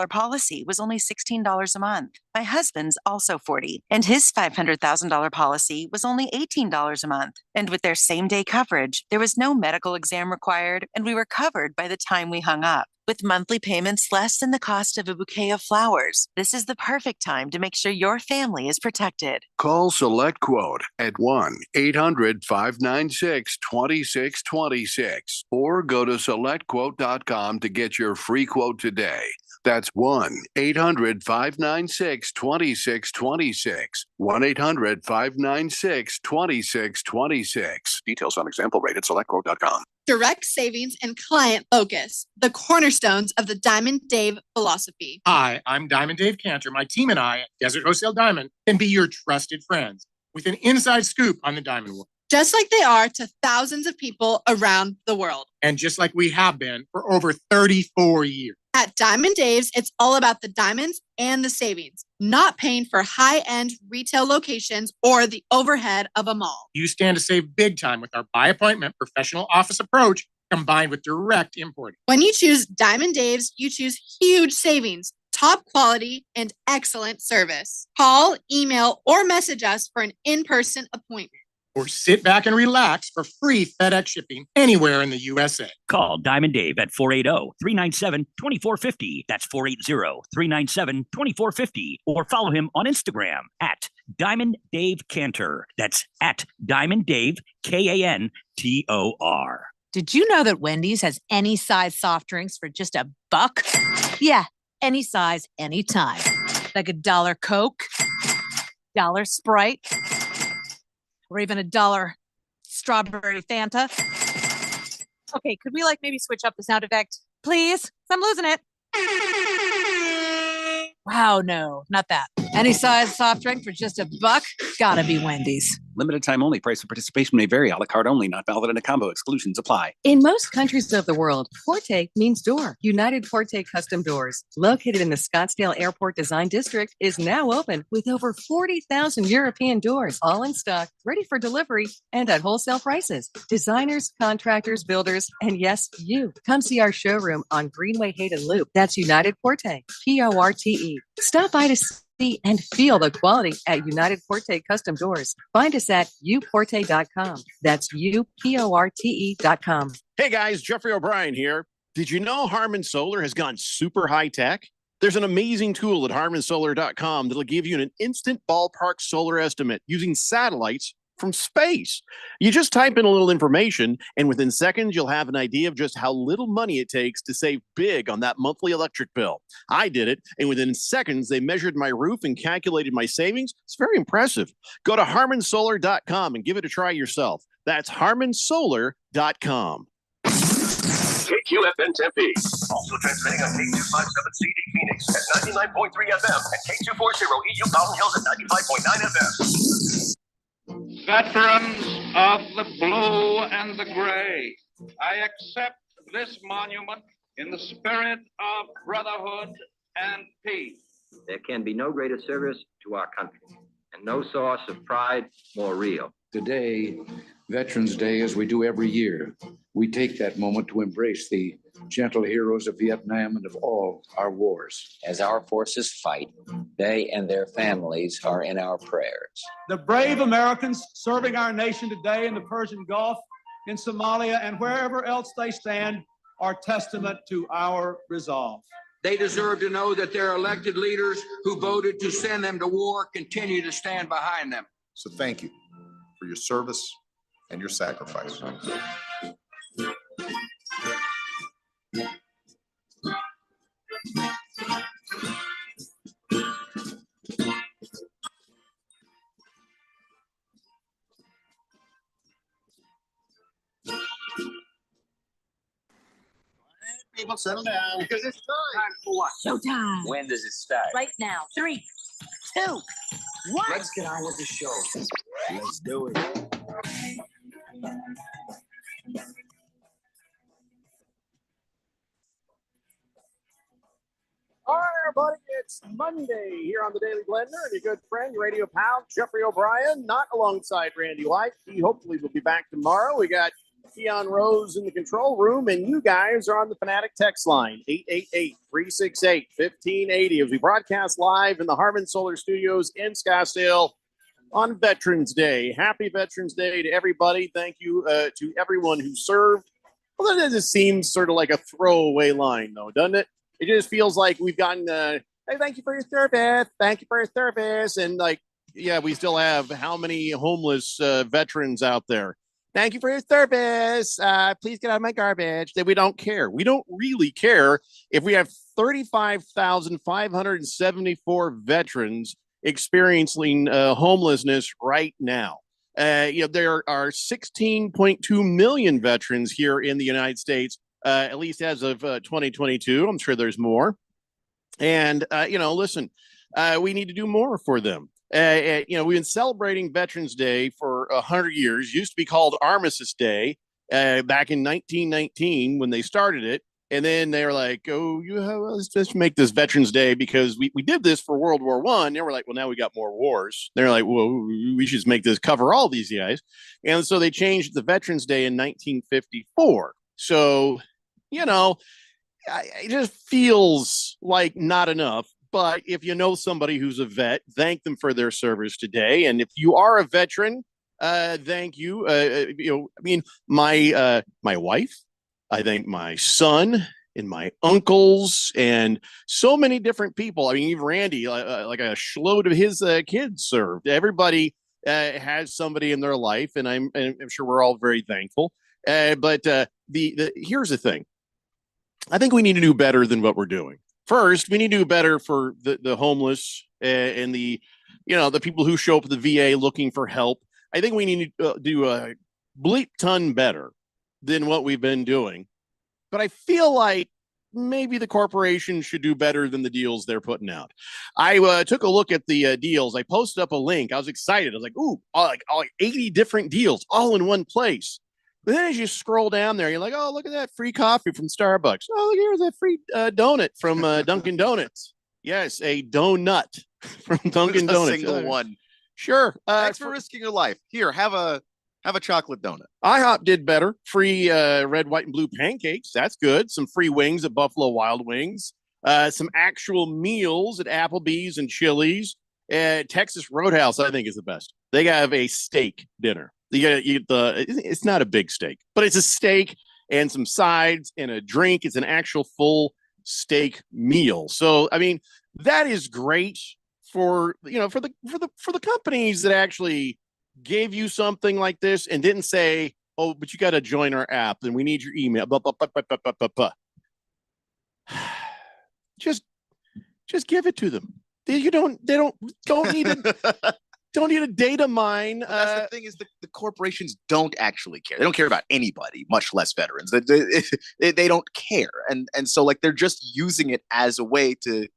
policy was only $16 a month. My husband's also 40, and his $500,000 policy was only $18 a month. And with their same-day coverage, there was no medical exam required, and we were covered by the time we hung up. With monthly payments less than the cost of a bouquet of flowers, this is the perfect time to make sure your family is protected. Call SelectQuote at 1-800-596-2626 or go to SelectQuote.com to get your free quote today. That's 1-800-596-2626. 1-800-596-2626. Details on example rate at SelectQuote.com. Direct savings and client focus, the cornerstones of the Diamond Dave philosophy. Hi, I'm Diamond Dave Cantor. My team and I at Desert Wholesale Diamond can be your trusted friends with an inside scoop on the diamond world. Just like they are to thousands of people around the world. And just like we have been for over 34 years. At Diamond Dave's, it's all about the diamonds and the savings, not paying for high-end retail locations or the overhead of a mall. You stand to save big time with our by-appointment professional office approach combined with direct importing. When you choose Diamond Dave's, you choose huge savings, top quality, and excellent service. Call, email, or message us for an in-person appointment. Or sit back and relax for free FedEx shipping anywhere in the USA. Call Diamond Dave at 480-397-2450. That's 480-397-2450. Or follow him on Instagram at Diamond Dave Cantor. That's at Diamond Dave, Kantor. Did you know that Wendy's has any size soft drinks for just $1? Yeah, any size, anytime. Like $1 Coke, $1 Sprite, or even $1 strawberry Fanta. Okay, could we maybe switch up the sound effect, please? I'm losing it. Wow, no, not that. Any size soft drink for just $1? Gotta be Wendy's. Limited time only. Price of participation may vary. A la carte only. Not valid in a combo. Exclusions apply. In most countries of the world, Forte means door. United Forte Custom Doors, located in the Scottsdale Airport Design District, is now open with over 40,000 European doors, all in stock, ready for delivery, and at wholesale prices. Designers, contractors, builders, and yes, you. Come see our showroom on Greenway Hayden Loop. That's United Forte, Porte. Stop by to see and feel the quality at United Forte Custom Doors. Find us at uporte.com. That's uporte.com. Hey guys, Jeffrey O'Brien here. Did you know Harman Solar has gone super high tech? There's an amazing tool at harmansolar.com that'll give you an instant ballpark solar estimate using satellites from space. You just type in a little information, and within seconds, you'll have an idea of just how little money it takes to save big on that monthly electric bill. I did it, and within seconds, they measured my roof and calculated my savings. It's very impressive. Go to harmansolar.com and give it a try yourself. That's harmansolar.com. KQFN Tempe. Also transmitting on K257CD Phoenix at 99.3 FM and K240 EU Mountain Hills at 95.9 FM. Veterans of the blue and the gray, I accept this monument in the spirit of brotherhood and peace. There can be no greater service to our country and no source of pride more real. Today, Veterans Day, as we do every year, we take that moment to embrace the gentle heroes of Vietnam and of all our wars. As our forces fight, they and their families are in our prayers. The brave Americans serving our nation today in the Persian Gulf, in Somalia, and wherever else they stand are testament to our resolve. They deserve to know that their elected leaders who voted to send them to war continue to stand behind them. So thank you for your service and your sacrifice. People settle down because it's time for what? Showtime. When does it start? Right now. 3, 2, 1. Let's get on with the show. Let's do it. All right, everybody, it's Monday here on the Daily Blender, and your good friend, your radio pal, Jeffrey O'Brien, not alongside Randy White. He hopefully will be back tomorrow. We got Keon Rose in the control room, and you guys are on the Fanatic text line, 888-368-1580, as we broadcast live in the Harman Solar Studios in Scottsdale on Veterans Day. Happy Veterans Day to everybody. Thank you to everyone who served. Well, that just seems sort of like a throwaway line, though, doesn't it? It just feels like we've gotten, hey, thank you for your service. Thank you for your service. And like, yeah, we still have how many homeless veterans out there? Thank you for your service. Please get out of my garbage. That we don't care. We don't really care if we have 35,574 veterans experiencing homelessness right now. There are 16.2 million veterans here in the United States, at least as of 2022. I'm sure there's more. And, listen, we need to do more for them. We've been celebrating Veterans Day for 100 years. It used to be called Armistice Day back in 1919 when they started it. And then they were like, let's just make this Veterans Day because we did this for World War I. And they were like, well, now we got more wars. They're like, well, we should just make this cover all these guys. And so they changed the Veterans Day in 1954. So, it just feels like not enough. But if you know somebody who's a vet, thank them for their service today. And if you are a veteran, thank you. My wife, I thank my son and my uncles and so many different people. I mean, even Randy, like a shitload of his kids served. Everybody has somebody in their life, and I'm sure we're all very thankful. But here's the thing. I think we need to do better than what we're doing. First, we need to do better for the homeless and the people who show up at the VA looking for help. I think we need to do a bleep ton better than what we've been doing. But I feel like maybe the corporation should do better than the deals they're putting out. I took a look at the deals. I posted up a link. I was excited. I was like, ooh, like 80 different deals all in one place. But then as you scroll down there, you're like, oh, look at that free coffee from Starbucks. Oh, look, here's a free donut from Dunkin' Donuts. Yes, a donut from Dunkin' Donuts. Single one. Sure. Thanks for risking your life. Here, have a chocolate donut. IHOP did better. Free red, white, and blue pancakes. That's good. Some free wings at Buffalo Wild Wings. Some actual meals at Applebee's and Chili's. Texas Roadhouse, I think, is the best. They have a steak dinner. It's not a big steak, but it's a steak and some sides and a drink. It's an actual full steak meal. So, I mean, that is great for the companies that actually gave you something like this and didn't say, oh, but you got to join our app and we need your email. Just give it to them. They don't need it. Don't need a data mine. That's the thing is the corporations don't actually care. They don't care about anybody, much less veterans. They don't care. And so like they're just using it as a way to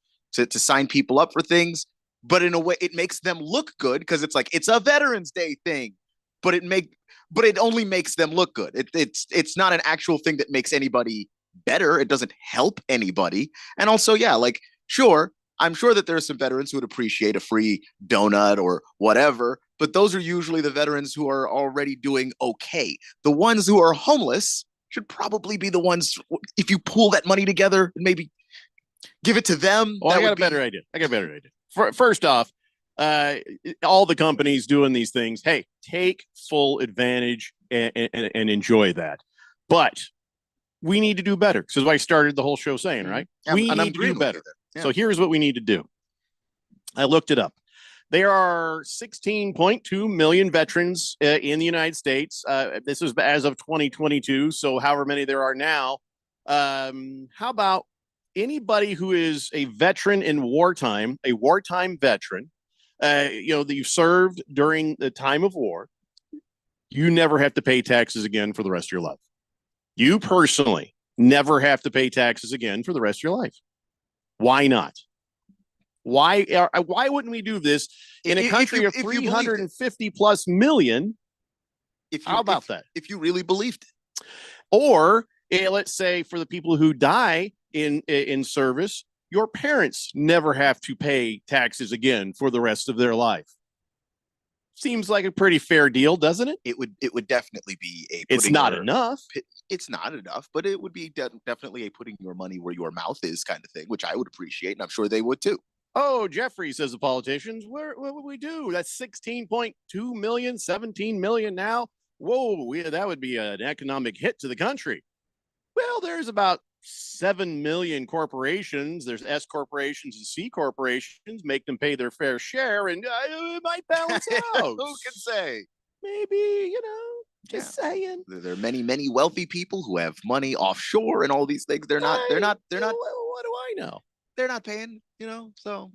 sign people up for things. But in a way, it makes them look good because it's like it's a Veterans Day thing, but it only makes them look good. It's not an actual thing that makes anybody better. It doesn't help anybody. And also, yeah, like sure, I'm sure that there are some veterans who would appreciate a free donut or whatever, but those are usually the veterans who are already doing okay. The ones who are homeless should probably be the ones, if you pool that money together and maybe give it to them. Well, I got a better idea. First off, all the companies doing these things, hey, take full advantage and enjoy that. But we need to do better. This is what I started the whole show saying, right? We need to do better. Yeah. So here's what we need to do. I looked it up. There are 16.2 million veterans in the United States. This is as of 2022. So however many there are now. How about anybody who is a veteran in wartime, a wartime veteran, that you served during the time of war, you never have to pay taxes again for the rest of your life. You personally never have to pay taxes again for the rest of your life. Why not? Why wouldn't we do this in a country of 350 plus million? How about that? If you really believed it. Or let's say for the people who die in service, your parents never have to pay taxes again for the rest of their life. Seems like a pretty fair deal, doesn't it? It would definitely be a. It's not enough. It's not enough, but it would be definitely a putting your money where your mouth is kind of thing, which I would appreciate, and I'm sure they would too. Oh, Jeffrey, says the politicians. What would we do? That's 16.2 million, 17 million now. Whoa, that would be an economic hit to the country. Well, there's about 7 million corporations. There's S corporations and C corporations. Make them pay their fair share, and it might balance out. Who can say? Maybe, just saying. There are many wealthy people who have money offshore and all these things. They're not. What do I know? They're not paying. So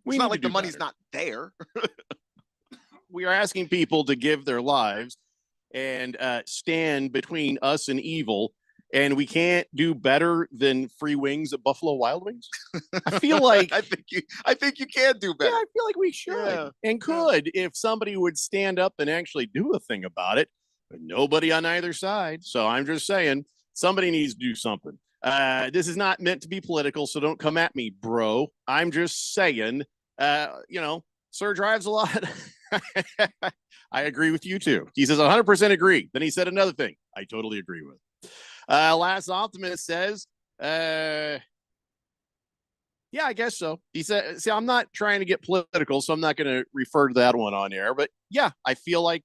We it's not need like to the do money's better. not there. We are asking people to give their lives and stand between us and evil, and we can't do better than free wings at Buffalo Wild Wings. I feel like I think you can do better. Yeah, I feel like we should and could if somebody would stand up and actually do a thing about it. But nobody on either side. So I'm just saying somebody needs to do something. This is not meant to be political, so don't come at me, bro. I'm just saying, Sir drives a lot. I agree with you too. He says 100% agree. Then he said another thing I totally agree with. Last Optimist says, yeah, I guess so. He said, see, I'm not trying to get political, so I'm not going to refer to that one on air. But yeah, I feel like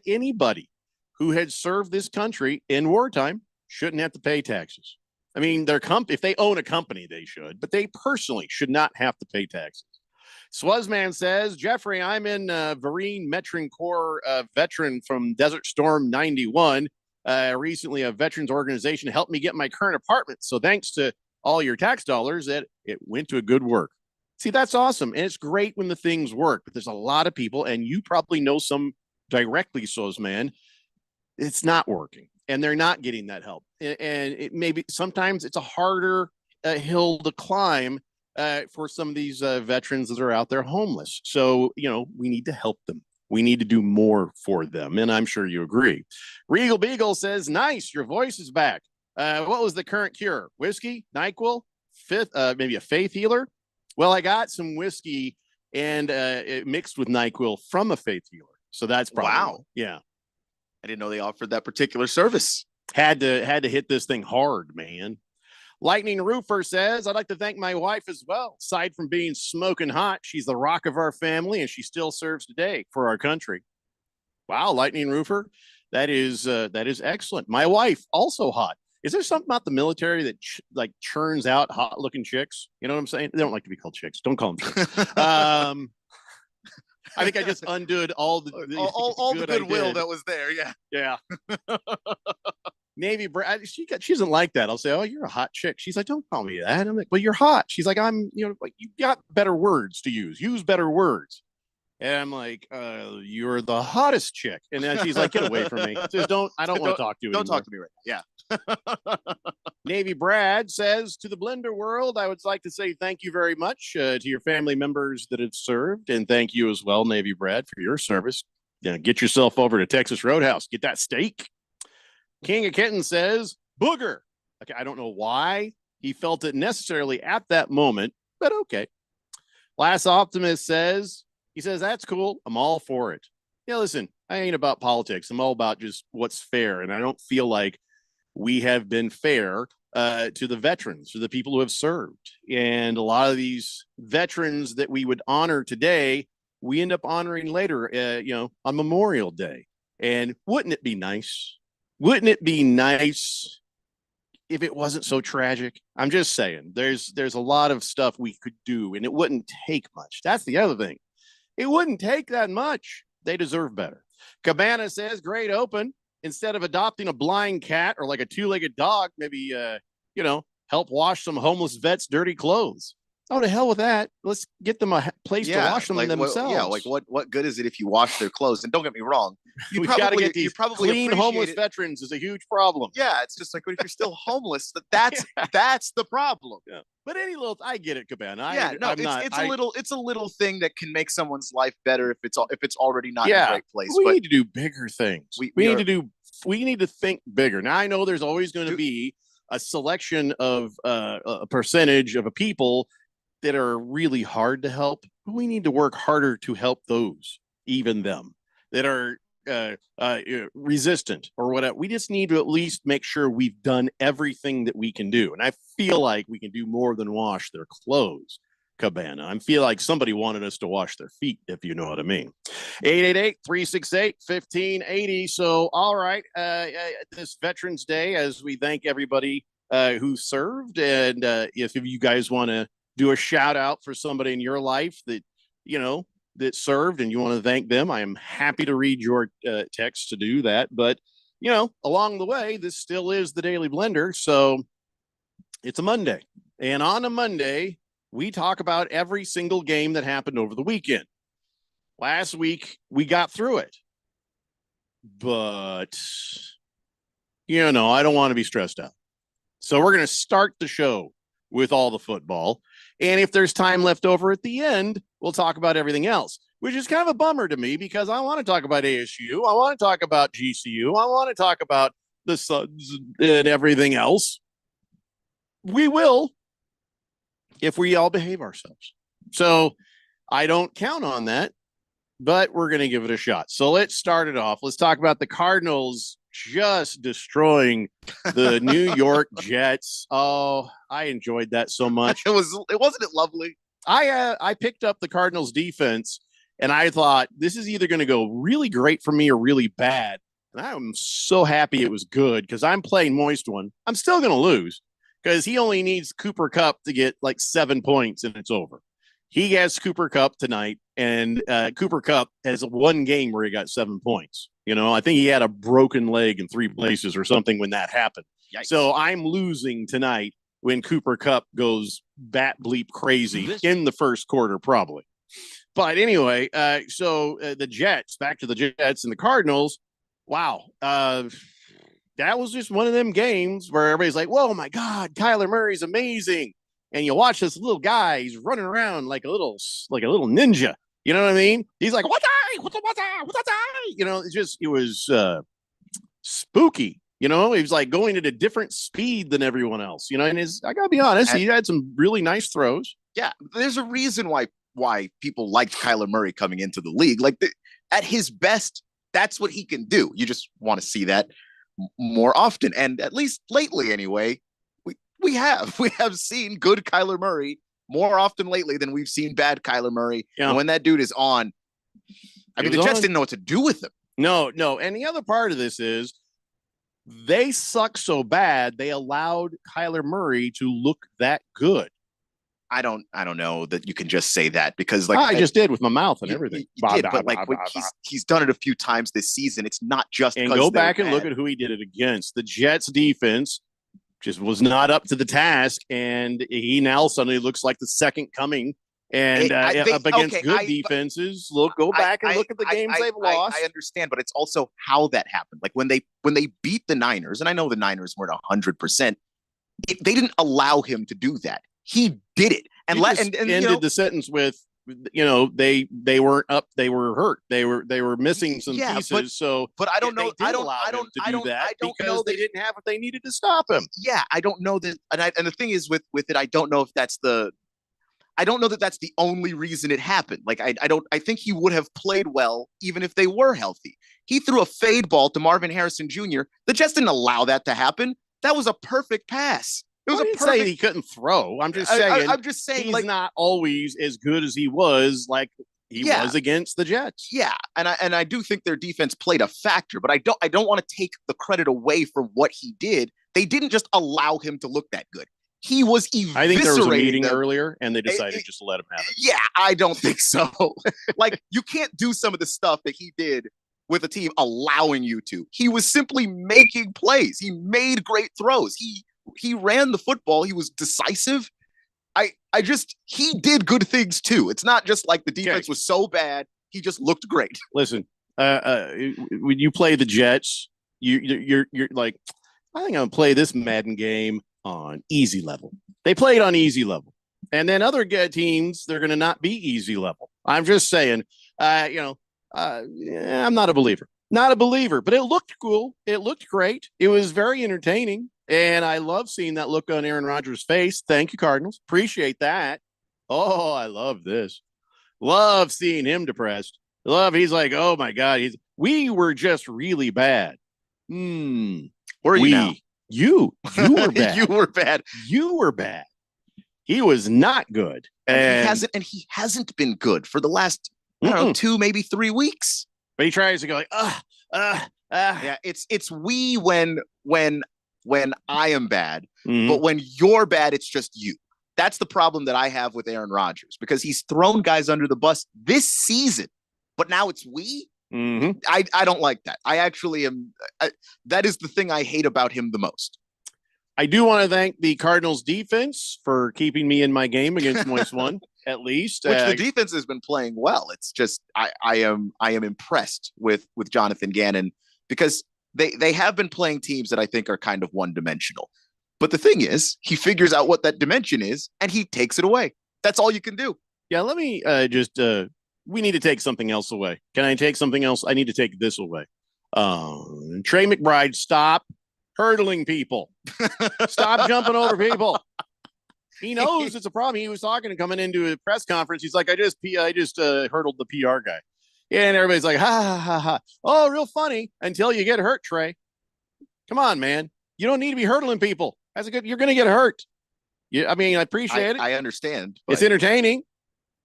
anybody who had served this country in wartime shouldn't have to pay taxes. I mean, if they own a company, they should, but they personally should not have to pay taxes. Swazman says, Jeffrey, I'm in Vereen Metron Corps veteran from Desert Storm 91. Recently, a veterans organization helped me get my current apartment. So thanks to all your tax dollars, it went to a good work. See, that's awesome. And it's great when the things work. But there's a lot of people, and you probably know some directly, Swazman, it's not working. And they're not getting that help. And it maybe sometimes it's a harder hill to climb for some of these veterans that are out there homeless. So, we need to help them. We need to do more for them. And I'm sure you agree. Regal Beagle says, nice, your voice is back. What was the current cure? Whiskey, NyQuil, maybe a faith healer? Well, I got some whiskey and it mixed with NyQuil from a faith healer. So that's probably Wow. Yeah. I didn't know they offered that particular service. Had to hit this thing hard, man. Lightning Roofer says, I'd like to thank my wife as well. Aside from being smoking hot, she's the rock of our family, and she still serves today for our country. Wow, Lightning Roofer, that is excellent. My wife also hot. Is there something about the military that churns out hot-looking chicks? You know what I'm saying? They don't like to be called chicks. Don't call them chicks. I think I just undid all the goodwill that was there. Yeah. Yeah. Navy Brad, she doesn't like that. I'll say, oh, you're a hot chick. She's like, don't call me that. I'm like, well, you're hot. She's like, you got better words to use. Use better words. And I'm like, you're the hottest chick. And then she's like, get away from me. Just I don't want to talk to you. Don't anymore. talk to me right now. Yeah. Navy Brad says, to the Blender world, I would like to say thank you very much to your family members that have served. And thank you as well, Navy Brad, for your service. Get yourself over to Texas Roadhouse. Get that steak. King of Kitten says, booger. Okay, I don't know why he felt it necessarily at that moment, but okay. Last Optimist says, that's cool. I'm all for it. Yeah, listen, I ain't about politics. I'm all about just what's fair. And I don't feel like we have been fair to the veterans, to the people who have served. And a lot of these veterans that we would honor today, we end up honoring later, on Memorial Day. And wouldn't it be nice? Wouldn't it be nice if it wasn't so tragic? I'm just saying, there's a lot of stuff we could do, and it wouldn't take much. That's the other thing. It wouldn't take that much. They deserve better. Cabana says, great open. Instead of adopting a blind cat or like a two-legged dog, maybe, help wash some homeless vets' dirty clothes. Oh, to hell with that. Let's get them a place to wash them themselves. What good is it if you wash their clothes? And don't get me wrong, we got to get these clean homeless veterans is a huge problem. Yeah, it's just like, but if you're still homeless, that's the problem. Yeah. But I get it, Cabana. It's a little thing that can make someone's life better if it's already not in a great place. We need to do bigger things. We need to think bigger. Now I know there's always going to be a selection of a percentage of a people that are really hard to help, but we need to work harder to help those, even them. that are resistant or whatever. We just need to at least make sure we've done everything that we can do. And I feel like we can do more than wash their clothes, Cabana. I feel like somebody wanted us to wash their feet, if you know what I mean. 888-368-1580. So, all right, this Veterans Day, as we thank everybody who served, and if you guys want to do a shout out for somebody in your life that, that served and you want to thank them, I am happy to read your text to do that. But, along the way, this still is the Daily Blender. So it's a Monday. And on a Monday, we talk about every single game that happened over the weekend. Last week, we got through it. But, I don't want to be stressed out. So we're going to start the show with all the football. And if there's time left over at the end, we'll talk about everything else, which is kind of a bummer to me because I want to talk about ASU. I want to talk about GCU. I want to talk about the Suns and everything else. We will if we all behave ourselves. So I don't count on that, but we're going to give it a shot. So let's start it off. Let's talk about the Cardinals just destroying the New York Jets. Oh, I enjoyed that so much. Wasn't it lovely? I picked up the Cardinals defense and I thought this is either going to go really great for me or really bad. And I'm so happy it was good because I'm playing Moist One. I'm still going to lose because he only needs Cooper Kupp to get like 7 points and it's over. He has Cooper Kupp tonight, and Cooper Kupp has one game where he got 7 points. I think he had a broken leg in 3 places or something when that happened. Yikes. So I'm losing tonight when Cooper Kupp goes bat bleep crazy in the first quarter, probably. But anyway, so the Jets, back to the Jets and the Cardinals. Wow. That was just one of them games where everybody's like, whoa, my God, Kyler Murray's amazing. And you watch this little guy, he's running around like a little ninja. You know what I mean? He's like, what's it was spooky. He was like going at a different speed than everyone else, and I gotta be honest, he had some really nice throws. Yeah. There's a reason why people liked Kyler Murray coming into the league. Like at his best, that's what he can do. You just want to see that more often. And at least lately anyway, we have seen good Kyler Murray more often lately than we've seen bad Kyler Murray. Yeah. And when that dude is on, the Jets didn't know what to do with him. No. And the other part of this is they suck so bad they allowed Kyler Murray to look that good. I don't know that you can just say that because I just did with my mouth and everything. He's done it a few times this season. It's not just and go back and look at who he did it against. The Jets defense just was not up to the task, and he now suddenly looks like the second coming. And up against good defenses, go back and look at the games they've lost. I understand, but it's also how that happened. Like when they beat the Niners, and I know the Niners weren't 100%. They didn't allow him to do that. He did it, and ended the sentence with, they weren't up, they were hurt, they were missing some pieces. But I don't know. I don't know because they didn't have what they needed to stop him. Yeah, I don't know that. And the thing is with it, I don't know if that's the. I don't know that that's the only reason it happened. Like I think he would have played well even if they were healthy. He threw a fade ball to Marvin Harrison Jr. The Jets didn't allow that to happen. That was a perfect pass. It was say he couldn't throw. I'm just saying. I'm just saying he's not always as good as he was. Like he was against the Jets. Yeah, and I do think their defense played a factor, but I don't want to take the credit away from what he did. They didn't just allow him to look that good. He was eviscerating. I think there was a meeting earlier, and they decided just to let him have it. Yeah, I don't think so. Like you can't do some of the stuff that he did with a team allowing you to. He was simply making plays. He made great throws. He ran the football. He was decisive. He did good things too. It's not just like the defense was so bad. He just looked great. Listen, when you play the Jets, you're like, I think I'm gonna play this Madden game on easy level. They played on easy level, and then other teams, they're gonna not be easy level. I'm just saying, I'm not a believer. Not a believer, but it looked cool. It looked great. It was very entertaining. And I love seeing that look on Aaron Rodgers' face. Thank you, Cardinals. Appreciate that. Oh, I love this. Love seeing him depressed. Love, he's like, oh my God, we were just really bad. Where are you we, now? You were bad. You were bad. You were bad. He was not good. And he hasn't been good for the last, I don't know, 2, maybe 3 weeks. But he tries to go like, Yeah, it's we when I am bad, Mm-hmm. but when you're bad, it's just you. That's the problem that I have with Aaron Rodgers, because he's thrown guys under the bus this season, but now it's we. Mm-hmm. I don't like that. I actually am. That is the thing I hate about him the most. I do want to thank the Cardinals defense for keeping me in my game against Moist One, at least. Which the defense has been playing well. It's just I am impressed with Jonathan Gannon, because they have been playing teams that I think are kind of one-dimensional. But the thing is, he figures out what that dimension is and he takes it away. That's all you can do. Yeah, let me we need to take something else away. Can I take something else? I need to take this away. Trey McBride, stop hurdling people. Stop jumping over people. He knows it's a problem. He was talking and coming into a press conference. He's like, I just hurdled the PR guy. Yeah, and everybody's like, ha, ha, ha, ha. Oh, real funny until you get hurt, Trey. Come on, man. You don't need to be hurdling people. You're going to get hurt. I mean, I appreciate it. I understand. It's entertaining,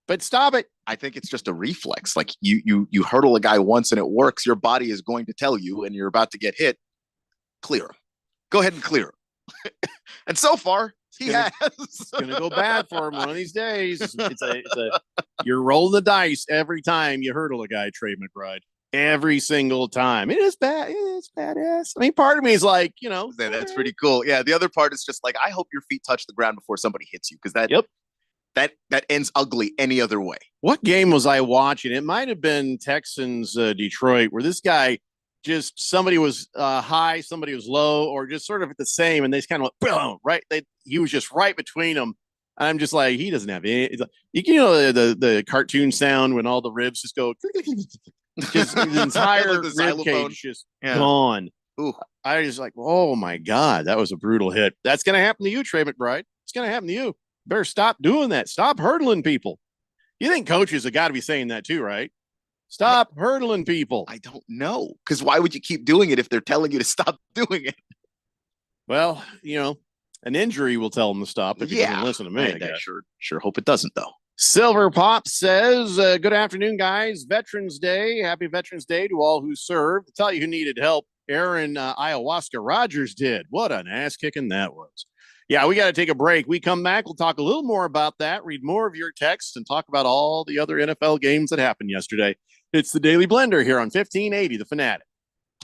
but stop it. I think it's just a reflex. Like you hurdle a guy once and it works. Your body is going to tell you, and you're about to get hit. Clear him. Go ahead and clear him. And so far, he has. It's going to go bad for him one of these days. You're rolling the dice every time you hurdle a guy, Trey McBride. Every single time. It is bad. It's badass. I mean, part of me is like, that's pretty cool. Yeah. The other part is just like, I hope your feet touch the ground before somebody hits you, because that ends ugly any other way. What game was I watching? It might have been Texans Detroit, where this guy somebody was high, somebody was low, or just sort of at the same, and they just kind of went boom, right. He was just right between them. I'm just like, he doesn't have any. The cartoon sound when all the ribs just go. Just the entire like rib cage just gone. Ooh. I was like, oh my God, that was a brutal hit. That's going to happen to you, Trey McBride. It's going to happen to you. Better stop doing that. Stop hurdling people. You think coaches have got to be saying that too, right? Stop hurdling people. I don't know. Because why would you keep doing it if they're telling you to stop doing it? Well, an injury will tell them to stop if you doesn't listen to me. I sure hope it doesn't, though. Silver Pop says, good afternoon, guys. Veterans Day. Happy Veterans Day to all who served. To tell you who needed help, Aaron Ayahuasca Rodgers did. What an ass kicking that was. Yeah, we got to take a break. We come back. We'll talk a little more about that, read more of your texts, and talk about all the other NFL games that happened yesterday. It's the Daily Blender here on 1580, The Fanatic.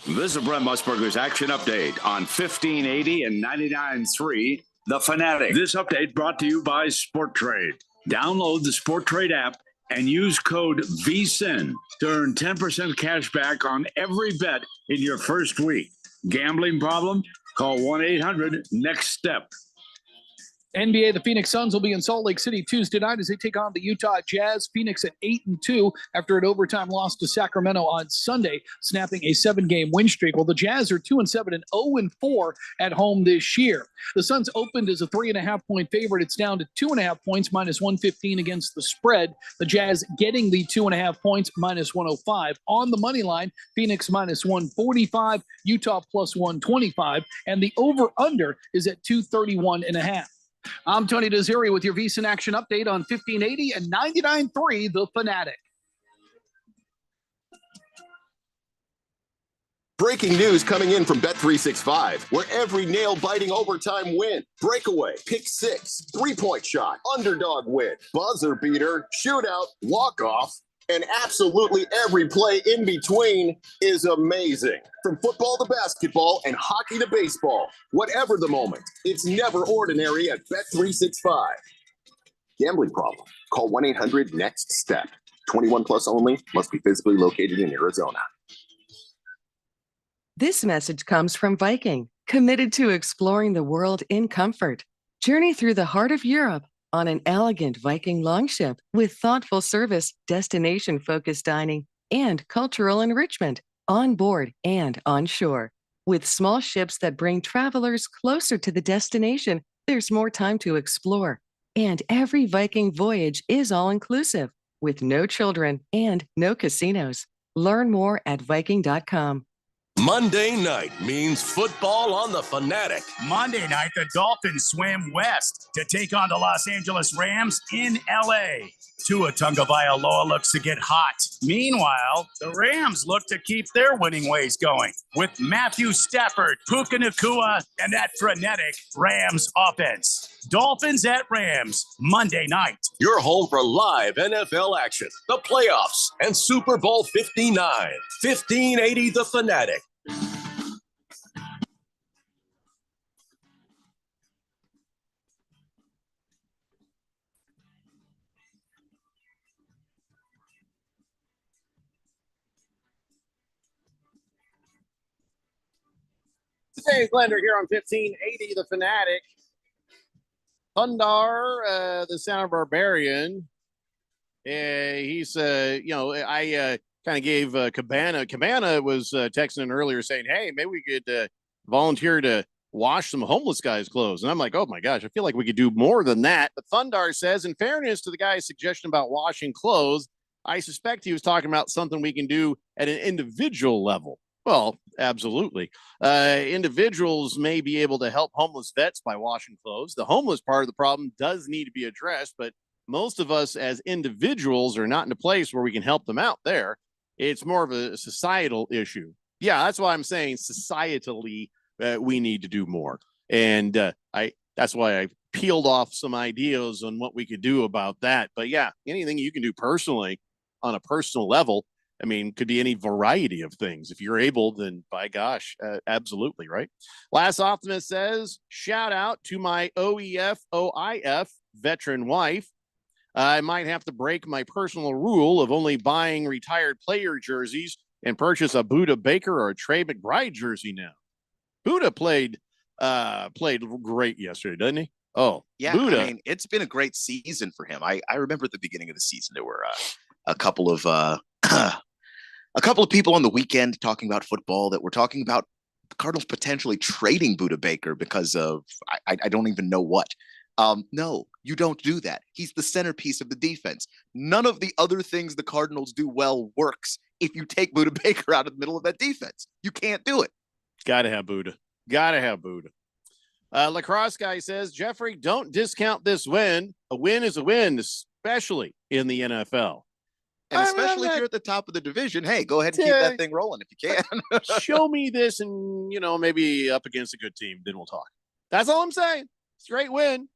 This is Brent Musburger's Action Update on 1580 and 99.3, The Fanatic. This update brought to you by Sport Trade. Download the Sport Trade app and use code VSIN to earn 10% cash back on every bet in your first week. Gambling problem? Call 1-800-NEXT-STEP. NBA, the Phoenix Suns will be in Salt Lake City Tuesday night as they take on the Utah Jazz. Phoenix at 8-2 after an overtime loss to Sacramento on Sunday, snapping a 7-game win streak. Well, the Jazz are 2-7 and 0-4 at home this year. The Suns opened as a 3.5-point favorite. It's down to 2.5 points, minus 115 against the spread. The Jazz getting the 2.5 points, minus 105. On the money line, Phoenix minus 145, Utah plus 125, and the over-under is at 231.5. I'm Tony Desiri with your VSiN Action Update on 1580 and 99.3 The Fanatic. Breaking news coming in from Bet365, where every nail-biting overtime win, breakaway, pick six, three-point shot, underdog win, buzzer beater, shootout, walk-off, and absolutely every play in between is amazing. From football to basketball and hockey to baseball, whatever the moment, it's never ordinary at Bet365. Gambling problem? Call 1-800-NEXT-STEP. 21 plus only. Must be physically located in Arizona. This message comes from Viking, committed to exploring the world in comfort. Journey through the heart of Europe on an elegant Viking longship with thoughtful service, destination-focused dining, and cultural enrichment on board and on shore. With small ships that bring travelers closer to the destination, there's more time to explore. And every Viking voyage is all-inclusive. with no children and no casinos. Learn more at Viking.com. Monday night means football on the Fanatic. Monday night, the Dolphins swam west to take on the Los Angeles Rams in L.A. Tua Tagovailoa looks to get hot. Meanwhile, the Rams look to keep their winning ways going with Matthew Stafford, Puka Nacua, and that frenetic Rams offense. Dolphins at Rams, Monday night. You're home for live NFL action, the playoffs, and Super Bowl 59. 1580 The Fanatic. Today's Blender here on 1580 The Fanatic. Thundar, the Sound Barbarian. He's, I kind of gave Cabana. Cabana was texting in earlier saying, hey, maybe we could volunteer to wash some homeless guys' clothes. And I'm like, oh my gosh, I feel like we could do more than that. But Thundar says, in fairness to the guy's suggestion about washing clothes, I suspect he was talking about something we can do at an individual level. Well, absolutely. Individuals may be able to help homeless vets by washing clothes. The homeless part of the problem does need to be addressed, but most of us as individuals are not in a place where we can help them out there. It's more of a societal issue. Yeah, that's why I'm saying societally we need to do more. And that's why I peeled off some ideas on what we could do about that. But yeah, anything you can do personally on a personal level, I mean, could be any variety of things. If you're able, then by gosh, absolutely, right? Last Optimist says, shout out to my OEF veteran wife. I might have to break my personal rule of only buying retired player jerseys and purchase a Buda Baker or a Trey McBride jersey now. Buda played great yesterday, doesn't he? Oh, yeah. Buda. I mean, it's been a great season for him. I remember at the beginning of the season, there were a couple of people on the weekend talking about football that were talking about the Cardinals potentially trading Buda Baker because of I don't even know what. No, you don't do that. He's the centerpiece of the defense. None of the other things the Cardinals do well works if you take Buda Baker out of the middle of that defense. You can't do it. Gotta have Buda. Lacrosse guy says, Jeffrey, don't discount this win. A win is a win, especially in the NFL. And especially if you're at the top of the division, hey, go ahead and keep that thing rolling if you can. Show me this and, maybe up against a good team, then we'll talk. That's all I'm saying. It's a great win.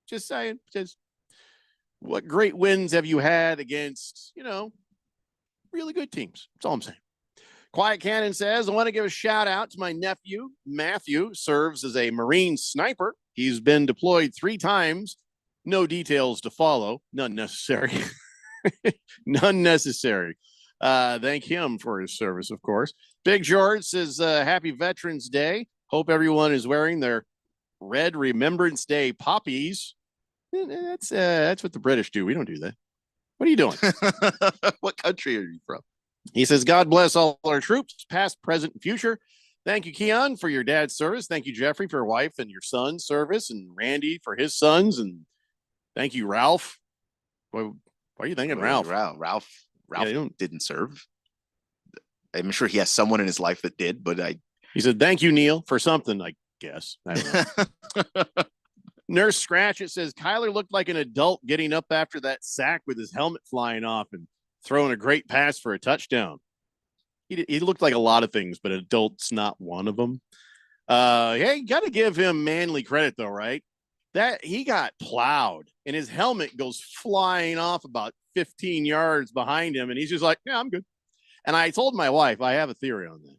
Just saying. Just what great wins have you had against, really good teams? That's all I'm saying. Quiet Cannon says, I want to give a shout out to my nephew. Matthew serves as a Marine sniper. He's been deployed 3 times. No details to follow. None necessary. None necessary. Thank him for his service, of course. Big George says, happy Veterans Day. Hope everyone is wearing their red Remembrance Day poppies. That's what the British do. We don't do that. What are you doing? What country are you from? He says, God bless all our troops, past, present, and future. Thank you, Keon, for your dad's service. Thank you, Jeffrey, for your wife and your son's service, and Randy for his sons. And thank you, Ralph. Why are you thinking Ralph? Ralph didn't serve. I'm sure he has someone in his life that did, but He said, thank you, Neil, for something, I guess. I don't know. Nurse Scratch, it says, Kyler looked like an adult getting up after that sack with his helmet flying off and throwing a great pass for a touchdown. He looked like a lot of things, but adult's not one of them. Hey, got to give him manly credit, though, right? That he got plowed and his helmet goes flying off about 15 yards behind him. And he's just like, yeah, I'm good. And I told my wife, I have a theory on that.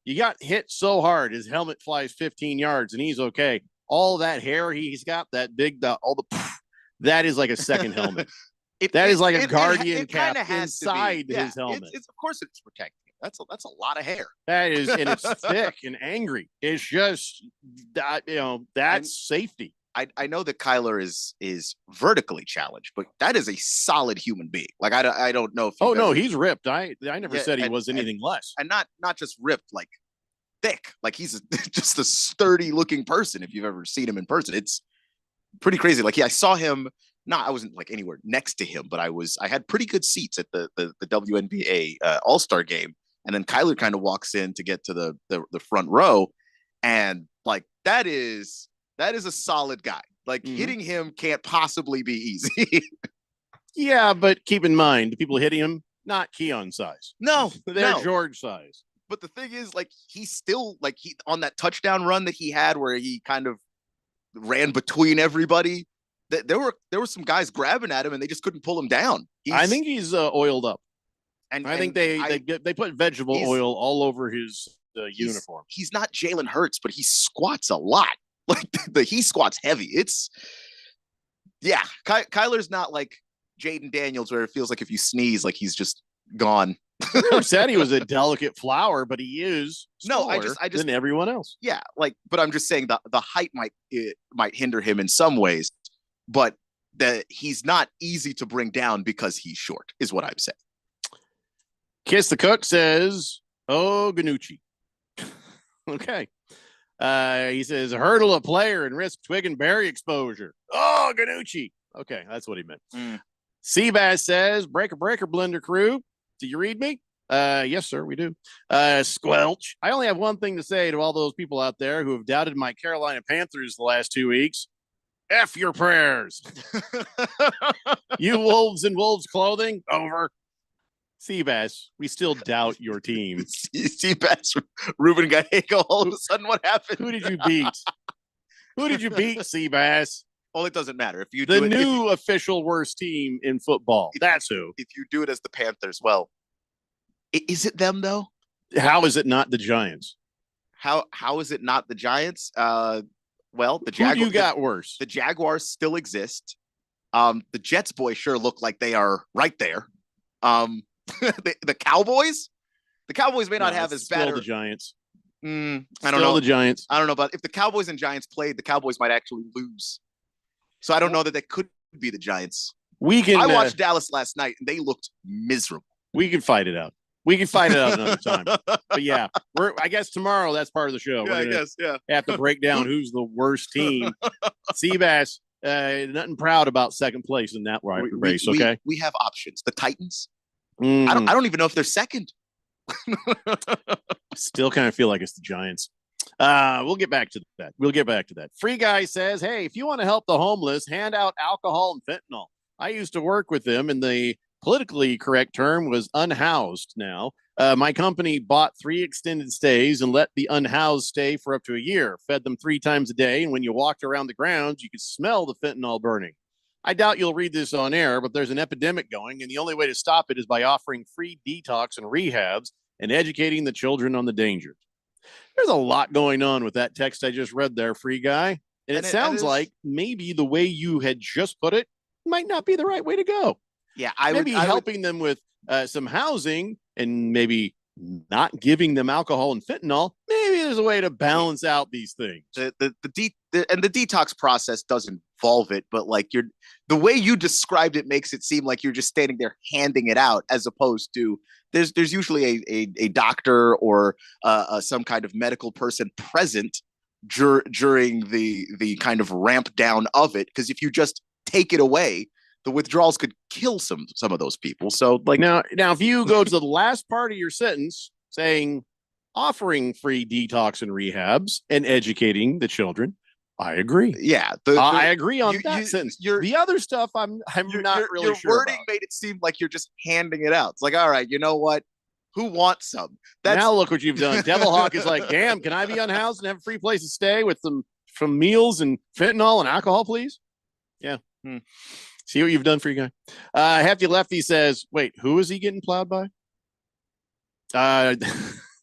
You got hit so hard, his helmet flies 15 yards and he's okay. All that hair he's got, that big, that is like a second helmet. That is like a guardian cap inside his helmet. Of course it's protecting. That's a lot of hair. That is, and it's thick and angry. It's just that, that's safety. I know that Kyler is vertically challenged, but that is a solid human being. Like I don't know if he's ripped. I never said he was anything less. And not just ripped, like thick. Like he's just a sturdy looking person. If you've ever seen him in person, it's pretty crazy. Like I saw him I wasn't like anywhere next to him, but I had pretty good seats at the WNBA All-Star game. And then Kyler kind of walks in to get to the front row. And like, that is a solid guy. Like hitting him can't possibly be easy. Yeah, but keep in mind, the people hitting him, not Keon size. No, they're no. George size. But the thing is, like, he's still like on that touchdown run that he had where he kind of ran between everybody. There were some guys grabbing at him and they just couldn't pull him down. I think he's oiled up. And I think they put vegetable oil all over his uniform. He's not Jalen Hurts, but he squats a lot. Like he squats heavy. Kyler's not like Jaden Daniels, where it feels like if you sneeze, like he's just gone. Never said he was a delicate flower, but he is. No, I just than everyone else. Yeah, like, but I'm just saying the height might hinder him in some ways, but he's not easy to bring down because he's short, is what I'm saying. Kiss the Cook says, "Oh, Ganucci." Okay. He says, hurdle a player and risk twig and berry exposure. Oh, Ganucci. Okay, that's what he meant. Seabass says, breaker, blender crew. Do you read me? Yes, sir, we do. Squelch. I only have one thing to say to all those people out there who have doubted my Carolina Panthers the last 2 weeks. F your prayers. You wolves in wolves clothing, over. Seabass, we still doubt your team. Seabass, Ruben Gallego, all of a sudden, what happened? Who did you beat? Who did you beat, Seabass? Well, it doesn't matter. If you the do it, new official worst team in football. That's who. If you do it as the Panthers, well, is it them though? How is it not the Giants? How is it not the Giants? Well, the Jaguars. Who you got worse? The Jaguars still exist. The Jets boys sure look like they are right there. The Cowboys. The Cowboys may not have as bad. The Giants. I don't know the Giants. I don't know, but if the Cowboys and Giants played, the Cowboys might actually lose. So I don't know that could be the Giants. I watched Dallas last night and they looked miserable. We can fight it out. We can fight it out another time. But yeah, I guess tomorrow that's part of the show. Yeah, I guess, yeah. Have to break down who's the worst team. Seabass, nothing proud about second place in that race. Okay, we have options. The Titans. I don't even know if they're second. Still kind of feel like it's the Giants. We'll get back to that. Free Guy says, hey, if you want to help the homeless, hand out alcohol and fentanyl. I used to work with them, and the politically correct term was unhoused now. My company bought 3 extended stays and let the unhoused stay for up to a year, fed them 3 times a day, and when you walked around the grounds, you could smell the fentanyl burning. I doubt you'll read this on air, but there's an epidemic going, and the only way to stop it is by offering free detox and rehabs and educating the children on the dangers. There's a lot going on with that text I just read there, Free Guy. And it sounds like maybe the way you had just put it might not be the right way to go. Yeah, maybe helping them with some housing and maybe not giving them alcohol and fentanyl. Maybe there's a way to balance out these things. The detox process does involve it, but like the way you described it makes it seem like you're just standing there handing it out, as opposed to there's usually a doctor or some kind of medical person present during the kind of ramp down of it. Because if you just take it away, the withdrawals could kill some of those people. So like now if you go to the last part of your sentence saying offering free detox and rehabs and educating the children, I agree. Yeah, I agree on that sentence. The other stuff, I'm not really your sure. Your wording about. made it seem like you're just handing it out. It's like, all right, you know what? Who wants some? Now look what you've done. Devil Hawk is like, damn, can I be unhoused and have a free place to stay with some meals and fentanyl and alcohol, please? Yeah. See what you've done, Free Guy. Hefty Lefty says, wait, who is he getting plowed by?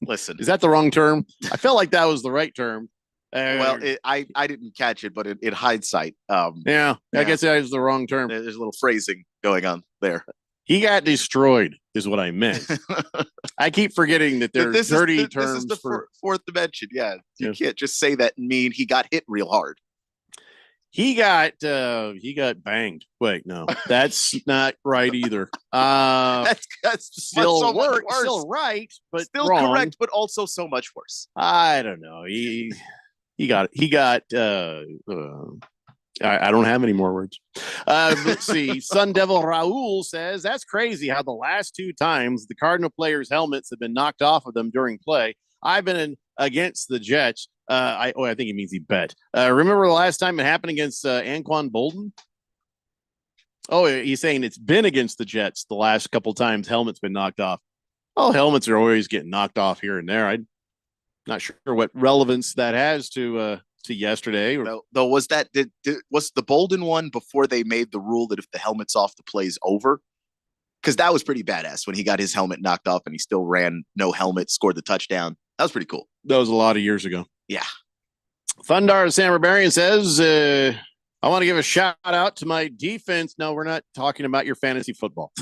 Listen, is that the wrong term? I felt like that was the right term. Well, I didn't catch it, but in hindsight, I guess that is the wrong term. There's a little phrasing going on there. He got destroyed, is what I meant. I keep forgetting that there's dirty terms. This is the fourth dimension. Yeah, you can't just say that and mean he got hit real hard. He got banged. Wait, no, that's not right either. That's still so worse. Still right, but still wrong. correct, but also so much worse. I don't know. He got I don't have any more words. Let's see. Sun Devil Raul says, that's crazy how the last 2 times the Cardinal players' helmets have been knocked off of them during play. I've been against the Jets. I think he means he bet. Remember the last time it happened against Anquan Bolden? Oh, he's saying it's been against the Jets the last couple times helmets been knocked off. Oh, helmets are always getting knocked off here and there. I'm not sure what relevance that has to yesterday. Though was that was the Bolden one before they made the rule that if the helmet's off, the play's over? Because that was pretty badass when he got his helmet knocked off and he still ran no helmet, scored the touchdown. That was pretty cool. That was a lot of years ago. Yeah. Thundar Sam Barbarian says, I want to give a shout out to my defense. No, we're not talking about your fantasy football.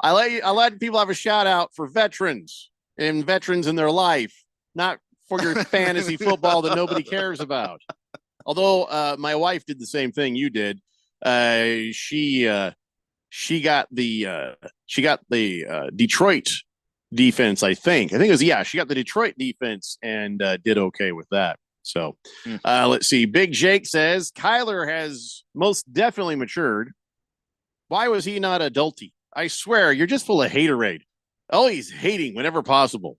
I let people have a shout out for veterans and veterans in their life, not for your fantasy football that nobody cares about. Although my wife did the same thing you did. She got the Detroit defense, I think it was, she got the Detroit defense and did okay with that. So let's see. Big Jake says Kyler has most definitely matured. Why was he not adulty? I swear you're just full of haterade. Oh, he's hating whenever possible.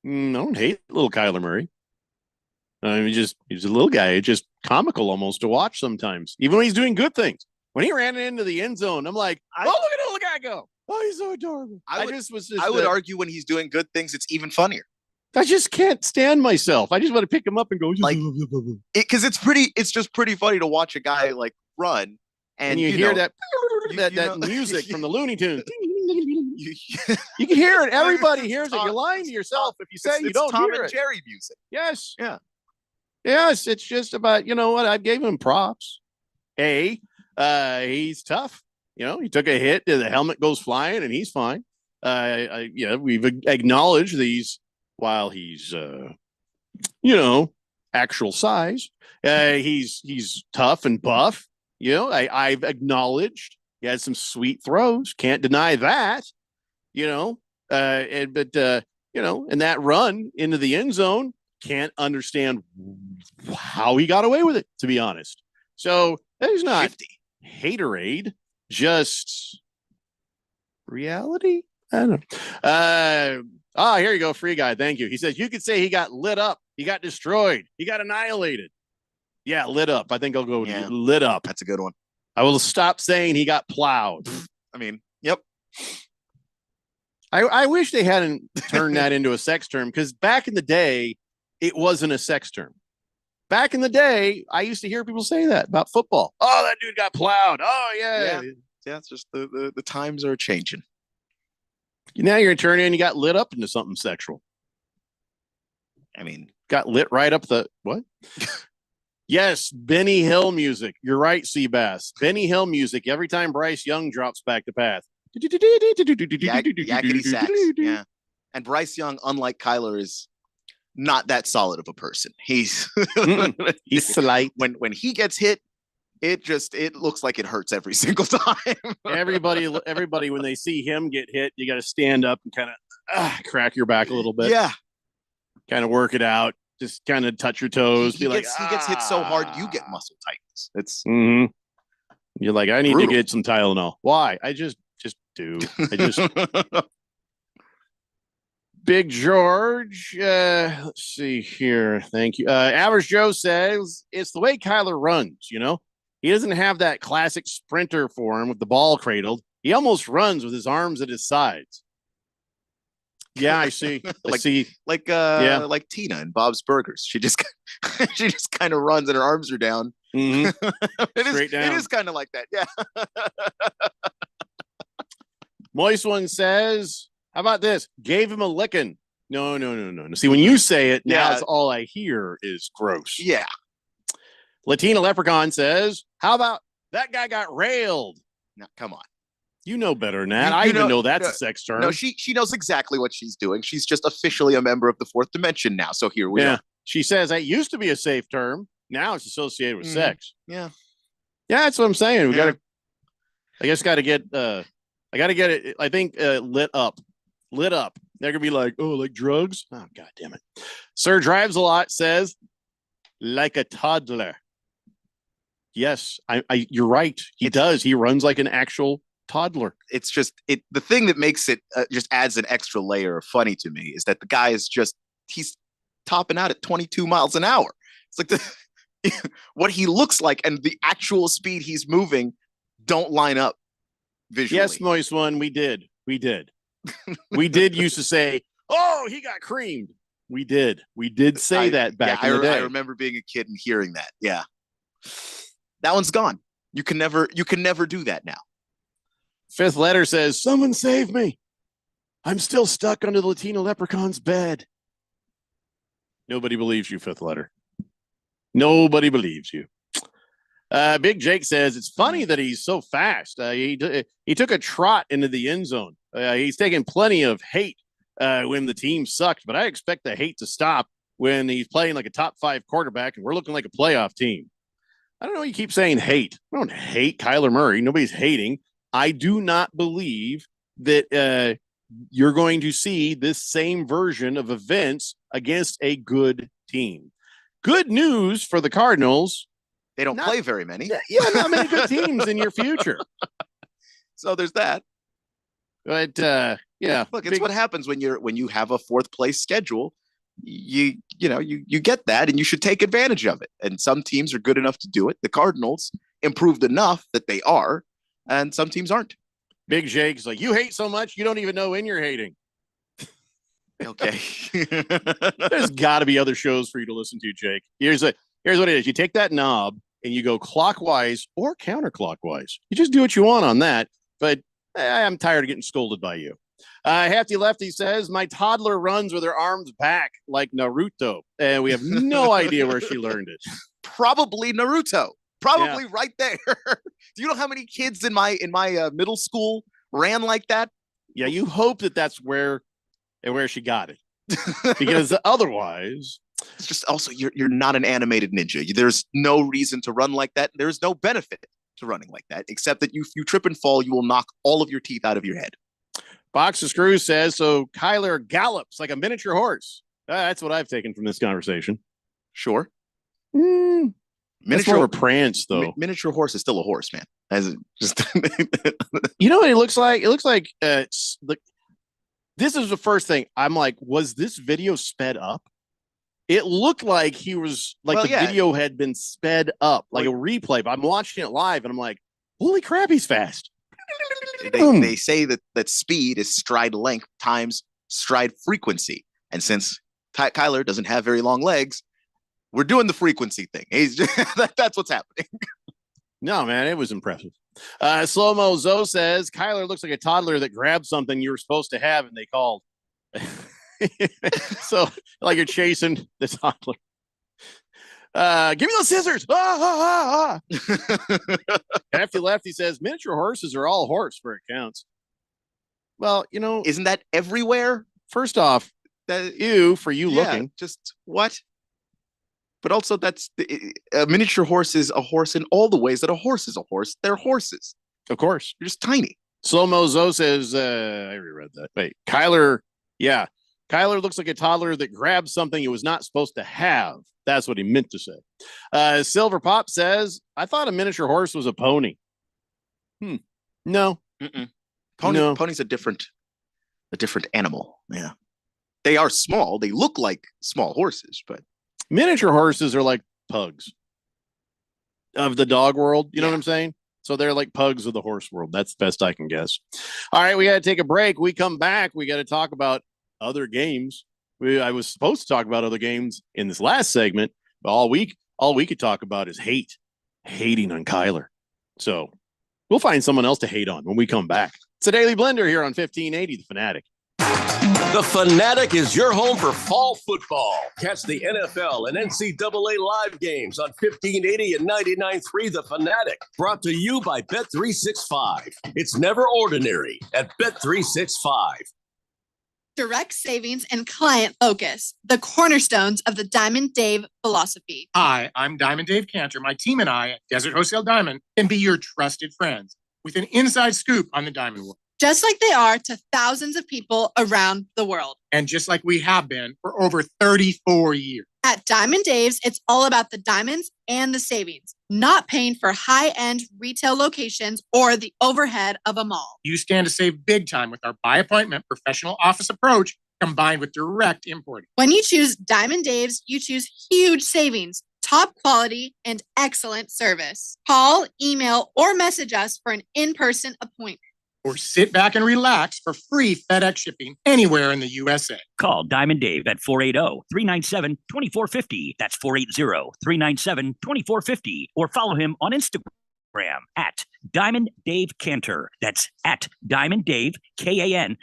Don't hate little Kyler Murray. He's a little guy. It's just comical almost to watch sometimes, even when he's doing good things. When he ran into the end zone, I'm like, oh, look at the little guy go. Oh, he's so adorable. I would argue when he's doing good things, it's even funnier. I just can't stand myself. I just want to pick him up and go like, because it's just pretty funny to watch a guy like run and you hear that music from the Looney Tunes. You can hear it. Everybody hears it. You're lying to yourself if you say you don't Tom hear and it. Jerry music. Yes. Yeah. Yes. It's just about, you know what? I gave him props. He's tough. You know, he took a hit. The helmet goes flying and he's fine. We've acknowledged these while he's, actual size. He's tough and buff. You know, I've acknowledged he had some sweet throws. Can't deny that. And that run into the end zone, can't understand how he got away with it, to be honest. So that is not 50. Haterade, just reality. I don't know. Here you go. Free guy. Thank you. He says, you could say he got lit up. He got destroyed. He got annihilated. Yeah, lit up. I think I'll go lit up. That's a good one. I will stop saying he got plowed. I mean, yep. I wish they hadn't turned that into a sex term, because back in the day, it wasn't a sex term. Back in the day, I used to hear people say that about football. Oh, that dude got plowed. Oh, yeah. Yeah, it's just the times are changing. Now you're turning and you got lit up into something sexual. I mean, got lit right up the what? Yes, Benny Hill music. You're right, Seabass. Benny Hill music every time Bryce Young drops back to path. Yakety sax. Yeah. And Bryce Young, unlike Kyler, is not that solid of a person. He's slight. When he gets hit, it looks like it hurts every single time. everybody when they see him get hit, you got to stand up and kind of crack your back a little bit. Yeah. Kind of work it out. Just kind of touch your toes. He gets hit so hard, you get muscle tightness. It's You're like, I need to get some Tylenol. Why? I just do. Big George. Let's see here. Thank you. Average Joe says it's the way Kyler runs. He doesn't have that classic sprinter form with the ball cradled. He almost runs with his arms at his sides. Yeah, I see. Like Tina and Bob's Burgers. She just kind of runs and her arms are down. Mm-hmm. It is kind of like that. Yeah. Moist One says, how about this? Gave him a licking. No. See, when you say it, now all I hear is gross. Yeah. Latina Leprechaun says, how about that guy got railed? No, come on. You know better than that. I even know that's a sex term. No, she knows exactly what she's doing. She's just officially a member of the fourth dimension now. So here we are. She says that used to be a safe term. Now it's associated with sex. Yeah. Yeah, that's what I'm saying. We got to get it. I think lit up. They're gonna be like, oh, like drugs. Oh, God damn it. Sir Drives a Lot says, like a toddler. Yes, you're right. He does. He runs like an actual toddler. It's just the thing that makes it just adds an extra layer of funny to me is that the guy is he's topping out at 22 miles an hour. It's like what he looks like and the actual speed he's moving don't line up visually. Yes, Moist One, we did. We did used to say, oh, he got creamed. We did say that back in the day. I remember being a kid and hearing that. Yeah. That one's gone. You can never do that now. Fifth letter says, someone save me. I'm still stuck under the Latino leprechaun's bed. Nobody believes you, fifth letter. Nobody believes you. Big Jake says, it's funny that he's so fast. He took a trot into the end zone. He's taken plenty of hate when the team sucked, but I expect the hate to stop when he's playing like a top 5 quarterback and we're looking like a playoff team. I don't know. You keep saying hate. I don't hate Kyler Murray. Nobody's hating. I do not believe that you're going to see this same version of events against a good team. Good news for the Cardinals. They don't play very many. Yeah, not many good teams in your future. So there's that. But yeah, look, it's what happens when you have a 4th place schedule. You get that, and you should take advantage of it. And some teams are good enough to do it. The Cardinals improved enough that they are, and some teams aren't. Big Jake's like, you hate so much you don't even know when you're hating. Okay. There's got to be other shows for you to listen to, Jake. Here's what it is. You take that knob and you go clockwise or counterclockwise. You just do what you want on that. But I'm tired of getting scolded by you. Hefty Lefty says, my toddler runs with her arms back like Naruto. And we have no idea where she learned it. Probably Naruto. Probably right there. Do you know how many kids in my middle school ran like that? Yeah, you hope that that's where she got it. Because otherwise... It's just also, you're not an animated ninja. There's no reason to run like that. There's no benefit to running like that, except that if you trip and fall, you will knock all of your teeth out of your head. Box of Screws says, so Kyler gallops like a miniature horse. That's what I've taken from this conversation. Sure. Miniature prance, though. Miniature horse is still a horse, man. You know what it looks like? It looks like this is the first thing. I'm like, was this video sped up? It looked like he was video had been sped up, like a replay. But I'm watching it live, and I'm like, holy crap, he's fast. They say that speed is stride length times stride frequency. And since Kyler doesn't have very long legs, we're doing the frequency thing. That's what's happening. No, man, it was impressive. Slow-mo Zoe says, Kyler looks like a toddler that grabbed something you were supposed to have and they called. So, like you're chasing the toddler. Give me those scissors. Hefty Lefty says, miniature horses are all horse where it counts. Well, isn't that everywhere? First off, looking. Just what? But also, a miniature horse is a horse in all the ways that a horse is a horse. They're horses. Of course. You're just tiny. Slow-mo Zoe says, I reread that. Wait, Kyler looks like a toddler that grabbed something he was not supposed to have. That's what he meant to say. Silver Pop says, I thought a miniature horse was a pony. No. Pony's a different animal. Yeah. They are small. They look like small horses, but miniature horses are like pugs of the dog world. You know what I'm saying? So they're like pugs of the horse world. That's the best I can guess. All right, we got to take a break. We come back. We got to talk about other games. I was supposed to talk about other games in this last segment, but all we could talk about is hating on Kyler. So we'll find someone else to hate on when we come back. It's a Daily Blender here on 1580 The Fanatic. The Fanatic is your home for fall football. Catch the NFL and NCAA live games on 1580 and 99.3 The Fanatic. Brought to you by Bet365. It's never ordinary at Bet365. Direct savings and client focus, the cornerstones of the Diamond Dave philosophy. Hi, I'm Diamond Dave Cantor. My team and I at Desert Wholesale Diamond can be your trusted friends with an inside scoop on the diamond world. just like they are to thousands of people around the world. And just like we have been for over 34 years. At Diamond Dave's, it's all about the diamonds and the savings, not paying for high-end retail locations or the overhead of a mall. You stand to save big time with our by appointment professional office approach combined with direct importing. When you choose Diamond Dave's, you choose huge savings, top quality, and excellent service. Call, email, or message us for an in-person appointment. Or sit back and relax for free FedEx shipping anywhere in the USA. Call Diamond Dave at 480-397-2450. That's 480-397-2450. Or follow him on Instagram at Diamond Dave Cantor. That's at Diamond Dave, Kantor.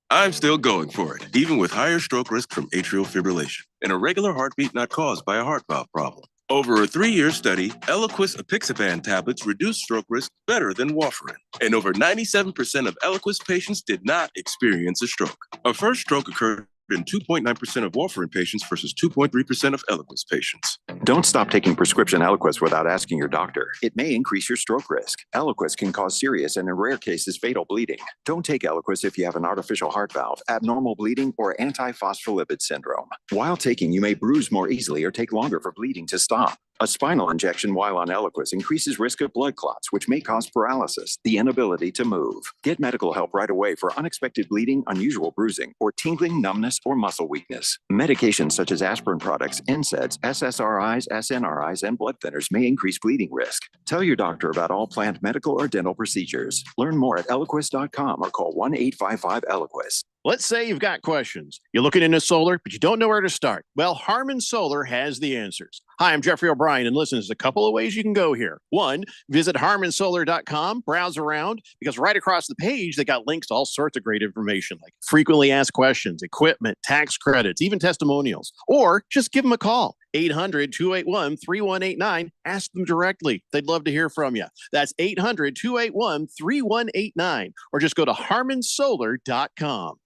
I'm still going for it, even with higher stroke risk from atrial fibrillation, an irregular heartbeat not caused by a heart valve problem. Over a 3-year study, Eliquis apixaban tablets reduced stroke risk better than warfarin. And over 97% of Eliquis patients did not experience a stroke. A first stroke occurred in 2.9% of warfarin patients versus 2.3% of Eliquis patients. Don't stop taking prescription Eliquis without asking your doctor. It may increase your stroke risk. Eliquis can cause serious and, in rare cases, fatal bleeding. Don't take Eliquis if you have an artificial heart valve, abnormal bleeding, or antiphospholipid syndrome. While taking, you may bruise more easily or take longer for bleeding to stop. A spinal injection while on Eliquis increases risk of blood clots, which may cause paralysis, the inability to move. Get medical help right away for unexpected bleeding, unusual bruising, or tingling, numbness, or muscle weakness. Medications such as aspirin products, NSAIDs, SSRIs, SNRIs, and blood thinners may increase bleeding risk. Tell your doctor about all planned medical or dental procedures. Learn more at Eliquis.com or call 1-855-ELIQUIS. Let's say you've got questions. You're looking into solar, but you don't know where to start. Well, Harman Solar has the answers. Hi, I'm Jeffrey O'Brien, and listen, there's a couple of ways you can go here. One, visit harmansolar.com, browse around, because right across the page, they got links to all sorts of great information, like frequently asked questions, equipment, tax credits, even testimonials. Or just give them a call, 800-281-3189. Ask them directly. They'd love to hear from you. That's 800-281-3189. Or just go to harmansolar.com.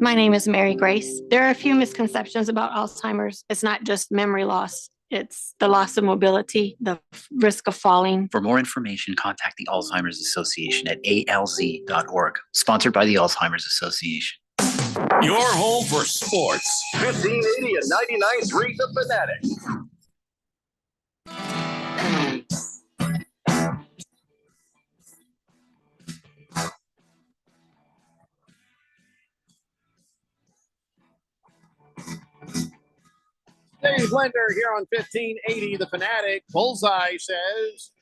My name is Mary Grace. There are a few misconceptions about Alzheimer's. It's not just memory loss. It's the loss of mobility, the risk of falling. For more information, contact the Alzheimer's Association at alz.org, sponsored by the Alzheimer's Association. Your home for sports. 1580 and 99.3 The Fanatic. Daily Blender here on 1580 The Fanatic. Bullseye says,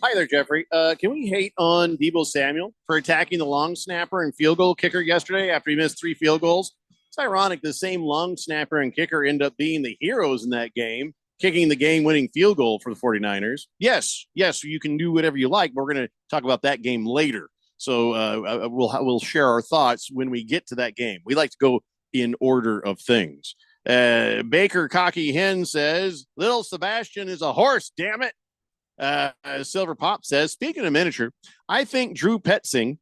hi there, Jeffrey. Can we hate on Deebo Samuel for attacking the long snapper and field goal kicker yesterday after he missed 3 field goals? It's ironic the same long snapper and kicker end up being the heroes in that game, kicking the game-winning field goal for the 49ers. Yes, you can do whatever you like. But we're going to talk about that game later. So we'll share our thoughts when we get to that game. We like to go in order of things. Baker Cocky Hen says, little Sebastian is a horse, damn it. Silver Pop says, speaking of miniature, I think Drew Petzing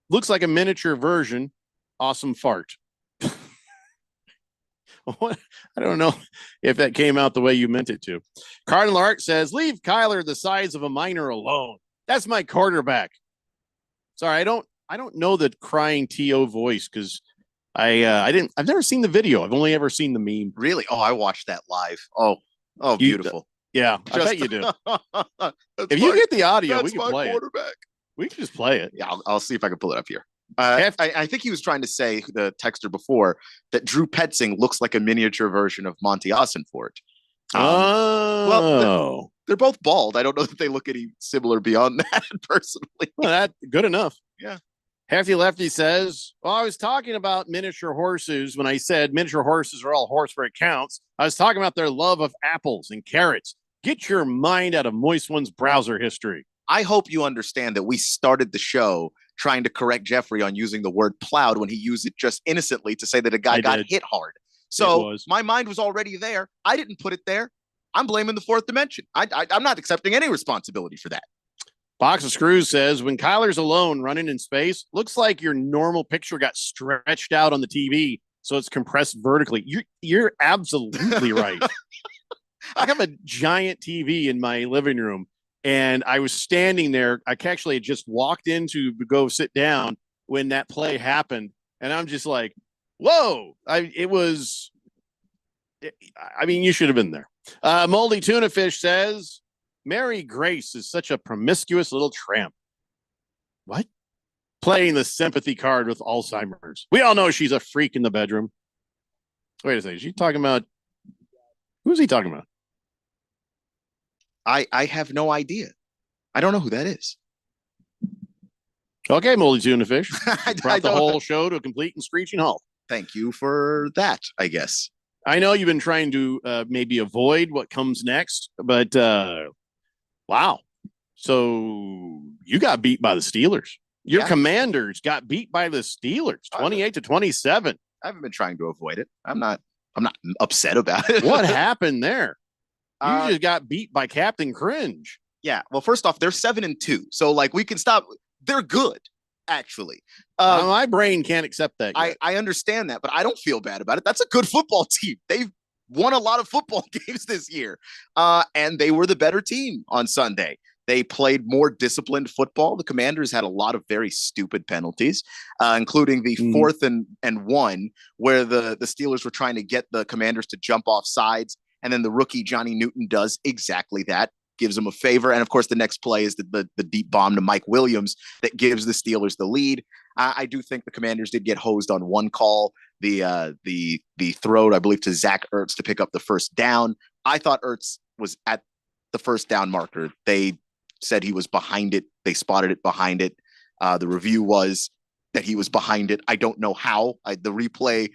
looks like a miniature version. Awesome fart. I don't know if that came out the way you meant it to. Cardinal Art says, leave Kyler the size of a minor alone. That's my quarterback. Sorry, I don't know the crying T.O. voice because I've never seen the video. I've only ever seen the meme. Really? Oh, I watched that live. Oh, beautiful. Yeah, I bet you do. If you get the audio, we can play it. We can just play it. Yeah, I'll see if I can pull it up here. I think he was trying to say, the texter before, that Drew Petzing looks like a miniature version of Monty Ossenfort. Well, they're both bald. I don't know that they look any similar beyond that, personally. Well, that's good enough. Yeah. Hefty Lefty says, well, I was talking about miniature horses when I said miniature horses are all horse where it counts. I was talking about their love of apples and carrots. Get your mind out of Moist One's browser history. I hope you understand that we started the show trying to correct Jeffrey on using the word plowed when he used it just innocently to say that a guy got hit hard. So my mind was already there. I didn't put it there. I'm blaming the fourth dimension. I'm not accepting any responsibility for that. Box of Screws says, when Kyler's alone running in space, looks like your normal picture got stretched out on the TV, so it's compressed vertically. You're absolutely right. I have a giant TV in my living room, And I was standing there. I actually had just walked in to go sit down when that play happened. And I'm just like, whoa. You should have been there. Moldy Tuna Fish says, Mary Grace is such a promiscuous little tramp. What? Playing the sympathy card with Alzheimer's. We all know she's a freak in the bedroom. Wait a second. Is she talking about? Who's he talking about? I have no idea. I don't know who that is. Okay, Moldy Tuna Fish. I Brought the don't- whole show to a complete and screeching halt. Thank you for that, I guess. I know you've been trying to maybe avoid what comes next, but wow. So you got beat by the Steelers. Your Commanders got beat by the Steelers, 28-27. I haven't been trying to avoid it. I'm not upset about it. What happened there? You just got beat by Captain Cringe. Yeah. Well, first off, they're 7-2. So like we can stop. They're good, actually. My brain can't accept that. I understand that, but I don't feel bad about it. That's a good football team. They've won a lot of football games this year. And they were the better team on Sunday. They played more disciplined football. The Commanders had a lot of very stupid penalties, including the 4th and 1, where the Steelers were trying to get the Commanders to jump off sides. And then the rookie Johnny Newton does exactly that, gives them a favor. And of course, the next play is the deep bomb to Mike Williams that gives the Steelers the lead. I do think the Commanders did get hosed on one call, the throw, I believe, to Zach Ertz to pick up the first down. I thought Ertz was at the first down marker. They said he was behind it. They spotted it behind it. The review was that he was behind it. I don't know how. The replay,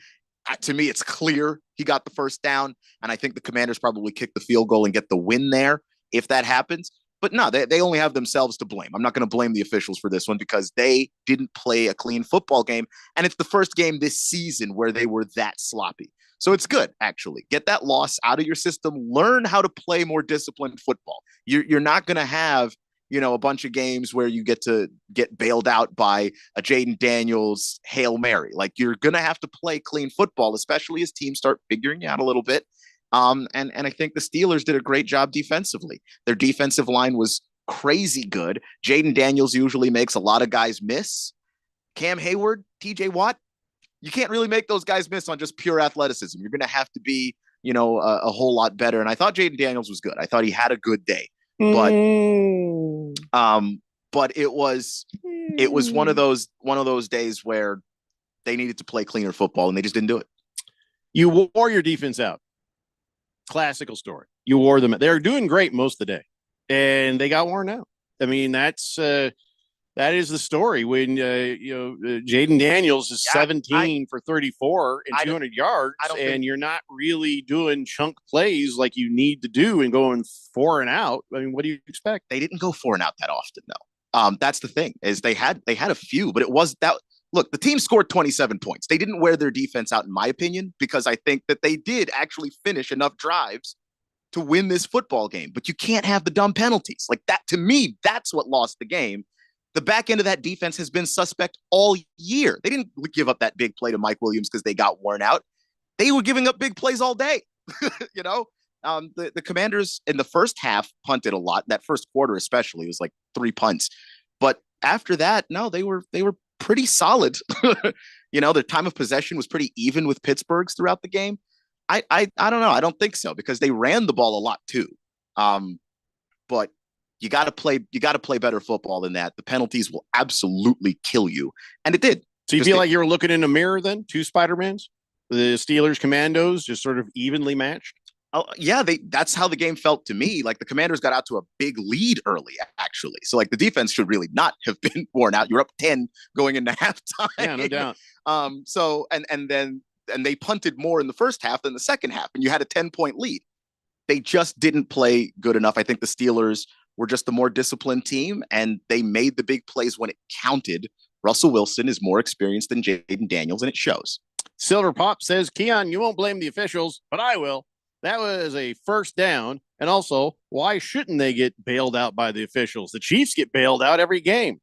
to me, it's clear he got the first down. And I think the Commanders probably kick the field goal and get the win there if that happens. But no, they only have themselves to blame. I'm not going to blame the officials for this one because they didn't play a clean football game. And it's the first game this season where they were that sloppy. So it's good, actually. Get that loss out of your system. Learn how to play more disciplined football. You're not going to have, a bunch of games where you get bailed out by a Jaden Daniels Hail Mary. Like, you're going to have to play clean football, especially as teams start figuring you out a little bit. And I think the Steelers did a great job defensively. Their defensive line was crazy good. Jaden Daniels usually makes a lot of guys miss. Cam Hayward, TJ Watt, you can't really make those guys miss on just pure athleticism. You're going to have to be, a whole lot better. And I thought Jaden Daniels was good. I thought he had a good day, but it was one of those days where they needed to play cleaner football and they just didn't do it. You wore your defense out. Classical story. You wore them. They're doing great most of the day, and they got worn out. I mean, that is the story. When Jaden Daniels is 17 for 34 and 200 yards, and you're not really doing chunk plays like you need to do and going 4 and out. I mean, what do you expect? They didn't go 4 and out that often, though. That's the thing, is they had a few, but it was that. Look, the team scored 27 points. They didn't wear their defense out, in my opinion, because I think that they did actually finish enough drives to win this football game. But you can't have the dumb penalties. Like that, to me, that's what lost the game. The back end of that defense has been suspect all year. They didn't give up that big play to Mike Williams because they got worn out. They were giving up big plays all day. The Commanders in the first half punted a lot. That first quarter especially was like 3 punts. But after that, no, they were pretty solid. Their time of possession was pretty even with Pittsburgh's throughout the game. I don't know. I don't think so because they ran the ball a lot too. But you got to play better football than that. The penalties will absolutely kill you. And it did. So you feel like you were looking in a mirror then? 2 Spider-Mans? The Steelers Commandos just sort of evenly matched? Yeah, that's how the game felt to me. Like the Commanders got out to a big lead early, actually. So like the defense should really not have been worn out. You're up 10 going into halftime. Yeah, no doubt. So then they punted more in the first half than the second half, and you had a 10-point lead. They just didn't play good enough. I think the Steelers were just the more disciplined team, and they made the big plays when it counted. Russell Wilson is more experienced than Jaden Daniels, and it shows. Silver Pop says, Keon, you won't blame the officials, but I will. That was a first down. And also, why shouldn't they get bailed out by the officials? The Chiefs get bailed out every game.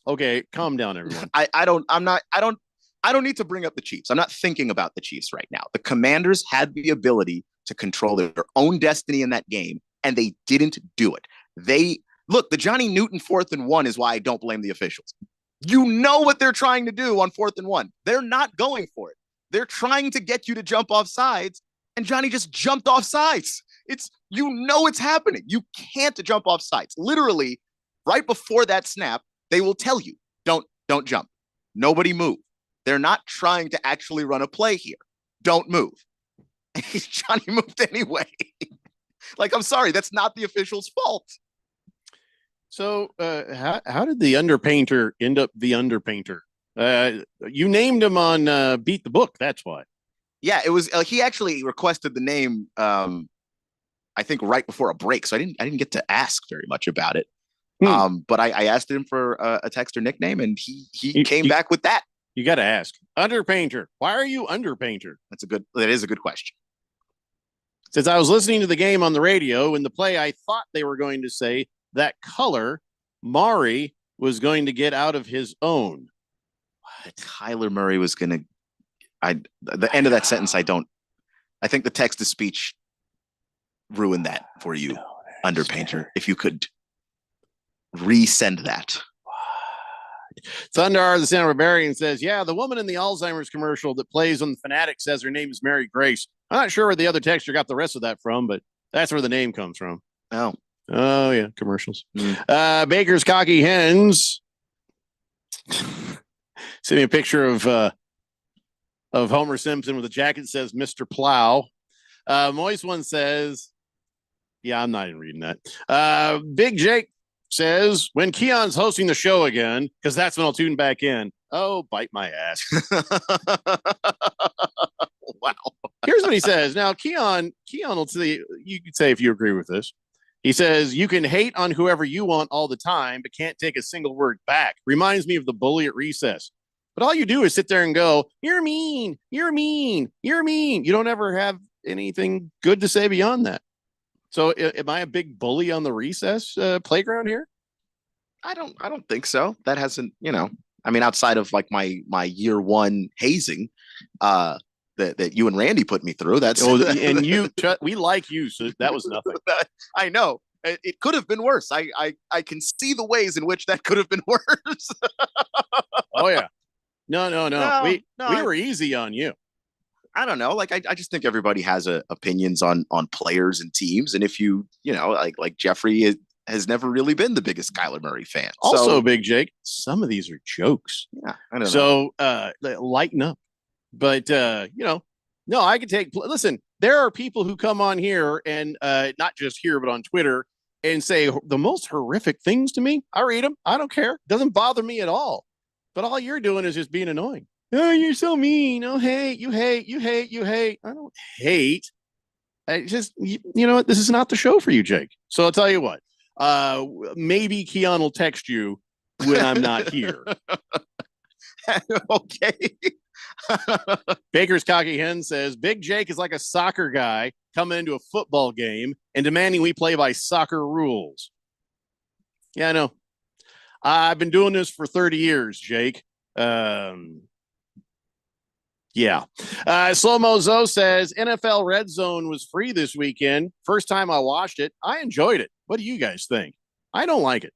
Okay, calm down, everyone. I don't need to bring up the Chiefs. I'm not thinking about the Chiefs right now. The Commanders had the ability to control their own destiny in that game, and they didn't do it. Look, the Johnny Newton 4th and 1 is why I don't blame the officials. You know what they're trying to do on 4th and 1. They're not going for it. They're trying to get you to jump off sides, and Johnny just jumped off sides. It's happening. You can't jump off sides. Literally, right before that snap, they will tell you, don't jump. Nobody move. They're not trying to actually run a play here. Don't move. Johnny moved anyway. Like, I'm sorry, that's not the official's fault. So how did the underpainter end up the underpainter? You named him on Beat the Book. That's why. Yeah, it was. He actually requested the name. I think right before a break, so I didn't get to ask very much about it. But I asked him for a text or nickname, and he came back with that. You got to ask underpainter. Why are you underpainter? That is a good question. Since I was listening to the game on the radio, in the play, I thought they were going to say that color Maury was going to get out of his own. Kyler Murray was going to. The end of that sentence, I think the text to speech ruined that for you, underpainter. If you could resend that. Thundar, the Santa Barbarian, says, yeah, the woman in the Alzheimer's commercial that plays on the Fanatic says her name is Mary Grace. I'm not sure where the other texter got the rest of that from, but that's where the name comes from. Oh, yeah, commercials. Baker's Cocky Hens sent me a picture of Homer Simpson with a jacket that says Mr. Plow. Moist one says, yeah, I'm not even reading that. Big Jake says, when Keon's hosting the show again, because that's when I'll tune back in. Oh, bite my ass. Wow. Here's what he says. Now, Keon will say, you could say if you agree with this. He says, you can hate on whoever you want all the time, but can't take a single word back. Reminds me of the bully at recess. But all you do is sit there and go, you're mean, you're mean, you're mean. You don't ever have anything good to say beyond that. So am I a big bully on the recess playground here? I don't think so. That hasn't, I mean, outside of like my year one hazing that you and Randy put me through. That's and we like you, so that was nothing. I know. It could have been worse. I can see the ways in which that could have been worse. Oh yeah. No. We were easy on you. I don't know. Like I just think everybody has opinions on players and teams, and if like Jeffrey has never really been the biggest Kyler Murray fan. Also, Big Jake, some of these are jokes. Yeah, I don't know. So lighten up. But no, I could take. Listen, there are people who come on here and not just here, but on Twitter and say the most horrific things to me. I read them. I don't care. Doesn't bother me at all. But all you're doing is just being annoying. Oh, you're so mean. Oh, hate. You hate. You hate. You hate. I don't hate. I just, you know what? This is not the show for you, Jake. So I'll tell you what. Maybe Keon will text you when I'm not here. Okay. Baker's Cocky Hen says, Big Jake is like a soccer guy coming into a football game and demanding we play by soccer rules. Yeah, I know. I've been doing this for 30 years, Jake. Yeah. Slow-Mo Zoe says, NFL Red Zone was free this weekend. First time I watched it. I enjoyed it. What do you guys think? I don't like it.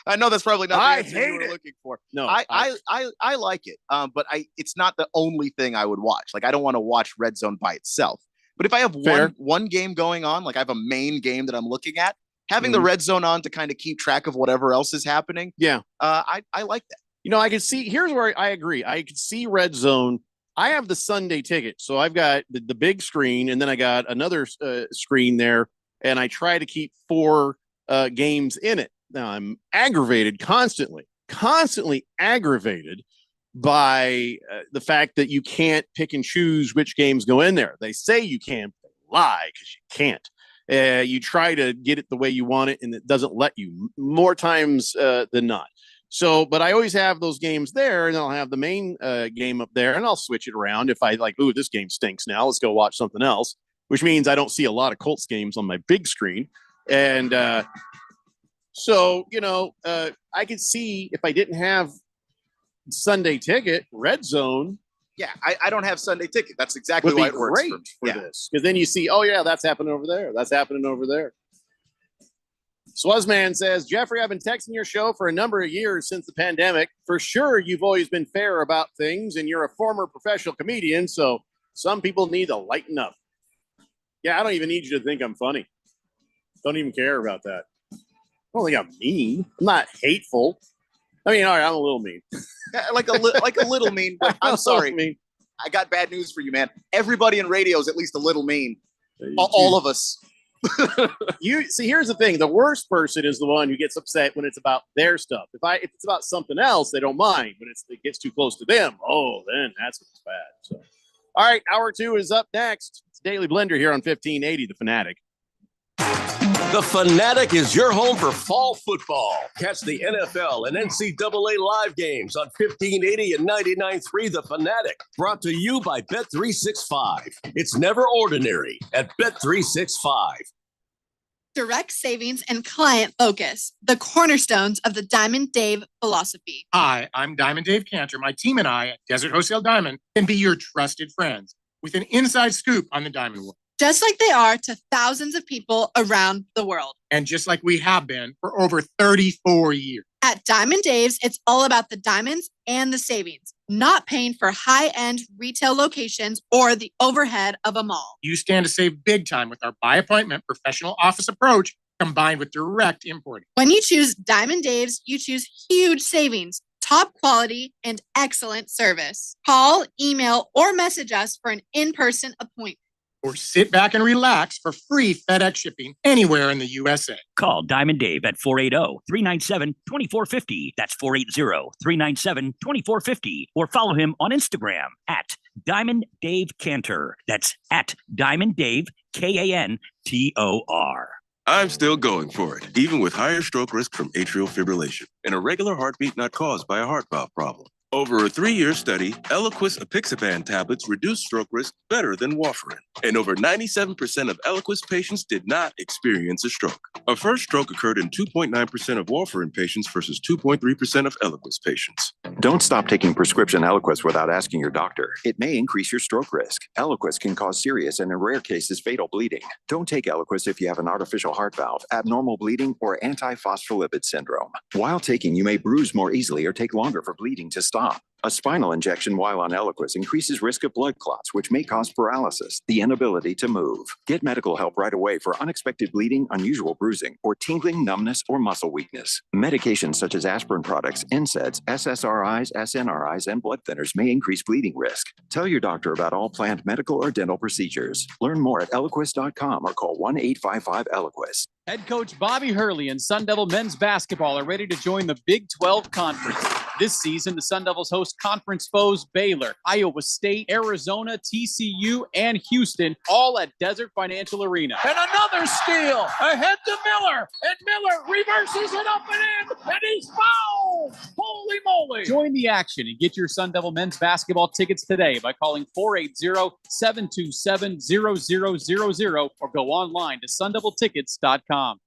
I know that's probably not the answer hate you were it. looking for. No, I like it. But it's not the only thing I would watch. Like I don't want to watch Red Zone by itself. But if I have one game going on, like I have a main game that I'm looking at, having the Red Zone on to kind of keep track of whatever else is happening. Yeah. I like that. I can see, here's where I agree. I can see Red Zone. I have the Sunday ticket. So I've got the big screen and then I got another screen there and I try to keep 4 games in it. Now I'm constantly aggravated by the fact that you can't pick and choose which games go in there. They say you can, but they lie because you can't. You try to get it the way you want it and it doesn't let you more times than not. So, but I always have those games there and I'll have the main game up there and I'll switch it around. If I like, ooh, this game stinks now, let's go watch something else, which means I don't see a lot of Colts games on my big screen. And so, I could see if I didn't have Sunday ticket, Red Zone. Yeah, I don't have Sunday ticket. That's exactly why it works for this. Because then you see, oh, yeah, that's happening over there. That's happening over there. Swazman says, Jeffrey, I've been texting your show for a number of years since the pandemic. For sure, you've always been fair about things, and you're a former professional comedian, so some people need to lighten up. Yeah, I don't even need you to think I'm funny. Don't even care about that. I don't think I'm mean. I'm not hateful. I mean, all right, I'm a little mean. like a little mean, but I'm sorry. Mean. I got bad news for you, man. Everybody in radio is at least a little mean. All of us. You see, here's the thing: the worst person is the one who gets upset when it's about their stuff. If it's about something else, they don't mind. But it gets too close to them, oh, then that's what's bad. So, all right, hour 2 is up next. It's Daily Blender here on 1580 The Fanatic. The Fanatic is your home for fall football. Catch the NFL and NCAA live games on 1580 and 99.3 The Fanatic. Brought to you by Bet365. It's never ordinary at Bet365. Direct savings and client focus, the cornerstones of the Diamond Dave philosophy. Hi, I'm Diamond Dave Cantor. My team and I at Desert Wholesale Diamond can be your trusted friends with an inside scoop on the diamond world. Just like they are to thousands of people around the world. And just like we have been for over 34 years. At Diamond Dave's, it's all about the diamonds and the savings, not paying for high-end retail locations or the overhead of a mall. You stand to save big time with our by appointment professional office approach combined with direct importing. When you choose Diamond Dave's, you choose huge savings, top quality, and excellent service. Call, email, or message us for an in-person appointment. Or sit back and relax for free FedEx shipping anywhere in the USA. Call Diamond Dave at 480-397-2450. That's 480-397-2450. Or follow him on Instagram at Diamond Dave Cantor. That's at Diamond Dave, Kantor. I'm still going for it, even with higher stroke risk from atrial fibrillation, an irregular heartbeat not caused by a heart valve problem. Over a 3-year study, Eliquis apixaban tablets reduced stroke risk better than warfarin. And over 97% of Eliquis patients did not experience a stroke. A first stroke occurred in 2.9% of warfarin patients versus 2.3% of Eliquis patients. Don't stop taking prescription Eliquis without asking your doctor. It may increase your stroke risk. Eliquis can cause serious and in rare cases fatal bleeding. Don't take Eliquis if you have an artificial heart valve, abnormal bleeding, or antiphospholipid syndrome. While taking, you may bruise more easily or take longer for bleeding to stop. A spinal injection while on Eliquis increases risk of blood clots, which may cause paralysis, the inability to move. Get medical help right away for unexpected bleeding, unusual bruising, or tingling, numbness, or muscle weakness. Medications such as aspirin products, NSAIDs, SSRIs, SNRIs, and blood thinners may increase bleeding risk. Tell your doctor about all planned medical or dental procedures. Learn more at Eliquis.com or call 1-855-ELIQUIS. Head coach Bobby Hurley and Sun Devil men's basketball are ready to join the Big 12 Conference. This season, the Sun Devils host conference foes Baylor, Iowa State, Arizona, TCU, and Houston, all at Desert Financial Arena. And another steal ahead to Miller. And Miller reverses it up and in. And he's fouled. Holy moly. Join the action and get your Sun Devil men's basketball tickets today by calling 480-727-0000 or go online to sundeviltickets.com.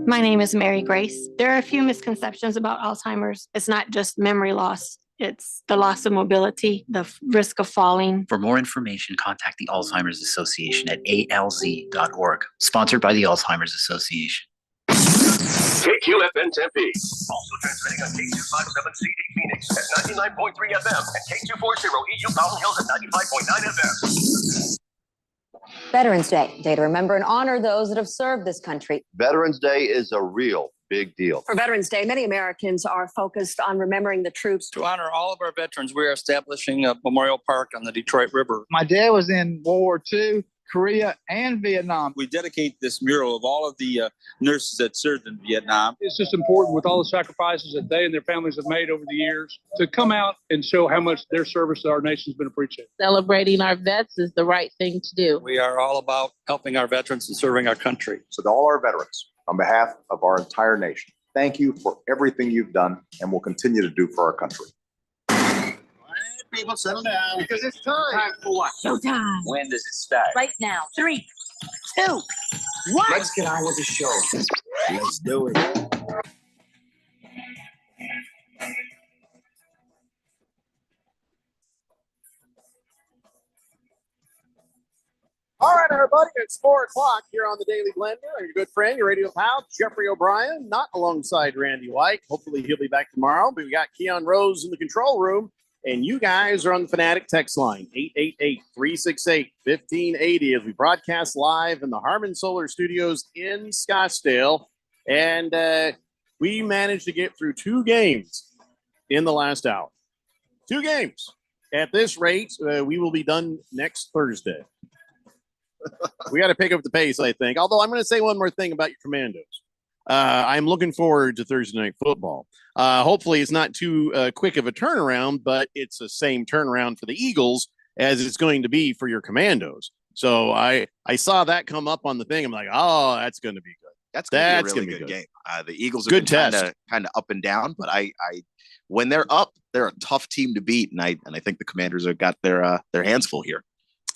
My name is Mary Grace. There are a few misconceptions about Alzheimer's. It's not just memory loss. It's the loss of mobility, the risk of falling. For more information, contact the Alzheimer's Association at alz.org. Sponsored by the Alzheimer's Association. KQFN Tempe. Also transmitting on K257CD Phoenix at 99.3 FM and K240 EU Mountain Hills at 95.9 FM. Veterans Day, day to remember and honor those that have served this country. Veterans Day is a real big deal. For Veterans Day, many Americans are focused on remembering the troops. To honor all of our veterans, we are establishing a memorial park on the Detroit River. My dad was in World War II, Korea, and Vietnam. We dedicate this mural of all of the nurses that served in Vietnam. It's just important with all the sacrifices that they and their families have made over the years to come out and show how much their service to our nation has been appreciated. Celebrating our vets is the right thing to do. We are all about helping our veterans and serving our country. So to all our veterans, on behalf of our entire nation, thank you for everything you've done and will continue to do for our country. People settle down because it's time. Time for what? Showtime. When does it start? Right now. 3, 2, 1. Let's get on with the show. Let's do it. All right, everybody. everybody. It's 4 o'clock here on the Daily Blender. I'm your good friend, your radio pal, Jeffrey O'Brien, not alongside Randy White. Hopefully he'll be back tomorrow. But we got Keon Rose in the control room, and you guys are on the Fanatic text line, 888-368-1580, as we broadcast live in the Harmon Solar Studios in Scottsdale. And we managed to get through 2 games in the last hour. 2 games. At this rate, we will be done next Thursday. We got to pick up the pace, I think. Although I'm going to say one more thing about your Commandos. I'm looking forward to Thursday Night Football. Hopefully it's not too quick of a turnaround, but it's the same turnaround for the Eagles as it's going to be for your Commandos. So I saw that come up on the thing. I'm like, oh, that's going to be good. That's going to be a really good game. The Eagles have Good been test. kind of up and down, but I when they're up, they're a tough team to beat, and I think the Commanders have got their hands full here.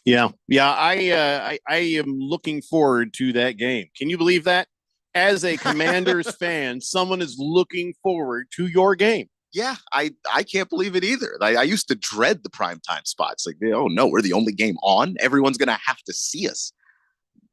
Yeah. I am looking forward to that game. Can you believe that? As a Commanders fan, someone is looking forward to your game. Yeah, I can't believe it either. I used to dread the primetime spots. Like, oh no, we're the only game on. Everyone's gonna have to see us.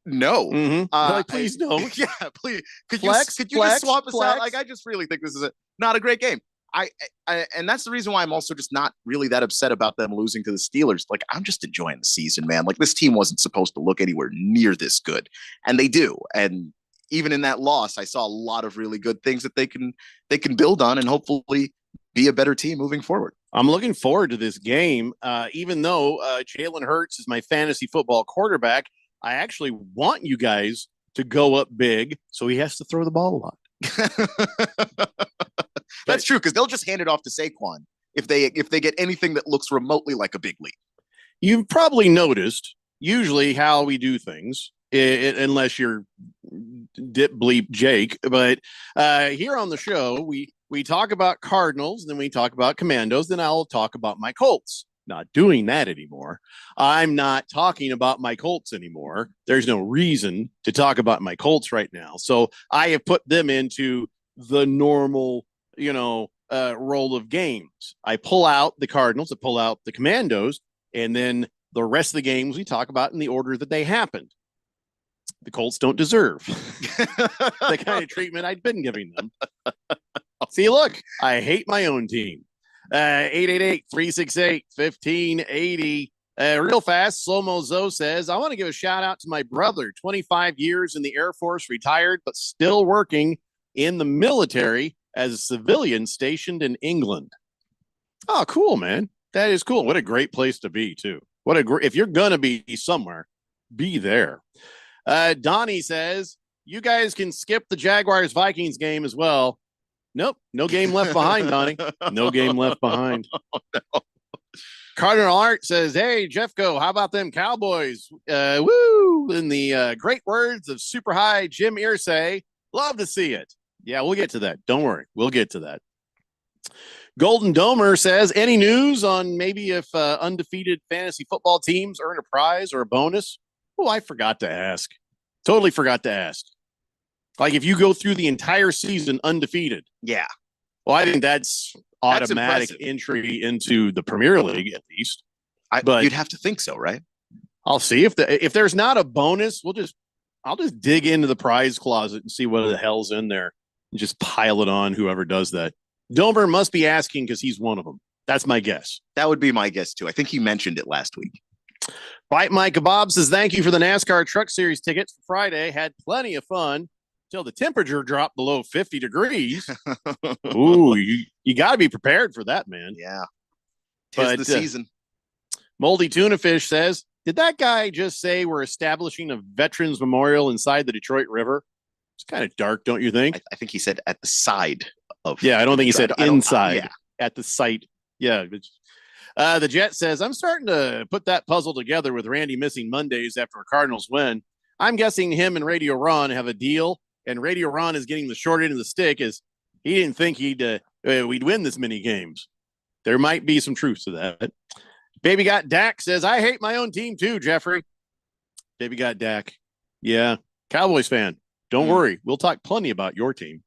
No, please don't. Yeah, please. Could Flex, you just swap us flex. out? Like, I just really think this is not a great game. I and that's the reason why I'm also just not really that upset about them losing to the Steelers. Like, I'm just enjoying the season, man. Like, this team wasn't supposed to look anywhere near this good, and they do. And even in that loss, I saw a lot of really good things that they can build on and hopefully be a better team moving forward. I'm looking forward to this game. Even though Jalen Hurts is my fantasy football quarterback, I actually want you guys to go up big, so he has to throw the ball a lot. That's true, because they'll just hand it off to Saquon if they get anything that looks remotely like a big lead. You've probably noticed usually how we do things, unless you're dip bleep Jake. But here on the show, we talk about Cardinals, then we talk about Commandos, then I'll talk about my Colts. Not doing that anymore. I'm not talking about my Colts anymore. There's no reason to talk about my Colts right now. So I have put them into the normal, role of games. I pull out the Cardinals, I pull out the Commandos, and then the rest of the games we talk about in the order that they happened. The Colts don't deserve the kind of treatment I'd been giving them. See, look, I hate my own team. 888-368-1580. Real fast, Slow-Mo Zoe says, I want to give a shout out to my brother, 25 years in the Air Force, retired, but still working in the military as a civilian stationed in England. Oh, cool, man. That is cool. What a great place to be, too. If you're going to be somewhere, be there. Donnie says, you guys can skip the Jaguars-Vikings game as well. Nope. No game left behind, Donnie. No game left behind. Oh, no. Cardinal Art says, hey, Jeffco, how about them Cowboys? Woo! In the great words of Super High Jim Irsay, love to see it. Yeah, we'll get to that. Don't worry. We'll get to that. Golden Domer says, any news on maybe if undefeated fantasy football teams earn a prize or a bonus? Oh, I forgot to ask. Totally forgot to ask. Like if you go through the entire season undefeated. Yeah. Well, I think that's automatic entry into the Premier League at least. But you'd have to think so, right? I'll see if there's not a bonus, I'll just dig into the prize closet and see what the hell's in there and just pile it on whoever does that. Domer must be asking because he's one of them. That's my guess. That would be my guess too. I think he mentioned it last week. Bite Mike Kebab says, thank you for the NASCAR Truck Series tickets for Friday. Had plenty of fun until the temperature dropped below 50 degrees. Ooh, you got to be prepared for that, man. Yeah. Tis the season. Moldy Tuna Fish says, did that guy just say we're establishing a veterans memorial inside the Detroit River? It's kind of dark, don't you think? I think he said at the side of. Yeah, I don't think he said inside. Yeah. At the site. Yeah. The Jet says, I'm starting to put that puzzle together with Randy missing Mondays after a Cardinals win. I'm guessing him and Radio Ron have a deal, and Radio Ron is getting the short end of the stick as he didn't think we'd win this many games. There might be some truth to that. Baby Got Dak says, I hate my own team too, Jeffrey. Baby Got Dak. Yeah. Cowboys fan. Don't worry. We'll talk plenty about your team.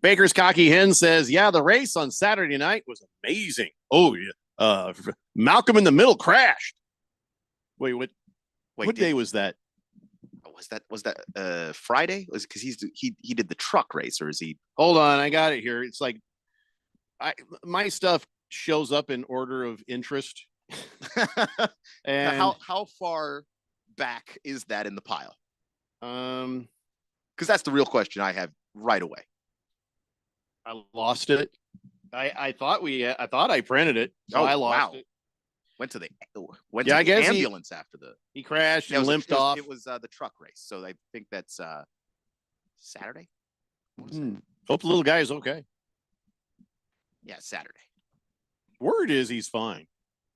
Baker's Cocky Hen says, yeah, the race on Saturday night was amazing. Oh, yeah. Malcolm in the Middle crashed. Wait, what day was that? was that Friday? Was because he did the truck race, or is he? Hold on, I got it here. It's like my stuff shows up in order of interest. And How far back is that in the pile? Um, Because that's the real question I have right away. I lost it. I thought I printed it. So I lost it. Went to the I guess ambulance after he crashed and it was limped off. It was the truck race, so I think that's Saturday. Hope the little guy is okay. Yeah, Saturday. Word is he's fine.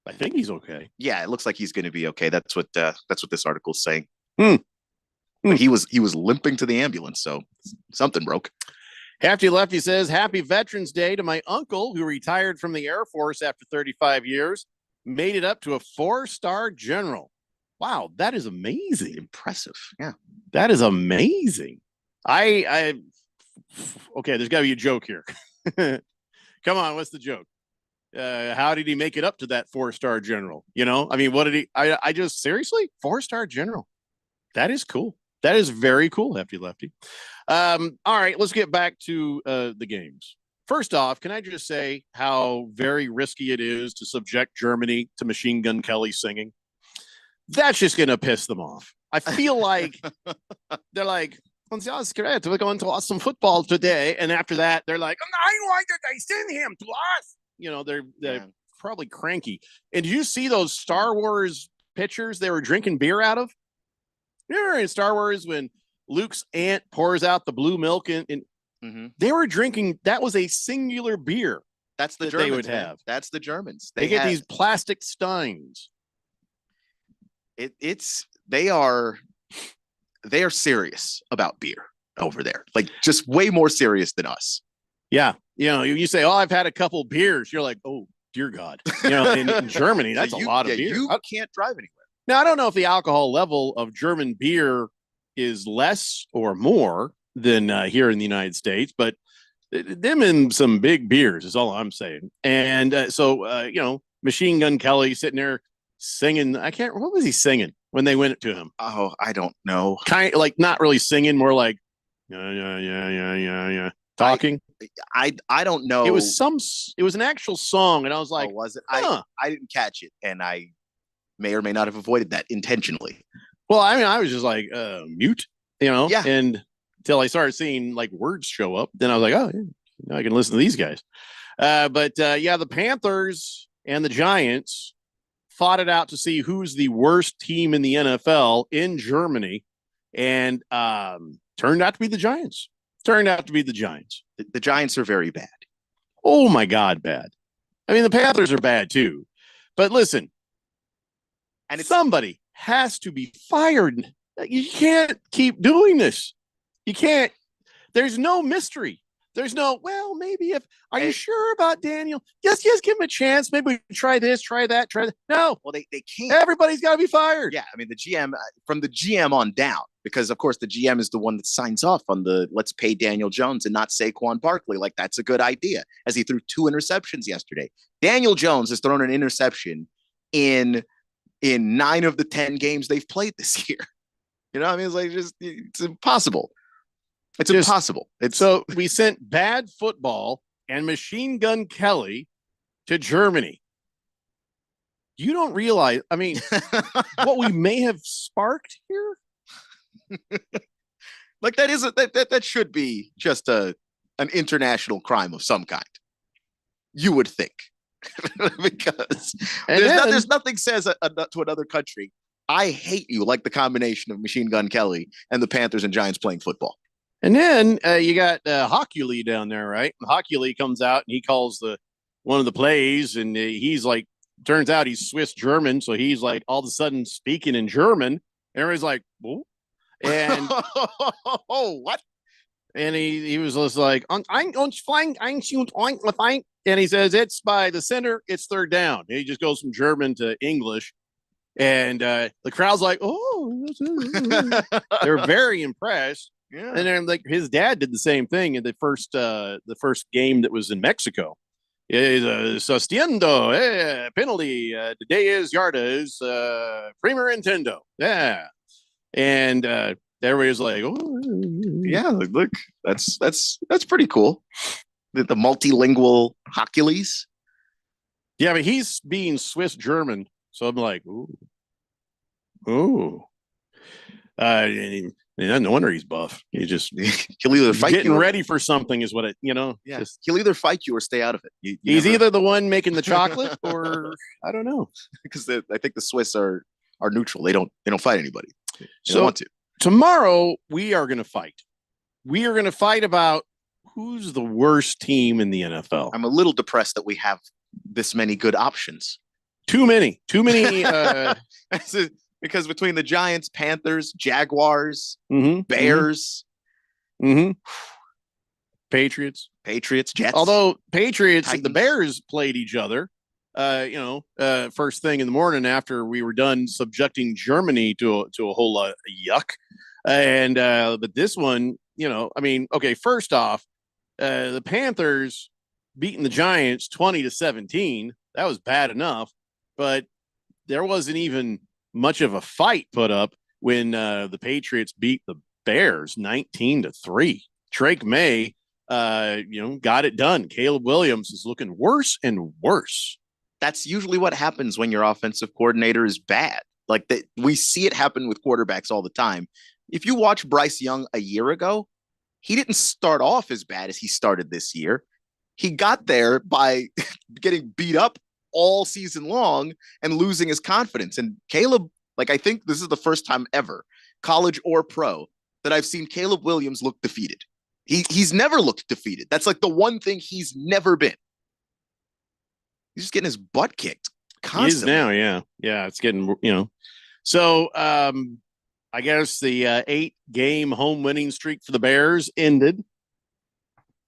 I think he's okay. Yeah, it looks like he's going to be okay. That's what this article's saying. But he was limping to the ambulance, so something broke. Hefty Lefty says, "Happy Veterans Day to my uncle who retired from the Air Force after 35 years, made it up to a 4-star general." Wow, that is amazing. Impressive. Yeah, that is amazing. Okay, there's got to be a joke here. Come on, what's the joke? How did he make it up to that 4-star general? You know, I mean, what did he? I just seriously 4-star general. That is cool. That is very cool, Hefty Lefty. All right, let's get back to the games. First off, can I just say how very risky it is to subject Germany to Machine Gun Kelly singing? That's just going to piss them off. I feel like they're like, "That's great. We're going to watch some football today." And after that, they're like, "Why did they send him to us?" You know, they're probably cranky. And did you see those Star Wars pictures they were drinking beer out of? Remember in Star Wars when Luke's aunt pours out the blue milk and they were drinking, that was a singular beer. That's the that Germans they would man. have. That's the Germans. They get these plastic steins. They are serious about beer over there. Like just way more serious than us. Yeah. You know, you say, "Oh, I've had a couple beers." You're like, "Oh, dear God." You know, in Germany, that's a lot of beer. You can't drive anywhere. Now, I don't know if the alcohol level of German beer is less or more than here in the United States, but them in some big beers is all I'm saying. And so, you know, Machine Gun Kelly sitting there singing. What was he singing when they went to him? Oh, I don't know. Kind of like not really singing, more like, yeah. Talking. I don't know. It was an actual song. And I was like, oh, was it? Huh. I didn't catch it. And I may or may not have avoided that intentionally. Well, I mean, I was just like, mute, you know, Yeah. And until I started seeing like words show up, then I was like, oh, yeah, now I can listen to these guys. But the Panthers and the Giants fought it out to see who's the worst team in the NFL in Germany. And turned out to be the Giants. The Giants are very bad. Oh, my God, bad. I mean, the Panthers are bad, too. But listen, and somebody has to be fired. You can't keep doing this. You can't. There's no mystery. There's no, well, maybe are you sure about Daniel? Yes, give him a chance. Maybe we can try this, try that, try that. No. Well, they can't. Everybody's got to be fired. Yeah, I mean, the GM, from the GM on down, because, of course, the GM is the one that signs off on the let's pay Daniel Jones and not Saquon Barkley. Like, that's a good idea, as he threw 2 interceptions yesterday. Daniel Jones has thrown an interception in 9 of the 10 games they've played this year. You know, I mean, it's impossible. It's impossible. So we sent bad football and Machine Gun Kelly to Germany. You don't realize, I mean, what we may have sparked here? Like that should be just an international crime of some kind. You would think. Because there's nothing says to another country, I hate you, like the combination of Machine Gun Kelly and the Panthers and Giants playing football. And then you got Hockey down there, right? Hockey comes out and he calls one of the plays, and he's like, turns out he's Swiss German, so he's like all of a sudden speaking in German. And everybody's like, "Whoa," and oh, what? And he was just like, and he says, "It's by the center, it's third down." And he just goes from German to English, and the crowd's like, "Oh," they're very impressed. Yeah. And then like his dad did the same thing in the first game that was in Mexico. Sostiendo, penalty, today is yardas, primer Nintendo. Yeah. And Everybody was like, oh, Yeah, look, that's pretty cool. The multilingual Hercules. yeah, but he's being Swiss German, so I'm like, ooh. No wonder he's buff. He just he'll either fight getting you or, ready for something is what it, yeah, just, he'll either fight you or stay out of it. he's either the one making the chocolate or I don't know. because I think the Swiss are neutral. They don't fight anybody. They don't So want to. tomorrow we are going to fight. We are going to fight about who's the worst team in the NFL. I'm a little depressed that we have this many good options. Too many. Because between the Giants, Panthers, Jaguars, Mhm, Bears, Patriots, Jets. Although Patriots and the Titans. Bears played each other, first thing in the morning after we were done subjecting Germany to a whole lot of yuck. And but this one, okay, first off, the Panthers beating the Giants 20-17. That was bad enough, but there wasn't even much of a fight put up when the Patriots beat the Bears 19-3. Drake May, got it done. Caleb Williams is looking worse and worse. That's usually what happens when your offensive coordinator is bad. Like that, we see it happen with quarterbacks all the time. If you watch Bryce Young a year ago, he didn't start off as bad as he started this year. He got there by getting beat up all season long and losing his confidence. And Caleb, I think this is the first time ever, college or pro, that I've seen Caleb Williams look defeated. He's never looked defeated. That's like the one thing he's never been. He's just getting his butt kicked constantly. He is now, yeah. Yeah, it's getting, So I guess the 8-game home winning streak for the Bears ended.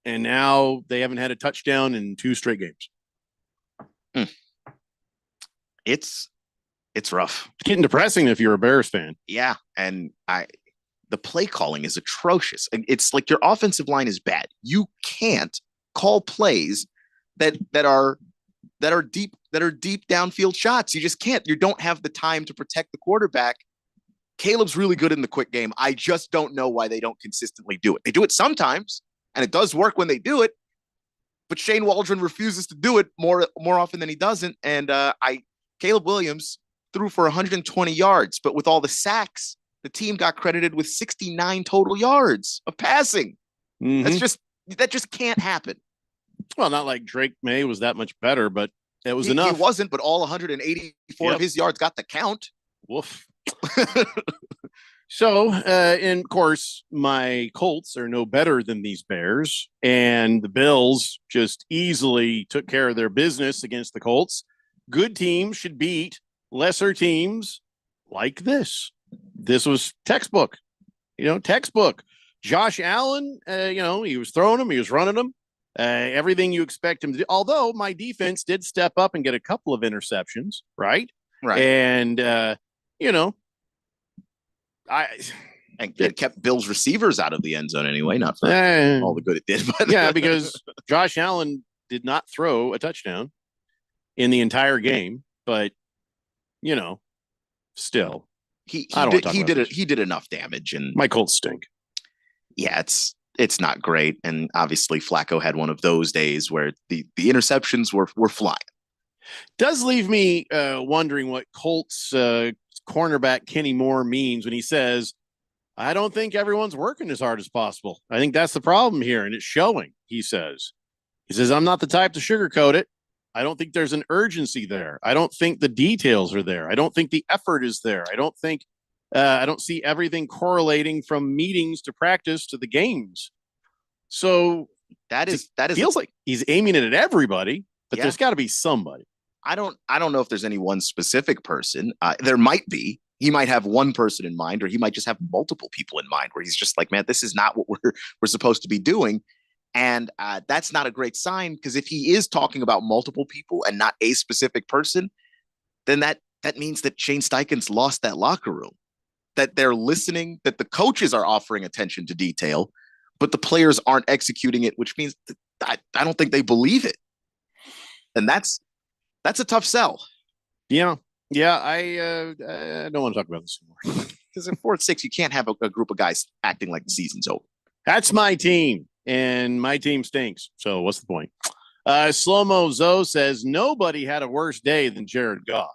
And now they haven't had a touchdown in 2 straight games. It's rough. It's getting depressing if you're a Bears fan. Yeah, and the play calling is atrocious. It's like your offensive line is bad. You can't call plays that are deep downfield shots. You just can't. You don't have the time to protect the quarterback. Caleb's really good in the quick game. I just don't know why they don't consistently do it. They do it sometimes, and it does work when they do it. But Shane Waldron refuses to do it more often than he doesn't. And Caleb Williams threw for 120 yards, but with all the sacks, the team got credited with 69 total yards of passing. Mhm. That just can't happen. Well, not like Drake May was that much better, but it was enough. He wasn't, but all 184 of his yards got the count. Woof. So, and of course, my Colts are no better than these Bears, and the Bills just easily took care of their business against the Colts. Good teams should beat lesser teams like this. This was textbook, textbook. Josh Allen, he was throwing them, he was running them, everything you expect him to do. Although my defense did step up and get a couple of interceptions, right? Right. And, it kept Bill's receivers out of the end zone anyway, not for all the good it did. But yeah, because Josh Allen did not throw a touchdown in the entire game, but still, he did enough damage, and my Colts stink. Yeah, it's not great, and obviously Flacco had one of those days where the interceptions were flying. Does leave me wondering what Colts cornerback Kenny Moore means when he says, I don't think everyone's working as hard as possible. I think that's the problem here, and it's showing, he says. I'm not the type to sugarcoat it. I don't think there's an urgency there. I don't think the details are there. I don't think the effort is there. I don't think I don't see everything correlating from meetings to practice to the games. So that feels like he's aiming it at everybody, but there's got to be somebody. I don't know if there's any one specific person. There might be. He might have one person in mind, or he might just have multiple people in mind where he's just like, man, this is not what we're supposed to be doing. And that's not a great sign, because if he is talking about multiple people and not a specific person, then that means that Shane Steichen's lost that locker room, that they're listening, that the coaches are offering attention to detail, but the players aren't executing it, which means that I don't think they believe it. And that's a tough sell. Yeah. I don't want to talk about this anymore. Because in 4-6, you can't have a group of guys acting like the season's over. That's my team, and my team stinks. So what's the point? Slow-mo Zoe says nobody had a worse day than Jared Goff.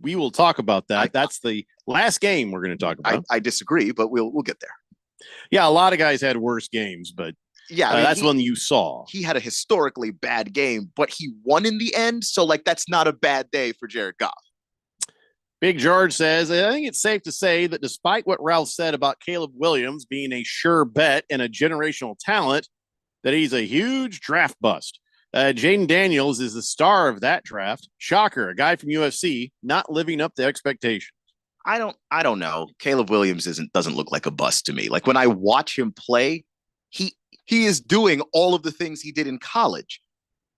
We will talk about that. That's the last game we're going to talk about. I disagree, but we'll get there. Yeah, a lot of guys had worse games, but yeah, I mean, that's one you saw. He had a historically bad game, but he won in the end. So, like, that's not a bad day for Jared Goff. Big George says, I think it's safe to say that despite what Ralph said about Caleb Williams being a sure bet and a generational talent, that he's a huge draft bust. Jaden Daniels is the star of that draft. Shocker, a guy from UFC not living up to expectations. I don't know. Caleb Williams doesn't look like a bust to me. Like when I watch him play, he is doing all of the things he did in college.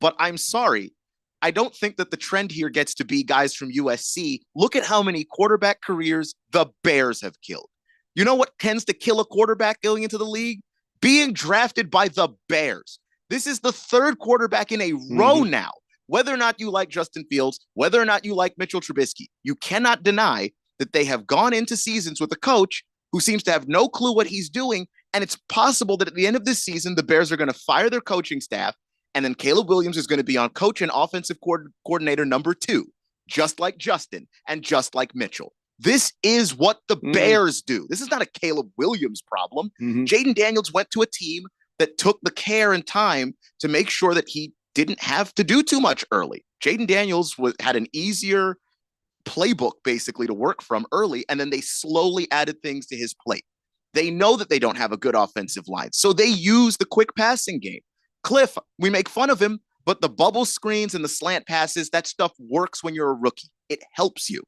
But I'm sorry, I don't think that the trend here gets to be guys from USC. Look at how many quarterback careers the Bears have killed. You know what tends to kill a quarterback going into the league? Being drafted by the Bears. This is the third quarterback in a row now. Whether or not you like Justin Fields, whether or not you like Mitchell Trubisky, you cannot deny that they have gone into seasons with a coach who seems to have no clue what he's doing. And it's possible that at the end of this season, the Bears are going to fire their coaching staff. And then Caleb Williams is going to be on coach and offensive coordinator number 2, just like Justin and just like Mitchell. This is what the Bears do. This is not a Caleb Williams problem. Jaden Daniels went to a team that took the care and time to make sure that he didn't have to do too much early. Jaden Daniels had an easier playbook basically to work from early, and then they slowly added things to his plate. They know that they don't have a good offensive line, so they use the quick passing game. Cliff, we make fun of him, but the bubble screens and the slant passes, that stuff works when you're a rookie. It helps you.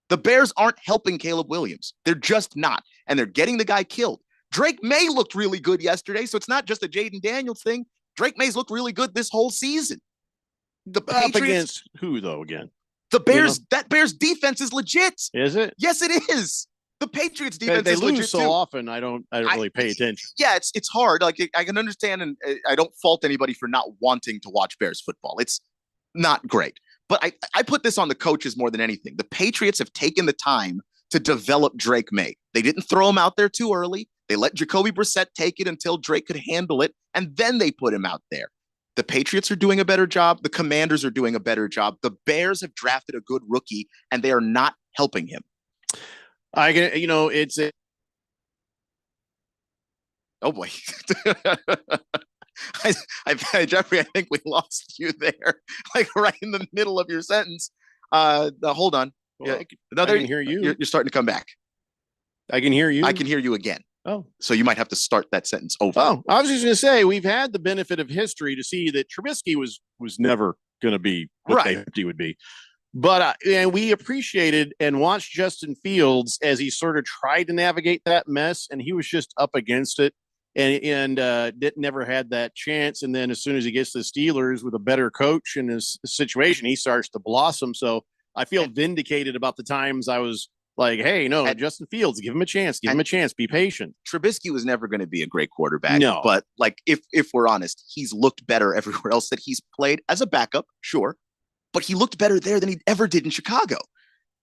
The Bears aren't helping Caleb Williams. They're just not, and they're getting the guy killed. Drake May looked really good yesterday, so it's not just a Jaden Daniels thing. Drake May's looked really good this whole season. The Patriots, up against who, though, again? The Bears, that Bears defense is legit. Is it? Yes, it is. The Patriots defense they is lose legit so too. often. I don't really pay attention. Yeah, it's hard. Like I can understand, and I don't fault anybody for not wanting to watch Bears football. It's not great. But I put this on the coaches more than anything. The Patriots have taken the time to develop Drake May. They didn't throw him out there too early. They let Jacoby Brissett take it until Drake could handle it, and then they put him out there. The Patriots are doing a better job. The Commanders are doing a better job. The Bears have drafted a good rookie, and they are not helping him. It's a. Oh boy. Jeffrey, I think we lost you there, like right in the middle of your sentence. Hold on. Well, I can hear you. You're starting to come back. I can hear you. I can hear you again. Oh, so you might have to start that sentence over. Oh, I was just going to say we've had the benefit of history to see that Trubisky was never going to be what they hoped he would be. But and we appreciated and watched Justin Fields as he sort of tried to navigate that mess, and he was just up against it, and never had that chance. And then as soon as he gets to the Steelers with a better coach in his situation, he starts to blossom. So I feel vindicated about the times I was like, hey, no, Justin Fields, give him a chance, be patient. Trubisky was never going to be a great quarterback. No, but like if we're honest, he's looked better everywhere else that he's played as a backup, sure. But he looked better there than he ever did in Chicago.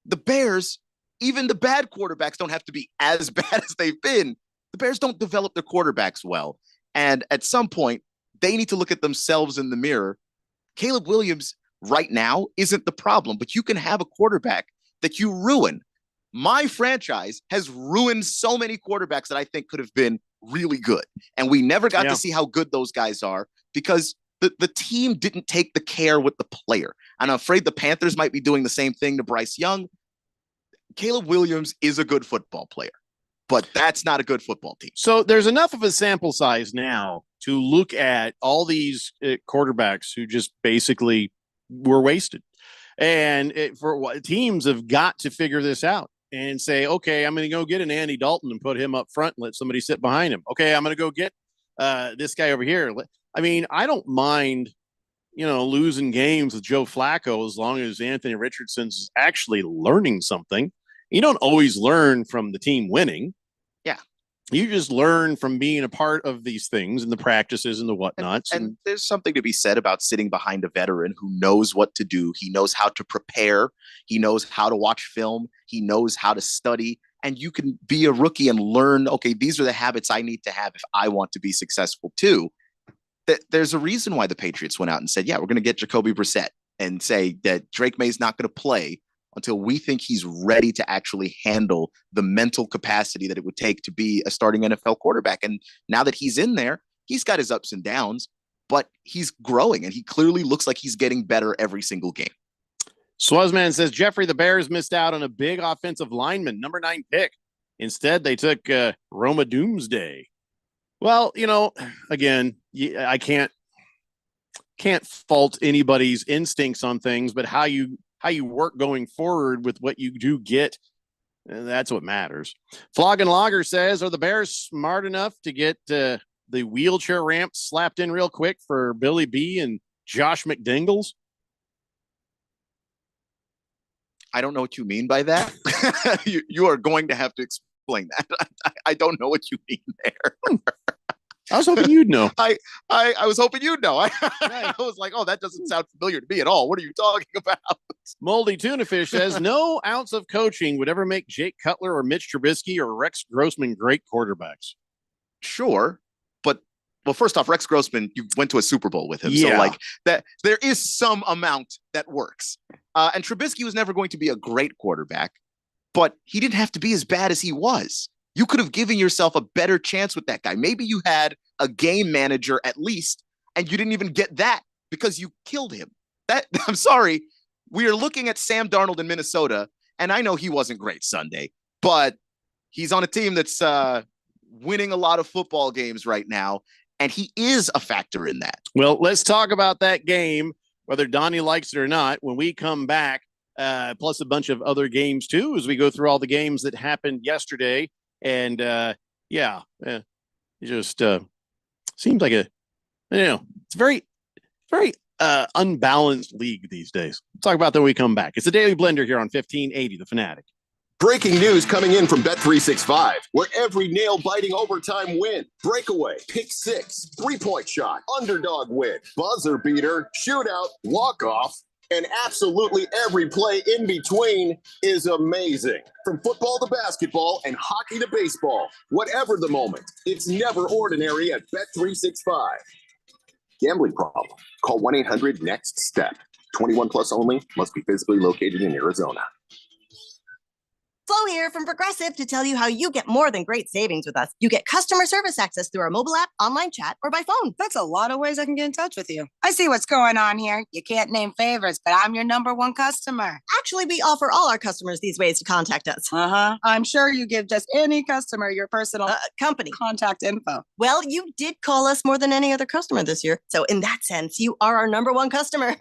The Bears, even the bad quarterbacks don't have to be as bad as they've been. The Bears don't develop their quarterbacks well. And at some point, they need to look at themselves in the mirror. Caleb Williams right now isn't the problem, but you can have a quarterback that you ruin. My franchise has ruined so many quarterbacks that I think could have been really good. And we never got to see how good those guys are because the team didn't take the care with the player. And I'm afraid the Panthers might be doing the same thing to Bryce Young. Caleb Williams is a good football player, but that's not a good football team. So there's enough of a sample size now to look at all these quarterbacks who just basically were wasted. And teams have got to figure this out and say, okay, I'm going to go get an Andy Dalton and put him up front and let somebody sit behind him. Okay, I'm going to go get this guy over here. I mean, I don't mind, losing games with Joe Flacco as long as Anthony Richardson's actually learning something. You don't always learn from the team winning. Yeah. You just learn from being a part of these things and the practices and the whatnots. And there's something to be said about sitting behind a veteran who knows what to do. He knows how to prepare. He knows how to watch film. He knows how to study. and you can be a rookie and learn, okay, these are the habits I need to have if I want to be successful too. There's a reason why the Patriots went out and said, yeah, we're going to get Jacoby Brissett, and say that Drake May's not going to play until we think he's ready to actually handle the mental capacity that it would take to be a starting NFL quarterback. And now that he's in there, he's got his ups and downs, but he's growing, and he clearly looks like he's getting better every single game. Swazman says, Jeffrey, the Bears missed out on a big offensive lineman, number 9 pick. Instead, they took Roma Doomsday. Well, again, I can't fault anybody's instincts on things, but how you work going forward with what you do get, that's what matters. Flog and Logger says, are the Bears smart enough to get the wheelchair ramp slapped in real quick for Billy B and Josh McDingles? I don't know what you mean by that. You are going to have to explain that. I don't know what you mean there. I was hoping you'd know. I was hoping you'd know. I was like, oh, that doesn't sound familiar to me at all. What are you talking about? Moldy Tuna Fish says, no ounce of coaching would ever make Jake Cutler or Mitch Trubisky or Rex Grossman great quarterbacks. Sure. Well, first off, Rex Grossman, you went to a Super Bowl with him. Yeah. So like that, there is some amount that works. And Trubisky was never going to be a great quarterback, but he didn't have to be as bad as he was. You could have given yourself a better chance with that guy. Maybe you had a game manager at least, and you didn't even get that because you killed him. I'm sorry. We are looking at Sam Darnold in Minnesota, and I know he wasn't great Sunday, but he's on a team that's winning a lot of football games right now. And he is a factor in that. Well, let's talk about that game, whether Donnie likes it or not, when we come back, plus a bunch of other games too, as we go through all the games that happened yesterday. And it just seems like it's a very, very unbalanced league these days. We'll talk about that when we come back. It's the Daily Blender here on 1580 The Fanatic. Breaking news coming in from Bet365, where every nail-biting overtime win, breakaway, pick six, three-point shot, underdog win, buzzer beater, shootout, walk-off, and absolutely every play in between is amazing. From football to basketball and hockey to baseball, whatever the moment, it's never ordinary at Bet365. Gambling problem? Call 1-800-NEXT-STEP. 21 plus only. Must be physically located in Arizona. Flo here from Progressive to tell you how you get more than great savings with us. You get customer service access through our mobile app, online chat, or by phone. That's a lot of ways I can get in touch with you. I see what's going on here. You can't name favors, but I'm your number one customer. Actually, we offer all our customers these ways to contact us. I'm sure you give just any customer your personal company contact info. Well, you did call us more than any other customer this year. So in that sense, you are our number one customer.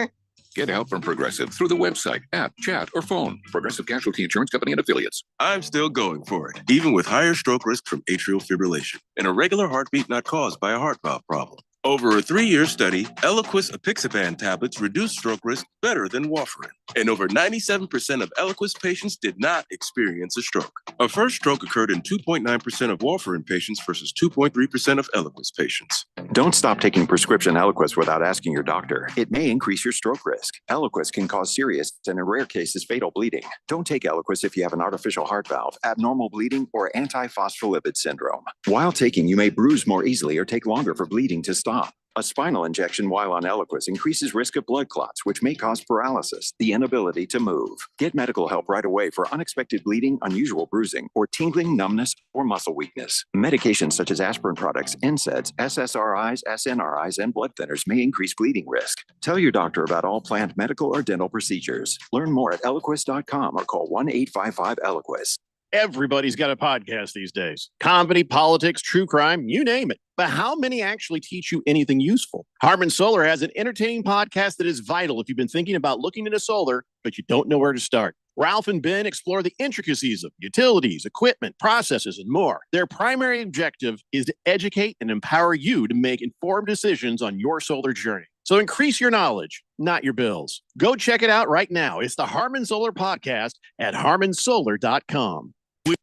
Get help from Progressive through the website, app, chat, or phone. Progressive Casualty Insurance Company and Affiliates. I'm still going for it, even with higher stroke risk from atrial fibrillation, an irregular heartbeat not caused by a heart valve problem. Over a 3-year study, Eliquis apixaban tablets reduce stroke risk better than warfarin. And over 97% of Eliquis patients did not experience a stroke. A first stroke occurred in 2.9% of warfarin patients versus 2.3% of Eliquis patients. Don't stop taking prescription Eliquis without asking your doctor. It may increase your stroke risk. Eliquis can cause serious and in rare cases fatal bleeding. Don't take Eliquis if you have an artificial heart valve, abnormal bleeding, or antiphospholipid syndrome. While taking, you may bruise more easily or take longer for bleeding to stop. A spinal injection while on Eliquis increases risk of blood clots, which may cause paralysis, the inability to move. Get medical help right away for unexpected bleeding, unusual bruising, or tingling, numbness, or muscle weakness. Medications such as aspirin products, NSAIDs, SSRIs, SNRIs, and blood thinners may increase bleeding risk. Tell your doctor about all planned medical or dental procedures. Learn more at Eliquis.com or call 1-855-ELIQUIS. Everybody's got a podcast these days. Comedy, politics, true crime, you name it. But how many actually teach you anything useful? Harman Solar has an entertaining podcast that is vital if you've been thinking about looking into solar, but you don't know where to start. Ralph and Ben explore the intricacies of utilities, equipment, processes, and more. Their primary objective is to educate and empower you to make informed decisions on your solar journey. So increase your knowledge, not your bills. Go check it out right now. It's the Harman Solar Podcast at harmansolar.com. We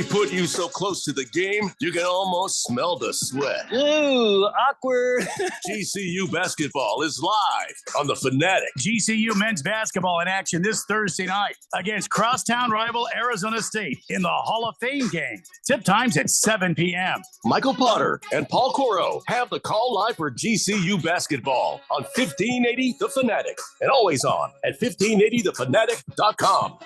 put you so close to the game, you can almost smell the sweat. Ooh, awkward. GCU basketball is live on the Fanatic. GCU men's basketball in action this Thursday night against crosstown rival Arizona State in the Hall of Fame game. Tip times at 7 p.m. Michael Potter and Paul Coro have the call live for GCU basketball on 1580 The Fanatic and always on at 1580thefanatic.com.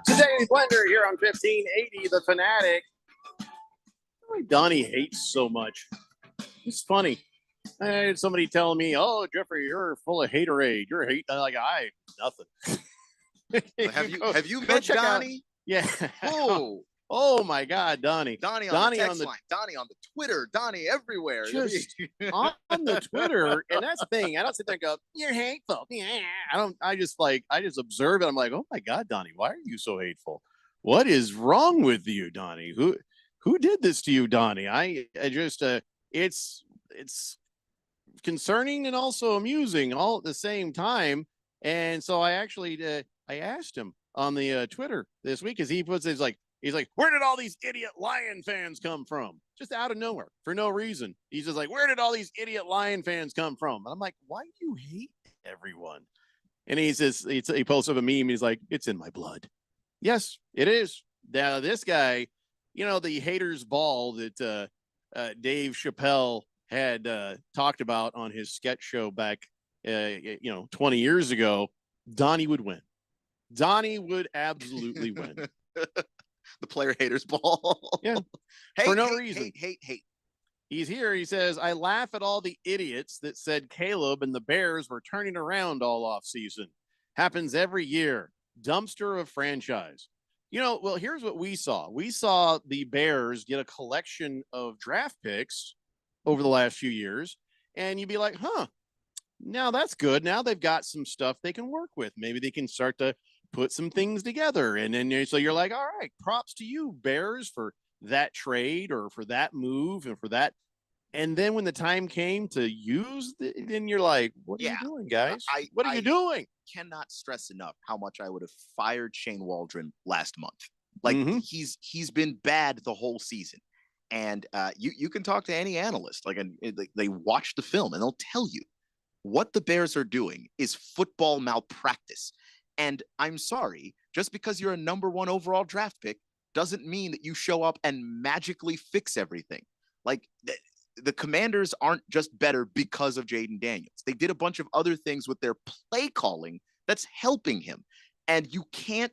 Today's Blender here on 1580 The Fanatic. Why Donnie hates so much? It's funny. I had somebody telling me, "Oh, Jeffrey, you're full of haterade. You're hate." I'm like, I nothing. Have you met Donnie? Yeah. Oh my God, Donnie. Donnie on the text line. Donnie on the Twitter. Donnie everywhere. Just on the Twitter, and that's the thing. I don't sit there and go, "You're hateful." Yeah. I just observe it. I'm like, oh my God, Donnie, why are you so hateful? What is wrong with you, Donnie? Who did this to you, Donnie? I just it's concerning and also amusing all at the same time. And so I actually I asked him on the Twitter this week, because he puts his he's like, where did all these idiot Lion fans come from? Just out of nowhere for no reason. He's just like, where did all these idiot Lion fans come from? And I'm like, why do you hate everyone? And he says, he posts up a meme. He's like, it's in my blood. Yes, it is. Now this guy, the haters ball that Dave Chappelle had talked about on his sketch show back, 20 years ago, Donnie would win. Donnie would absolutely win. The player haters ball. Yeah. For no reason. Hate. He's here. He says, I laugh at all the idiots that said Caleb and the Bears were turning around all off season. Happens every year. Dumpster of franchise. Well, here's what we saw. We saw the Bears get a collection of draft picks over the last few years. And you'd be like, now that's good. Now they've got some stuff they can work with. Maybe they can start to put some things together. And then so you're like, all right, props to you, Bears, for that trade or for that move and for that. And then when the time came to use, then you're like, what are you doing, guys? What are you doing? Cannot stress enough how much I would have fired Shane Waldron last month. Like he's been bad the whole season. And you can talk to any analyst, they watch the film and they'll tell you what the Bears are doing is football malpractice. And I'm sorry, just because you're a number 1 overall draft pick doesn't mean that you show up and magically fix everything. Like the Commanders aren't just better because of Jaden Daniels. They did a bunch of other things with their play calling that's helping him. And you can't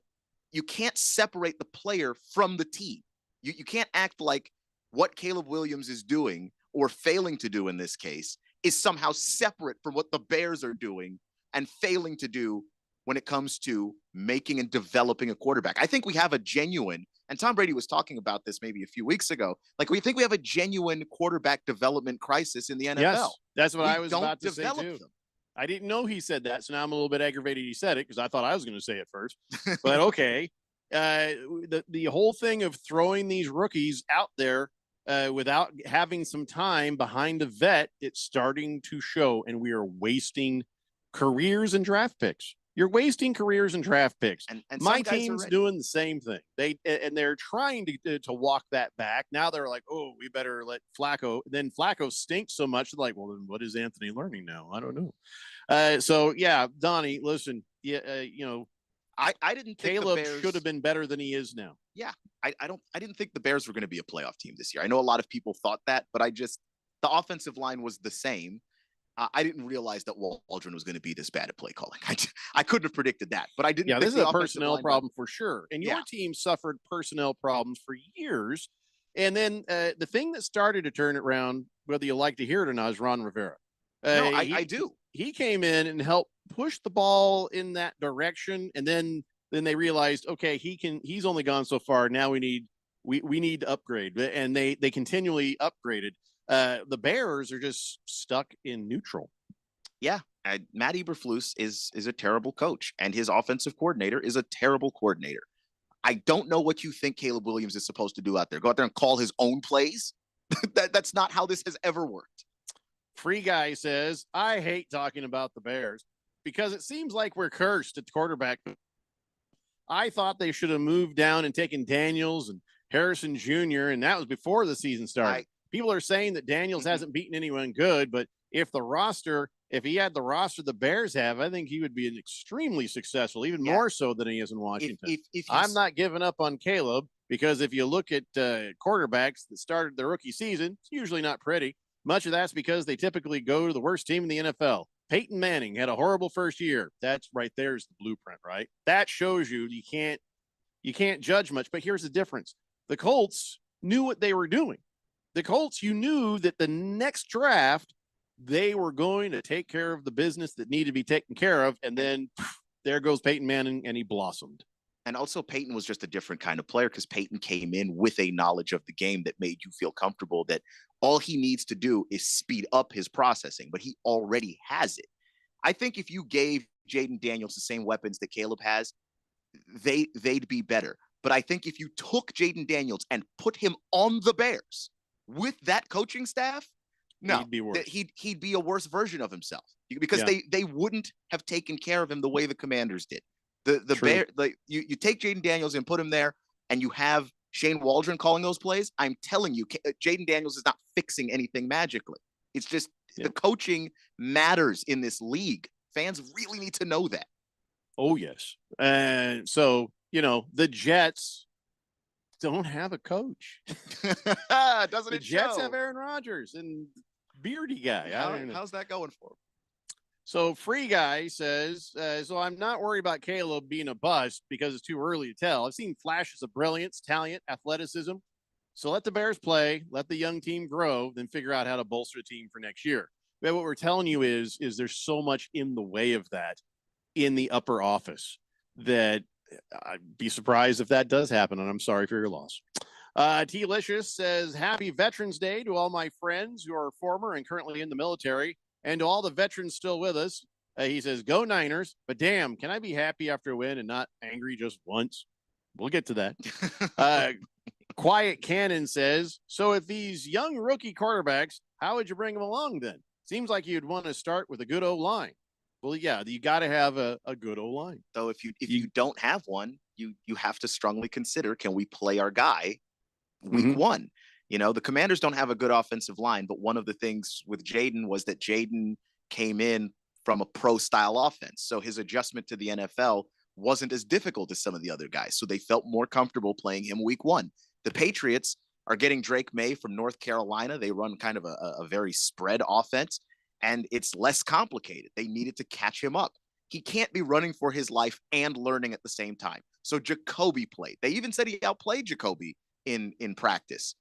separate the player from the team. You can't act like what Caleb Williams is doing or failing to do in this case is somehow separate from what the Bears are doing and failing to do when it comes to making and developing a quarterback. I think we have a genuine, and Tom Brady was talking about this maybe a few weeks ago, we think we have a genuine quarterback development crisis in the NFL. Yes, that's what I was about to say too. Them. I didn't know he said that, so now I'm a little bit aggravated he said it because I thought I was going to say it first. But okay, the whole thing of throwing these rookies out there without having some time behind the vet, it's starting to show, and we are wasting careers and draft picks. You're wasting careers and draft picks. And my team's doing the same thing. They're trying to walk that back. Now they're like, oh, we better let Flacco. Then Flacco stinks so much. Like, well, then what is Anthony learning now? I don't know. So yeah, Donnie, listen, I didn't think Caleb should have been better than he is now. Yeah, I didn't think the Bears were going to be a playoff team this year. I know a lot of people thought that, but the offensive line was the same. I didn't realize that Waldron was going to be this bad at play calling. I couldn't have predicted that, but I didn't. Yeah, this is a personnel problem for sure. And your team suffered personnel problems for years. And then the thing that started to turn it around, whether you like to hear it or not, is Ron Rivera. No, I do. He came in and helped push the ball in that direction. And then they realized, okay, he's only gone so far. Now we need to upgrade. And they continually upgraded. The Bears are just stuck in neutral. Yeah. Matt Eberflus is a terrible coach, and his offensive coordinator is a terrible coordinator. I don't know what you think Caleb Williams is supposed to do out there. Go out there and call his own plays? That's not how this has ever worked. Free Guy says, I hate talking about the Bears because it seems like we're cursed at the quarterback. I thought they should have moved down and taken Daniels and Harrison Jr., and that was before the season started. People are saying that Daniels hasn't beaten anyone good, but if he had the roster the Bears have, I think he would be an extremely successful, even more so than he is in Washington. I'm not giving up on Caleb because if you look at quarterbacks that started their rookie season, it's usually not pretty. Much of that's because they typically go to the worst team in the NFL. Peyton Manning had a horrible first year. That's right. There's the blueprint, right? That shows you can't judge much. But here's the difference. The Colts knew what they were doing. The Colts, you knew that the next draft, they were going to take care of the business that needed to be taken care of. And then there goes Peyton Manning, and he blossomed. And also Peyton was just a different kind of player because Peyton came in with a knowledge of the game that made you feel comfortable that all he needs to do is speed up his processing, but he already has it. I think if you gave Jaden Daniels the same weapons that Caleb has, they'd be better. But I think if you took Jaden Daniels and put him on the Bears with that coaching staff, no, he'd be a worse version of himself because they wouldn't have taken care of him the way the Commanders did. The Bear, you take Jaden Daniels and put him there, and you have Shane Waldron calling those plays. I'm telling you, Jaden Daniels is not fixing anything magically. It's just the coaching matters in this league. Fans really need to know that. Oh yes, and so the Jets don't have a coach. Doesn't the Jets have Aaron Rodgers and beardy guy. How's that going for him? So Free Guy says, so I'm not worried about Caleb being a bust because it's too early to tell. I've seen flashes of brilliance, talent, athleticism. So let the Bears play, let the young team grow, then figure out how to bolster the team for next year. But what we're telling you is there's so much in the way of that in the upper office that I'd be surprised if that does happen, and I'm sorry for your loss. T-Licious says, happy Veterans Day to all my friends who are former and currently in the military. And to all the veterans still with us, he says, go Niners. But damn, can I be happy after a win and not angry just once? We'll get to that. Quiet Cannon says, so if these young rookie quarterbacks, how would you bring them along then? Seems like you'd want to start with a good O-line. Well, yeah, you got to have a good O-line. So if you don't have one, you have to strongly consider, can we play our guy week one? The Commanders don't have a good offensive line, but one of the things with Jaden was that Jaden came in from a pro-style offense. So his adjustment to the NFL wasn't as difficult as some of the other guys. So they felt more comfortable playing him week one. The Patriots are getting Drake May from North Carolina. They run kind of a very spread offense, and it's less complicated. They needed to catch him up. He can't be running for his life and learning at the same time. So Jacoby played. They even said he outplayed Jacoby in practice.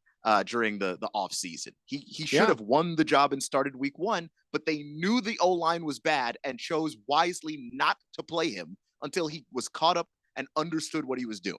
During the off season, he should have won the job and started week one, but they knew the O-line was bad and chose wisely not to play him until he was caught up and understood what he was doing.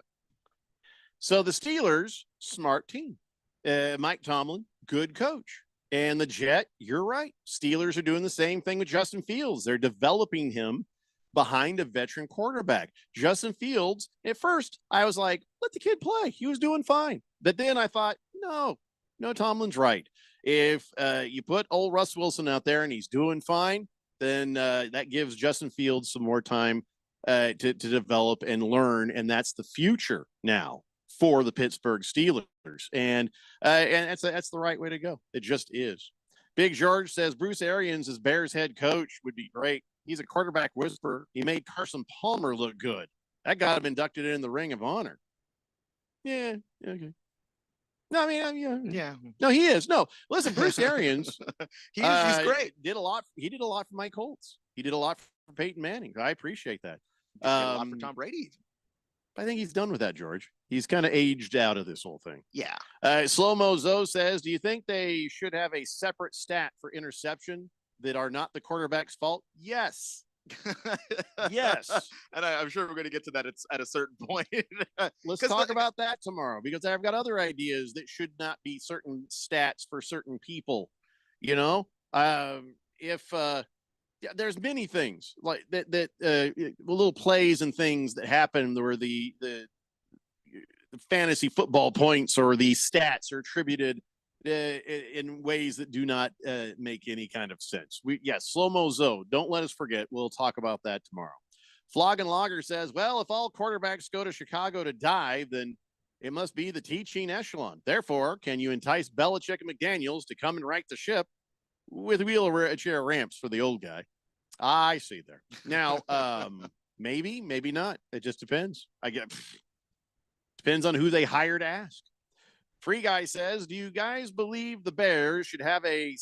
So the Steelers, smart team, Mike Tomlin, good coach, and the Jet, you're right. Steelers are doing the same thing with Justin Fields. They're developing him behind a veteran quarterback. Justin Fields, at first, I was like, let the kid play. He was doing fine. But then I thought, no, Tomlin's right. If you put old Russ Wilson out there and he's doing fine, then that gives Justin Fields some more time to develop and learn. And that's the future now for the Pittsburgh Steelers. And that's the right way to go. It just is. Big George says Bruce Arians as Bears head coach would be great. He's a quarterback whisperer. He made Carson Palmer look good. That got him inducted in the Ring of Honor. Yeah. Okay. No, I mean, yeah. No, he is. No, listen, Bruce Arians. he's great. Did a lot. He did a lot for my Colts. He did a lot for Peyton Manning. I appreciate that. Did a lot for Tom Brady. I think he's done with that, George. He's kind of aged out of this whole thing. Yeah. Slow Mo Zo says, do you think they should have a separate stat for interception that are not the quarterback's fault? Yes. Yes. And I'm sure we're going to get to that at a certain point. Let's talk about that tomorrow, because I've got other ideas that should not be certain stats for certain people. There's many things like that little plays and things that happen where the fantasy football points or the stats are attributed in ways that do not make any kind of sense. Slow-mo Zoe. Don't let us forget. We'll talk about that tomorrow. Flog and Logger says, well, if all quarterbacks go to Chicago to die, then it must be the teaching echelon. Therefore, can you entice Belichick and McDaniels to come and right the ship with wheelchair ramps for the old guy? I see there. Now, maybe not. It just depends. Depends on who they hire to ask. Free Guy says, do you guys believe the Bears should have a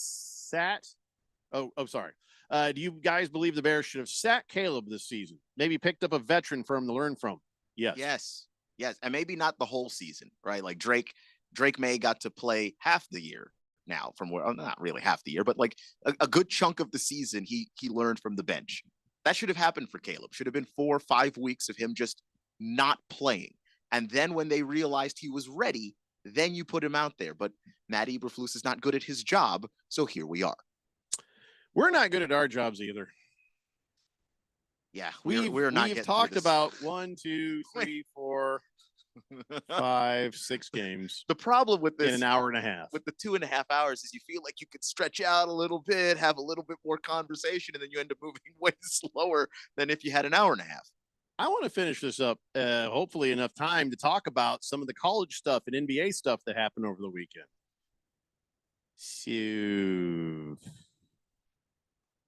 do you guys believe the Bears should have sat Caleb this season? Maybe picked up a veteran for him to learn from? Yes. And maybe not the whole season, right? Like Drake May got to play half the year now from where, not really half the year, but like a good chunk of the season, he learned from the bench. That should have happened for Caleb. Should have been 4 or 5 weeks of him just not playing. And then when they realized he was ready, then you put him out there. But Matt Eberflus is not good at his job, so here we are. We're not good at our jobs either. Yeah, we're not. We've talked about 1, 2, 3, 4, 5, 6 games. The problem with this in an hour and a half, with the 2.5 hours, is you feel like you could stretch out a little bit, have a little bit more conversation, and then you end up moving way slower than if you had an hour and a half. I want to finish this up, hopefully enough time to talk about some of the college stuff and NBA stuff that happened over the weekend. So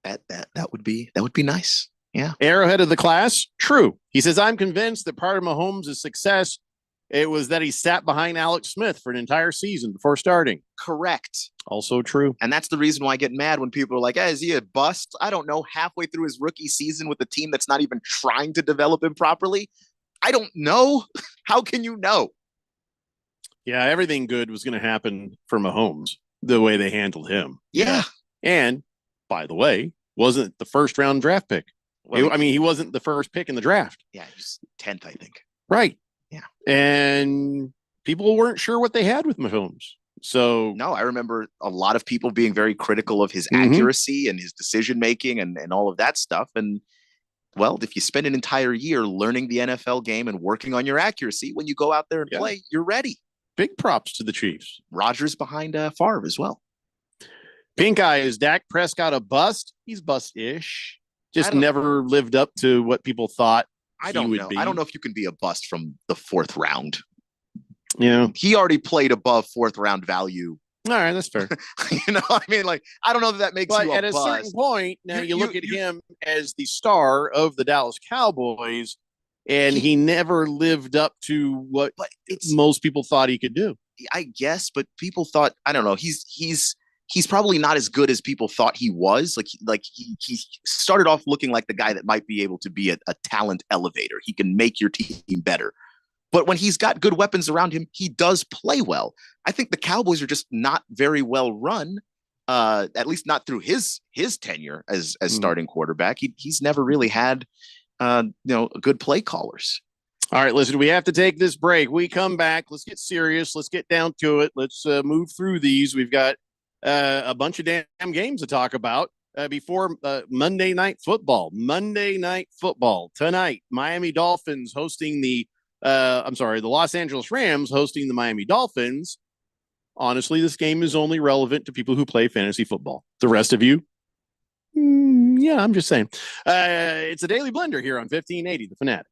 that would be nice. Yeah. Arrowhead of the class. True. He says, I'm convinced that part of Mahomes' success, it was that he sat behind Alex Smith for an entire season before starting. Correct. Also true. And that's the reason why I get mad when people are like, hey, is he a bust? I don't know. Halfway through his rookie season with a team that's not even trying to develop him properly. I don't know. How can you know? Yeah, everything good was going to happen for Mahomes, the way they handled him. Yeah. And, by the way, wasn't the first round draft pick. Well, he wasn't the first pick in the draft. Yeah, he's 10th, I think. Right. Yeah. And people weren't sure what they had with Mahomes. So no, I remember a lot of people being very critical of his accuracy and his decision making and all of that stuff. And well, if you spend an entire year learning the NFL game and working on your accuracy, when you go out there and play, you're ready. Big props to the Chiefs. Rodgers behind Favre as well. Pink Eye, is Dak Prescott a bust? He's bust-ish. Just never lived up to what people thought I don't know. I don't know if you can be a bust from the 4th round. Yeah. He already played above 4th round value. All right, that's fair. I mean, like, I don't know that makes you a bust. At a certain point, now you look at him as the star of the Dallas Cowboys, and he never lived up to what most people thought he could do. I guess, but people thought, I don't know, he's probably not as good as people thought he was. Like he started off looking like the guy that might be able to be a talent elevator. He can make your team better. But when he's got good weapons around him, he does play well. I think the Cowboys are just not very well run, at least not through his tenure as starting quarterback. He's never really had good play callers. All right, listen, we have to take this break. We come back. Let's get serious. Let's get down to it. Let's move through these. We've got a bunch of damn games to talk about before Monday Night Football. Monday Night Football tonight. Miami Dolphins hosting the Los Angeles Rams hosting the Miami Dolphins. Honestly, this game is only relevant to people who play fantasy football. The rest of you, yeah, I'm just saying. It's a Daily Blender here on 1580, The Fanatic.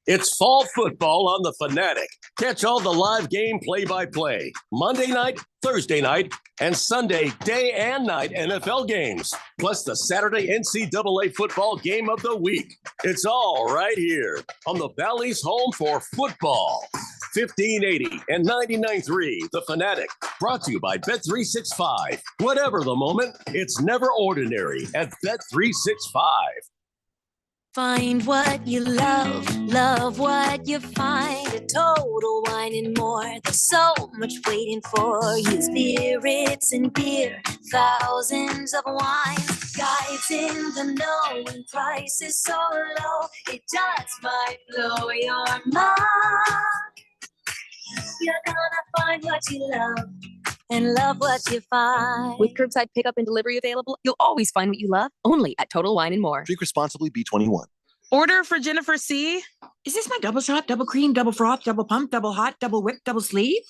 It's fall football on The Fanatic. Catch all the live game play-by-play. Monday night, Thursday night, and Sunday day and night NFL games. Plus the Saturday NCAA football game of the week. It's all right here on the Valley's home for football. 1580 and 99.3 The Fanatic. Brought to you by Bet365. Whatever the moment, it's never ordinary at Bet365. Find what you love, love what you find. A Total Wine and More. There's so much waiting for you. Spirits and beer, thousands of wines. Guides in the know and prices so low, it just might blow your mind. You're gonna find what you love and love what you find. With curbside pickup and delivery available, you'll always find what you love, only at Total Wine and More. Drink responsibly, B21. Order for Jennifer C. Is this my double shot, double cream, double froth, double pump, double hot, double whip, double sleeve?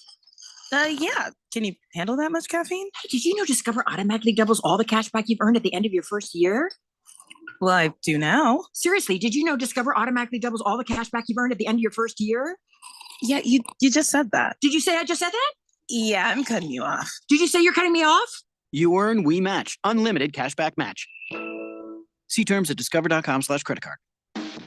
Yeah. Can you handle that much caffeine? Hey, did you know Discover automatically doubles all the cash back you've earned at the end of your first year? Well, I do now. Seriously, did you know Discover automatically doubles all the cash back you've earned at the end of your first year? Yeah, you just said that. Did you say I just said that? Yeah, I'm cutting you off. Did you say you're cutting me off? You earn, we match. Unlimited cashback match. See terms at discover.com/credit card.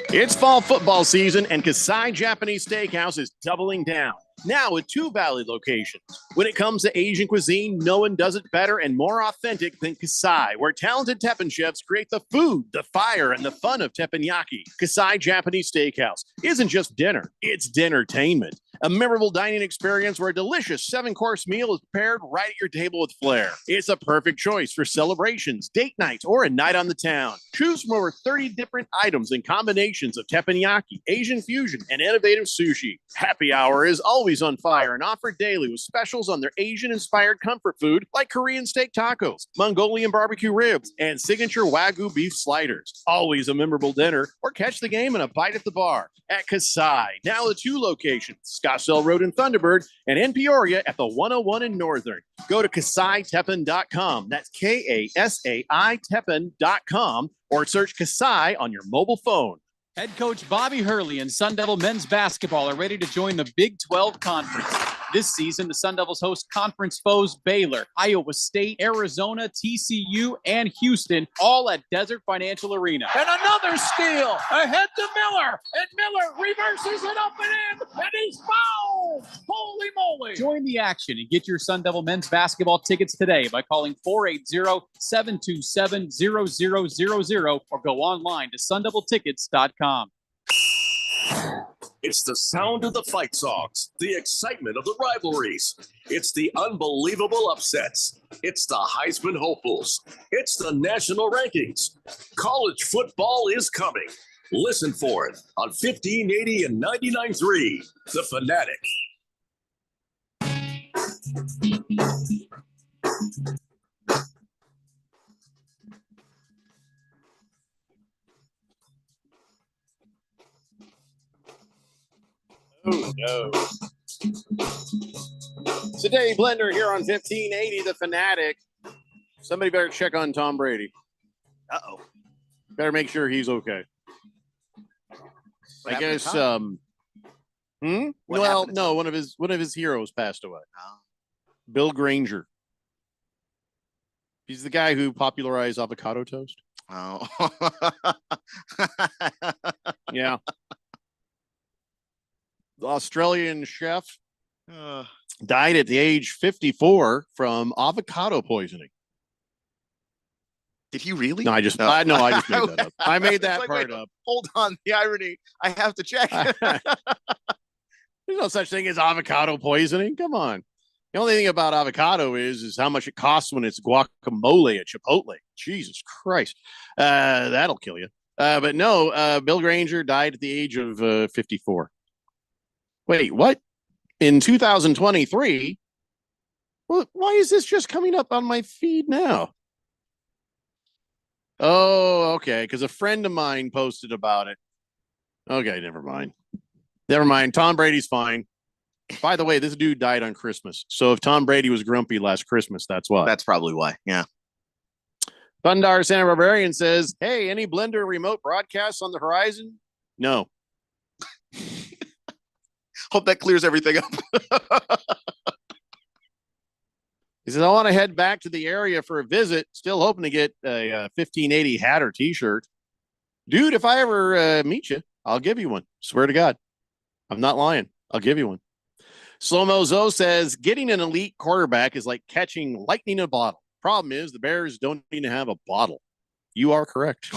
It's fall football season, and Kasai Japanese Steakhouse is doubling down. Now with 2 Valley locations. When it comes to Asian cuisine, no one does it better and more authentic than Kasai, where talented Teppan chefs create the food, the fire, and the fun of teppanyaki. Kasai Japanese Steakhouse isn't just dinner, it's dinnertainment. A memorable dining experience where a delicious 7-course meal is prepared right at your table with flair. It's a perfect choice for celebrations, date nights, or a night on the town. Choose from over 30 different items and combinations of teppanyaki, Asian fusion, and innovative sushi. Happy hour is always on fire and offered daily with specials on their Asian-inspired comfort food like Korean steak tacos, Mongolian barbecue ribs, and signature Wagyu beef sliders. Always a memorable dinner, or catch the game and a bite at the bar. At Kasai, now the 2 locations, Scottsdale Road in Thunderbird and in Peoria at the 101 in Northern. Go to KasaiTeppan.com. That's KASAI Teppan.com, or search Kasai on your mobile phone. Head coach Bobby Hurley and Sun Devil men's basketball are ready to join the Big 12 Conference. This season, the Sun Devils host conference foes Baylor, Iowa State, Arizona, TCU, and Houston, all at Desert Financial Arena. And another steal ahead to Miller. And Miller reverses it up and in. And he's fouled. Holy moly. Join the action and get your Sun Devil men's basketball tickets today by calling 480-727-0000 or go online to sundeviltickets.com. It's the sound of the fight songs, the excitement of the rivalries. It's the unbelievable upsets. It's the Heisman hopefuls. It's the national rankings. College football is coming. Listen for it on 1580 and 99.3, The Fanatic. Oh, no. It's a Dave Blender here on 1580, The Fanatic. Somebody better check on Tom Brady. Uh-oh. Better make sure he's okay. I guess, What well, happened? no, one of his heroes passed away. Bill Granger. He's the guy who popularized avocado toast. Oh. Yeah. The Australian chef died at the age 54 from avocado poisoning. Did he really? No, I just made that up. I made that part up. Hold on, the irony. I have to check. There's no such thing as avocado poisoning. Come on. The only thing about avocado is how much it costs when it's guacamole at Chipotle. Jesus Christ. That'll kill you. But no, Bill Granger died at the age of 54. Wait, what? In 2023? Well, why is this just coming up on my feed now? Oh, okay. Because a friend of mine posted about it. Okay, never mind. Never mind. Tom Brady's fine. By the way, this dude died on Christmas. So if Tom Brady was grumpy last Christmas, that's why. That's probably why. Yeah. Thundar Santa Barbarian says, hey, any Blender remote broadcasts on the horizon? No. Hope that clears everything up. He says, I want to head back to the area for a visit. Still hoping to get a 1580 hat or t-shirt. Dude, if I ever meet you, I'll give you one. Swear to God. I'm not lying. I'll give you one. Slow-Mo Zo says, getting an elite quarterback is like catching lightning in a bottle. Problem is, the Bears don't even have a bottle. You are correct.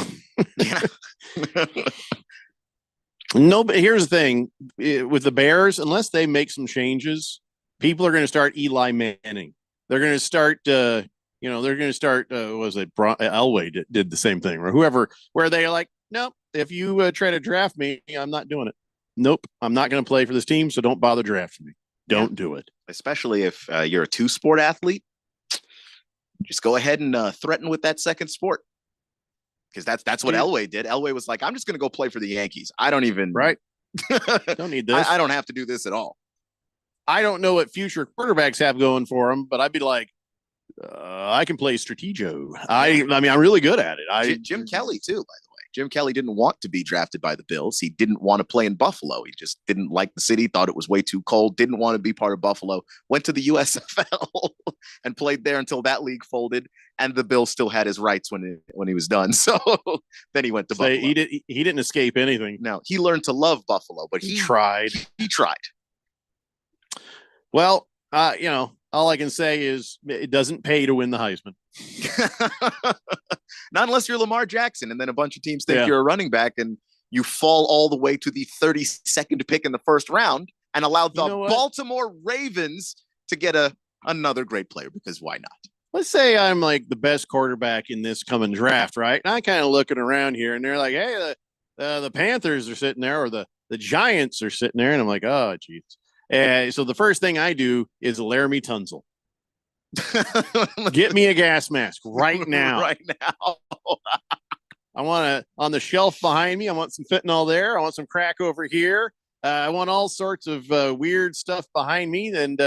No, but here's the thing. With the Bears, unless they make some changes, people are going to start Eli Manning. They're going to start, they're going to start, Elway did the same thing, or whoever, where they're like, nope, if you try to draft me, I'm not doing it. Nope, I'm not going to play for this team, so don't bother drafting me. Don't do it. Especially if you're a 2-sport athlete. Just go ahead and threaten with that second sport. because that's what Elway did. Elway was like, I'm just going to go play for the Yankees. I don't even don't need this. I don't have to do this at all. I don't know what future quarterbacks have going for them, but I'd be like, I can play Strategio. I mean, I'm really good at it. Jim Kelly too, by the way. Jim Kelly didn't want to be drafted by the Bills. He didn't want to play in Buffalo. He just didn't like the city, thought it was way too cold, didn't want to be part of Buffalo, went to the USFL and played there until that league folded. And the Bills still had his rights when he was done. So then he went to Buffalo. He didn't escape anything. No, he learned to love Buffalo, but he tried. He tried. Well, all I can say is it doesn't pay to win the Heisman. Not unless you're Lamar Jackson, and then a bunch of teams think you're a running back, and you fall all the way to the 32nd pick in the first round and allow the Baltimore Ravens to get another great player, because why not? Let's say I'm like the best quarterback in this coming draft, right? And I'm kind of looking around here, and they're like, hey, the Panthers are sitting there, or the Giants are sitting there, and I'm like, oh, geez. So the first thing I do is Laramie Tunsil. Get me a gas mask right now. Right now. I want on the shelf behind me. I want some fentanyl there. I want some crack over here. I want all sorts of weird stuff behind me, and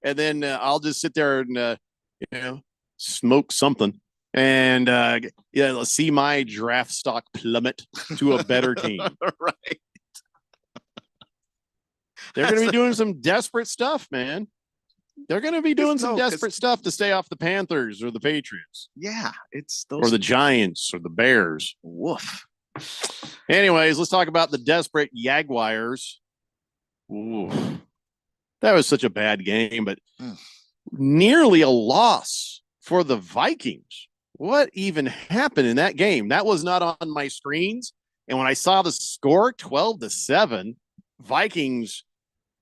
then I'll just sit there and smoke something, and let's see my draft stock plummet to a better team. Right. They're going to be doing some desperate stuff, man. They're going to be doing some desperate stuff to stay off the Panthers or the Patriots. Yeah, it's those, or the Giants or the Bears. Woof. Anyways, let's talk about the desperate Jaguars. Ooh, that was such a bad game, but nearly a loss for the Vikings. What even happened in that game? That was not on my screens. And when I saw the score, 12-7, Vikings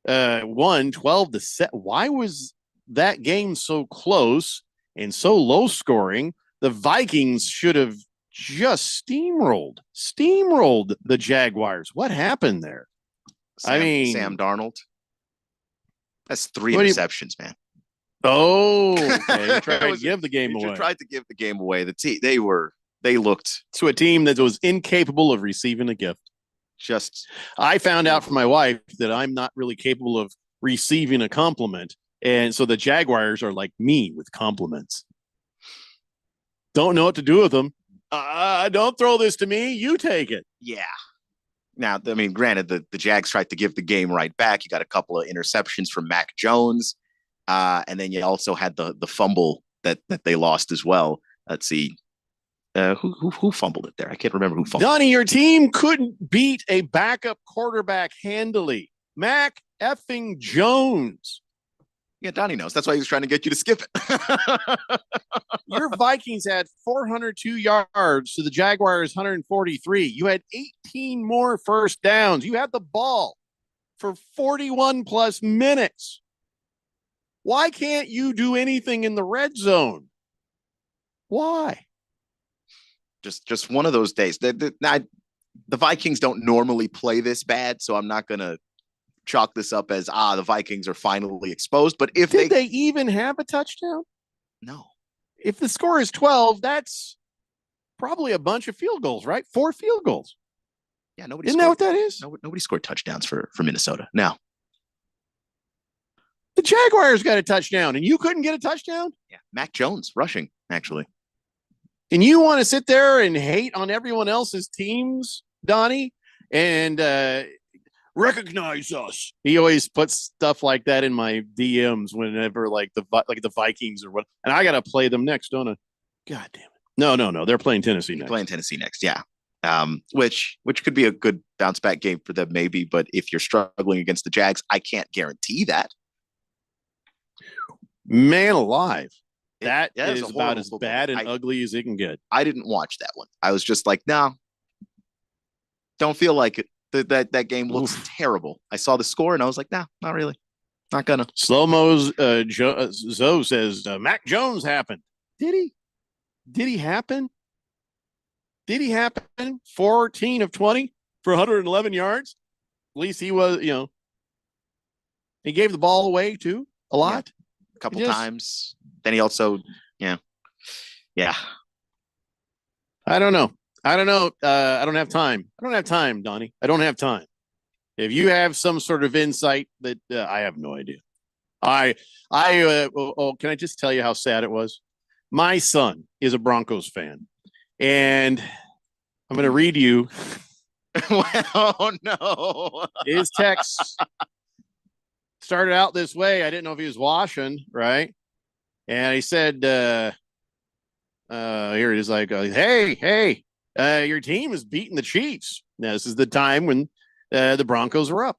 won 12-7. Why was that game so close and so low scoring? The Vikings should have just steamrolled the Jaguars. What happened there? Sam Darnold. That's 3 interceptions, man. Oh, okay. Tried to give the game away. Tried to give the game away. They looked to a team that was incapable of receiving a gift. I found out from my wife that I'm not really capable of receiving a compliment. And so the Jaguars are like me with compliments. Don't know what to do with them. Don't throw this to me. You take it. Yeah. Now, I mean, granted, the Jags tried to give the game right back. You got a couple of interceptions from Mac Jones. And then you also had the fumble that they lost as well. Let's see. Who fumbled it there? I can't remember who fumbled. Donnie, your team couldn't beat a backup quarterback handily. Mac effing Jones. Yeah, Donnie knows. That's why he was trying to get you to skip it. Your Vikings had 402 yards to the Jaguars 143. You had 18 more first downs. You had the ball for 41 plus minutes. Why can't you do anything in the red zone? Why? Just one of those days. The Vikings don't normally play this bad, so I'm not going to chalk this up as, the Vikings are finally exposed. But if Did they even have a touchdown? No. If the score is 12, that's probably a bunch of field goals, right? 4 field goals. Yeah, nobody. Isn't that what that is? Nobody scored touchdowns for Minnesota. Now, the Jaguars got a touchdown, and you couldn't get a touchdown? Yeah, Mac Jones rushing, actually. And you want to sit there and hate on everyone else's teams, Donnie, and recognize us. He always puts stuff like that in my DMs whenever like the Vikings or what. And I got to play them next, don't I? God damn it. No. They're playing Tennessee next. Playing Tennessee next, yeah. Which could be a good bounce back game for them, maybe. But if you're struggling against the Jags, I can't guarantee that. Man alive. That is about as bad and ugly as it can get. I didn't watch that one. I was just like, no, don't feel like it. That game looks terrible. I saw the score and I was like, no, not really. Not gonna. Slow-mo's Zoe says, Mac Jones happened. Did he? Did he happen? 14 of 20 for 111 yards. At least he was, he gave the ball away too a lot. A couple times. Then he also, yeah. I don't know. I don't know. I don't have time. Donnie. I don't have time. If you have some sort of insight that I have no idea. Can I just tell you how sad it was? My son is a Broncos fan, and I'm going to read you. Oh no! His text started out this way. I didn't know if he was washing, right? And he said, "Here it is." Like, hey, your team is beating the Chiefs. Now this is the time when the Broncos were up.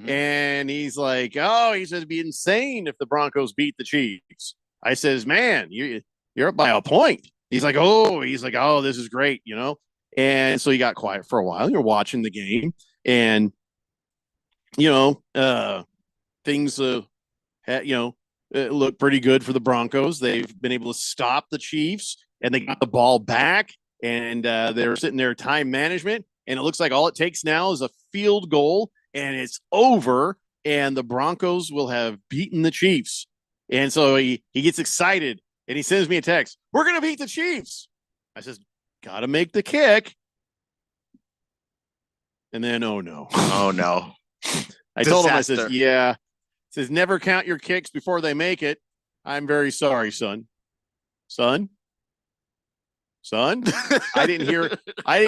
And he's like, oh, he says it'd be insane if the Broncos beat the Chiefs. I says, man, you're up by a point. He's like, oh, this is great, you know? And so he got quiet for a while. You're watching the game, and things look pretty good for the Broncos. They've been able to stop the Chiefs, and they got the ball back, and they're sitting there time management, and it looks like all it takes now is a field goal, and it's over, and the Broncos will have beaten the Chiefs. And so he gets excited, and he sends me a text. We're going to beat the Chiefs. I says, got to make the kick. And then, oh, no. Oh, no. I told him, I says, yeah. It says, never count your kicks before they make it. I'm very sorry, son. Son? I didn't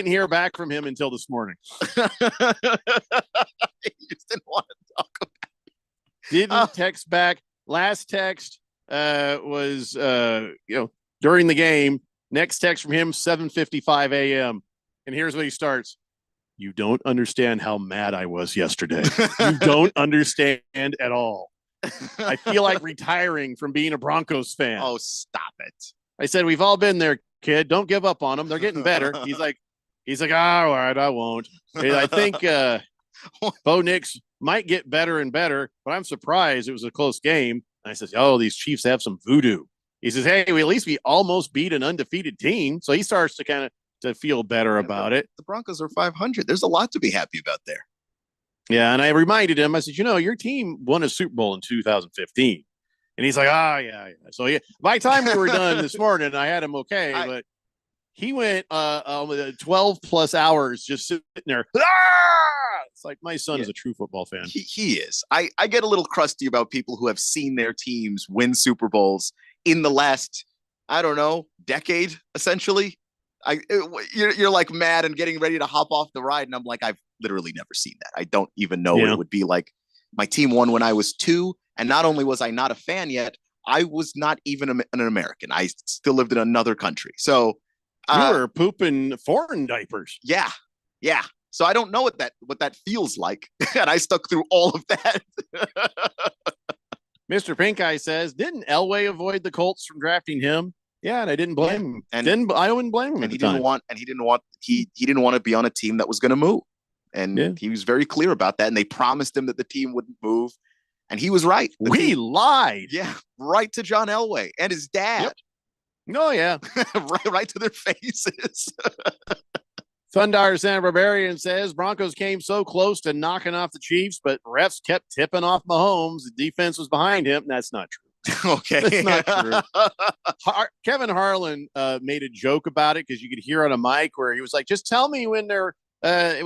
hear back from him until this morning. He just didn't want to talk about it. Didn't text back. Last text was during the game. Next text from him, 7:55 a.m. And here's what he starts. You don't understand how mad I was yesterday. You don't understand at all. I feel like retiring from being a Broncos fan. Oh, stop it. I said, we've all been there, kid. Don't give up on them. They're getting better. He's like, all right, I won't. I think Bo Nix might get better and better, but I'm surprised it was a close game. And I said, oh, these Chiefs have some voodoo. He says, hey, we almost beat an undefeated team. So he starts to kind of to feel better about it. The Broncos are 500. There's a lot to be happy about there. Yeah, and I reminded him, I said, your team won a Super Bowl in 2015. And he's like, yeah. So yeah, by the time we were done this morning, I had him okay, but he went 12 plus hours just sitting there. It's like, my son is a true football fan. He is. I get a little crusty about people who have seen their teams win Super Bowls in the last, I don't know, decade, essentially. You're like mad and getting ready to hop off the ride. And I'm like, I've literally never seen that. I don't even know what it would be like. My team won when I was 2. And not only was I not a fan yet, I was not even an American. I still lived in another country. So you were pooping foreign diapers. Yeah. So I don't know what that feels like. And I stuck through all of that. Mr. Pink Eye says, didn't Elway avoid the Colts from drafting him? Yeah, and I didn't blame him. And I wouldn't blame him. And he didn't want to be on a team that was going to move. And he was very clear about that. And they promised him that the team wouldn't move. And he was right. We lied. Yeah, right to John Elway and his dad. Yep. Oh, yeah. right to their faces. Thundar Santa Barbarian says Broncos came so close to knocking off the Chiefs, but refs kept tipping off Mahomes. The defense was behind him. That's not true. Okay. That's not true. Kevin Harlan made a joke about it because you could hear on a mic where he was like, just tell me when they're there,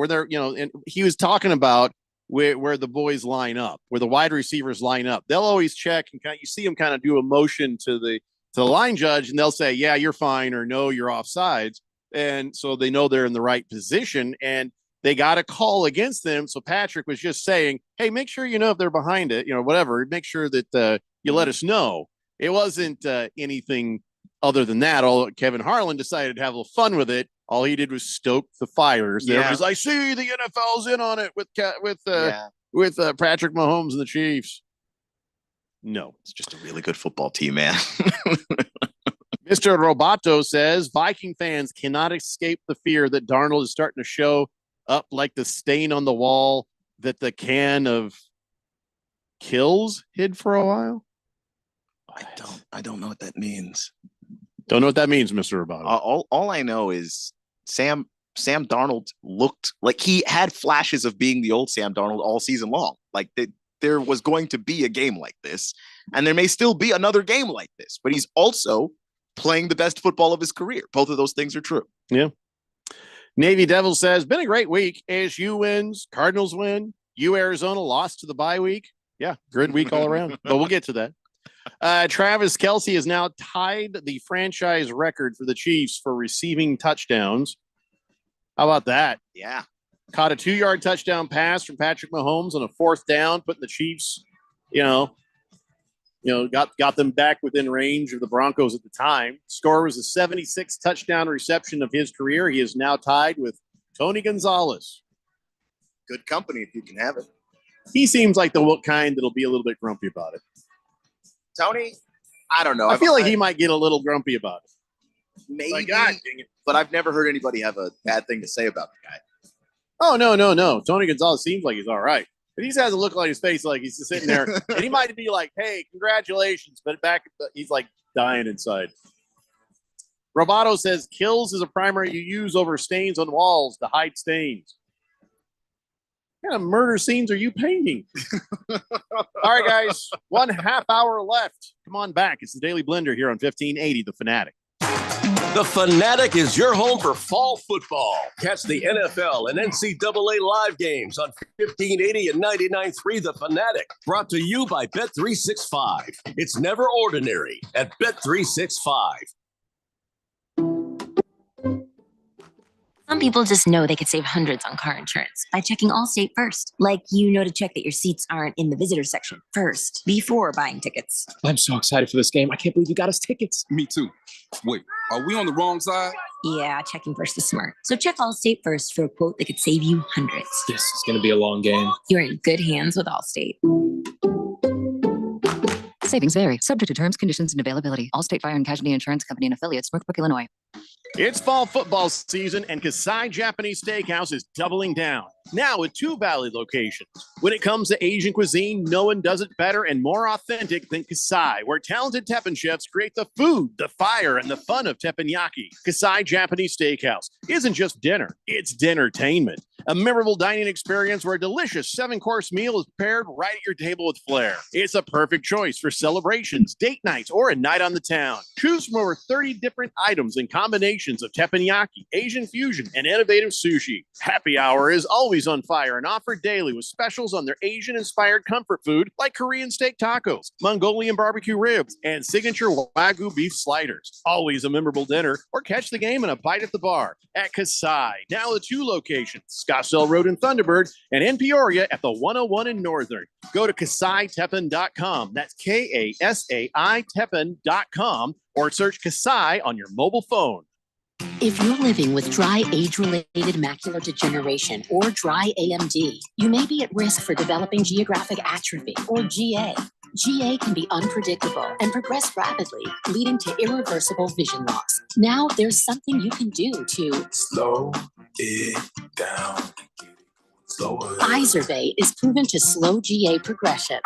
and he was talking about where the boys line up, where the wide receivers line up. They'll always check and you see them kind of do a motion to the line judge, and they'll say, yeah, you're fine, or no, you're offsides. And so they know they're in the right position, and they got a call against them. So Patrick was just saying, hey, make sure if they're behind it, whatever, make sure that you let us know. It wasn't anything other than that. All Kevin Harlan decided to have a little fun with it. All he did was stoke the fires. There was, I see the NFL's in on it with Patrick Mahomes and the Chiefs. No, it's just a really good football team, man. Mr. Roboto says Viking fans cannot escape the fear that Darnold is starting to show up like the stain on the wall that the can of Kills hid for a while. I don't know what that means. Don't know what that means, Mr. Roboto. All I know is Sam Darnold looked like he had flashes of being the old Sam Darnold all season long. Like there was going to be a game like this, and there may still be another game like this, but he's also playing the best football of his career. Both of those things are true. Yeah. Navy Devil says, been a great week. ASU wins, Cardinals win, Arizona lost to the bye week. Yeah, good week all around, but we'll get to that. Travis Kelce has now tied the franchise record for the Chiefs for receiving touchdowns. How about that? Yeah. Caught a 2-yard touchdown pass from Patrick Mahomes on a 4th down, putting the Chiefs, got them back within range of the Broncos at the time. Score was a 76th touchdown reception of his career. He is now tied with Tony Gonzalez. Good company if you can have it. He seems like the kind that'll be a little bit grumpy about it. Tony, I don't know. I feel like he might get a little grumpy about it. Maybe, Like, God dang it. but I've never heard anybody have a bad thing to say about the guy. Oh, no. Tony Gonzalez seems like he's all right. But he has a look on his face like he's just sitting there. And he might be like, hey, congratulations. But he's like dying inside. Roboto says, Kills is a primer you use over stains on walls to hide stains. What kind of murder scenes are you painting? All right, guys. 1.5 hour left. Come on back. It's the Daily Blender here on 1580 The Fanatic. The Fanatic is your home for fall football. Catch the NFL and NCAA live games on 1580 and 99.3 The Fanatic. Brought to you by Bet365. It's never ordinary at Bet365. Some people just know they could save hundreds on car insurance by checking Allstate first. Like to check that your seats aren't in the visitor section first before buying tickets. I'm so excited for this game. I can't believe you got us tickets. Me too. Wait, are we on the wrong side? Yeah, checking first is smart. So check Allstate first for a quote that could save you hundreds. This is going to be a long game. You're in good hands with Allstate. Savings vary, subject to terms, conditions, and availability. Allstate Fire and Casualty Insurance Company and affiliates, Northbrook, Illinois. It's fall football season, and Kasai Japanese Steakhouse is doubling down. Now with 2 Valley locations. When it comes to Asian cuisine, no one does it better and more authentic than Kasai, where talented Teppan chefs create the food, the fire, and the fun of teppanyaki. Kasai Japanese Steakhouse isn't just dinner, it's dinnertainment. A memorable dining experience where a delicious 7-course meal is paired right at your table with flair. It's a perfect choice for celebrations, date nights, or a night on the town. Choose from over 30 different items and combinations of teppanyaki, Asian fusion, and innovative sushi. Happy hour is always on fire and offered daily with specials on their Asian-inspired comfort food like Korean steak tacos, Mongolian barbecue ribs, and signature Wagyu beef sliders. Always a memorable dinner, or catch the game and a bite at the bar at Kasai. Now with 2 locations, Scottsdale Road in Thunderbird and in Peoria at the 101 in Northern. Go to KasaiTeppan.com. That's KASAI Teppan.com, or search Kasai on your mobile phone. If you're living with dry age-related macular degeneration or dry AMD, you may be at risk for developing geographic atrophy or GA. GA can be unpredictable and progress rapidly, leading to irreversible vision loss. Now there's something you can do to slow it down. Slower. Izervay is proven to slow GA progression.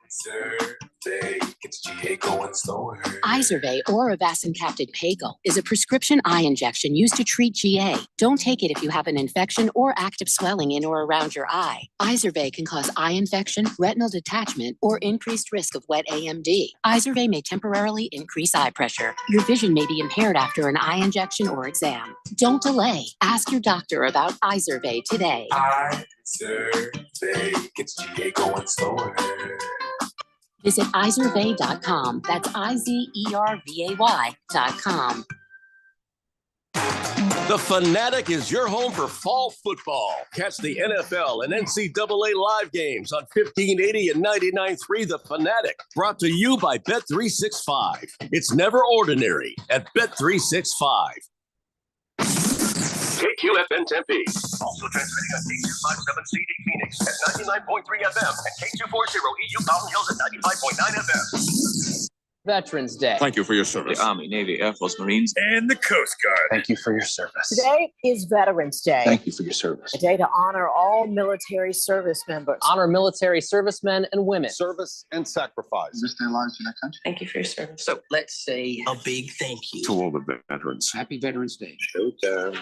Izervay gets GA going slower. Izervay or avacincaptad pegol is a prescription eye injection used to treat GA. Don't take it if you have an infection or active swelling in or around your eye. Izervay can cause eye infection, retinal detachment, or increased risk of wet AMD. Izervay may temporarily increase eye pressure. Your vision may be impaired after an eye injection or exam. Don't delay. Ask your doctor about Izervay today. Izervay gets GA going slower. Visit Izervay.com. That's IZERVAY.com. The Fanatic is your home for fall football. Catch the NFL and NCAA live games on 1580 and 99.3 The Fanatic. Brought to you by Bet365. It's never ordinary at Bet365. KQFN Tempe. Also transmitting on K257CD Phoenix at 99.3 FM and K240 EU Mountain Hills at 95.9 FM. Veterans Day. Thank you for your service. The Army, Navy, Air Force, Marines, and the Coast Guard. Thank you for your service. Today is Veterans Day. Thank you for your service. A day to honor all military service members. Honor military servicemen and women. Service and sacrifice. Risk their lives for their country. Thank you for your service. So let's say a big thank you To all the veterans. Happy Veterans Day. Showtime.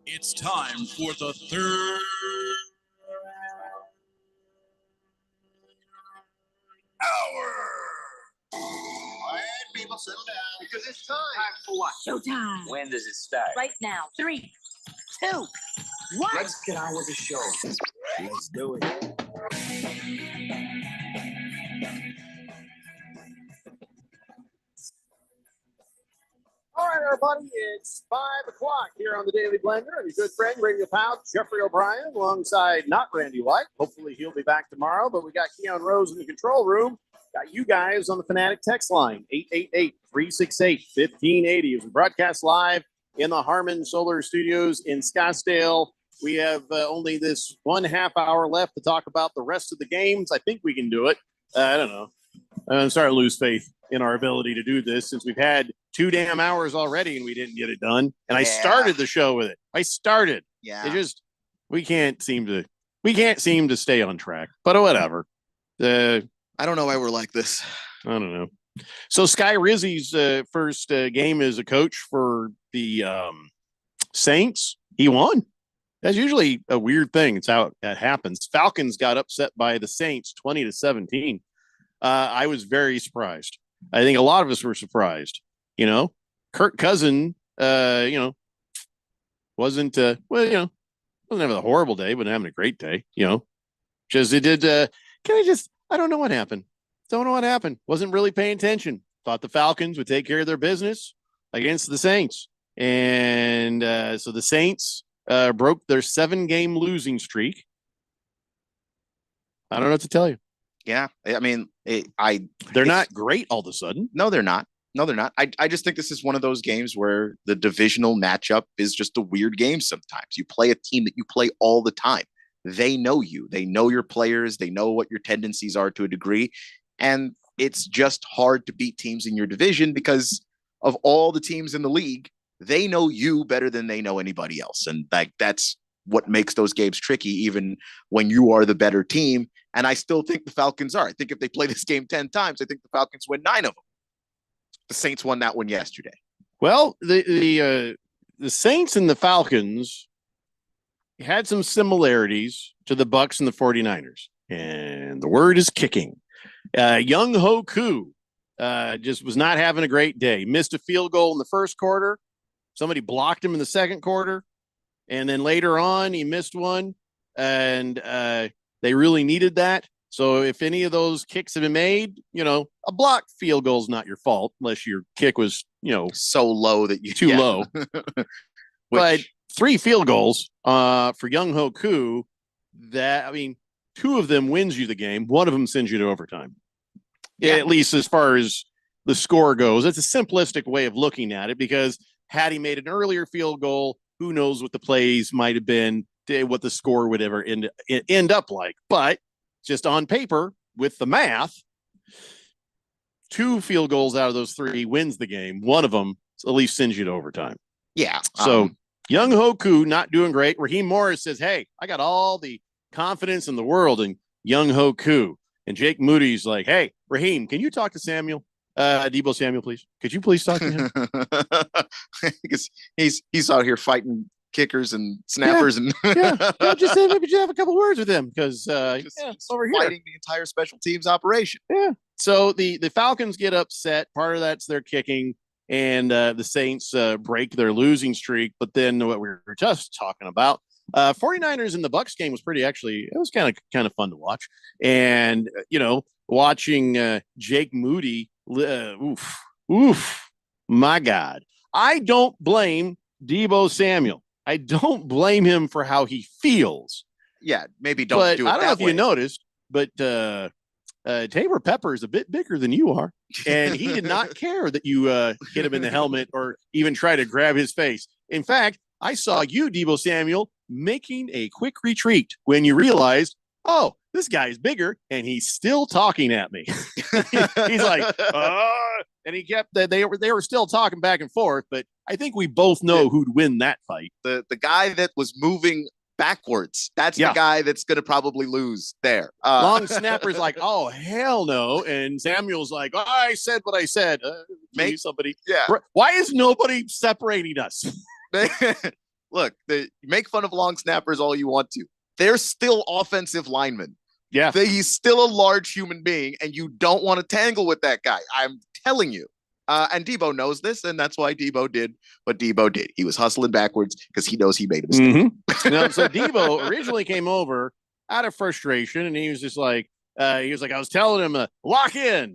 It's time for the third hour. settle down. Because it's time. For what? Showtime. When does it start? Right now. 3, 2, 1. Let's get on with the show. Let's do it. All right, everybody, it's 5 o'clock here on the Daily Blender. And your good friend, radio pal, Jeffrey O'Brien, alongside not Randy White. Hopefully he'll be back tomorrow, but we got Keon Rose in the control room. Got you guys on the Fanatic text line, 888-368-1580. As we broadcast live in the Harmon Solar Studios in Scottsdale. We have only this 1/2 hour left to talk about the rest of the games. I think we can do it. I don't know. I'm starting to lose faith in our ability to do this since we've had 2 damn hours already and we didn't get it done. And I started the show with it. Yeah. It just we can't seem to stay on track. But whatever. I don't know why we're like this. I don't know. So Sky Rizzi's first game as a coach for the Saints, he won. That's usually a weird thing. It's how that happens. Falcons got upset by the Saints 20-17. I was very surprised. I think a lot of us were surprised. You know, Kirk Cousin, wasn't wasn't having a horrible day, but having a great day. Just it did. I don't know what happened. Don't know what happened. Wasn't really paying attention. Thought the Falcons would take care of their business against the Saints, and so the Saints broke their 7-game losing streak. I don't know what to tell you. Yeah, I mean, they're not great all of a sudden. No, they're not. I just think this is one of those games where the divisional matchup is just a weird game sometimes. You play a team that you play all the time. They know you. They know your players. They know what your tendencies are to a degree. And it's just hard to beat teams in your division because of all the teams in the league. They know you better than they know anybody else. And that's what makes those games tricky, even when you are the better team. And I still think the Falcons are. I think if they play this game 10 times, I think the Falcons win 9 of them. The Saints won that one yesterday. Well, the Saints and the Falcons had some similarities to the Bucs and the 49ers. And the word is kicking. Young Ho Koo just was not having a great day. Missed a field goal in the first quarter. Somebody blocked him in the second quarter. And then later on, he missed one. And they really needed that. So if any of those kicks have been made, a blocked field goal is not your fault unless your kick was, so low that you too low. But 3 field goals for Young Ho Koo, 2 of them wins you the game. One of them sends you to overtime. Yeah. At least as far as the score goes. It's a simplistic way of looking at it because had he made an earlier field goal, who knows what the plays might have been, what the score would ever end up like. But just on paper with the math, 2 field goals out of those 3 wins the game. One of them at least sends you to overtime. Yeah. So Young Ho Koo not doing great. Raheem Morris says, hey, I got all the confidence in the world in Young Ho Koo. And Jake Moody's like, hey, Raheem, can you talk to Samuel? Debo Samuel, please. Could you please talk to him? Because he's out here fighting kickers and snappers just say maybe just have a couple words with him because over here fighting the entire special teams operation. Yeah. So the Falcons get upset. Part of that's their kicking, and the Saints break their losing streak. But then what we were just talking about, 49ers in the Bucs game was it was kind of fun to watch. And watching Jake Moody, my God. I don't blame Debo Samuel. I don't blame him for how he feels. Yeah, maybe don't do it. I don't know if you noticed, but Tabor Pepper is a bit bigger than you are, and he did not care that you hit him in the helmet or even try to grab his face. In fact, I saw you, Debo Samuel, making a quick retreat when you realized, oh, this guy's bigger, and he's still talking at me. He's like, and he kept they were still talking back and forth, but I think we both know who'd win that fight. The guy that was moving backwards, that's the guy that's going to probably lose there. Long snapper's like, oh, hell no. And Samuel's like, oh, I said what I said. Somebody. Yeah. Why is nobody separating us? Look, make fun of long snappers all you want to. They're still offensive linemen. Yeah. He's still a large human being, and you don't want to tangle with that guy. I'm telling you. And Debo knows this, and that's why Debo did what Debo did. He was hustling backwards because he knows he made a mistake. So Debo originally came over out of frustration, and he was just like, I was telling him lock in,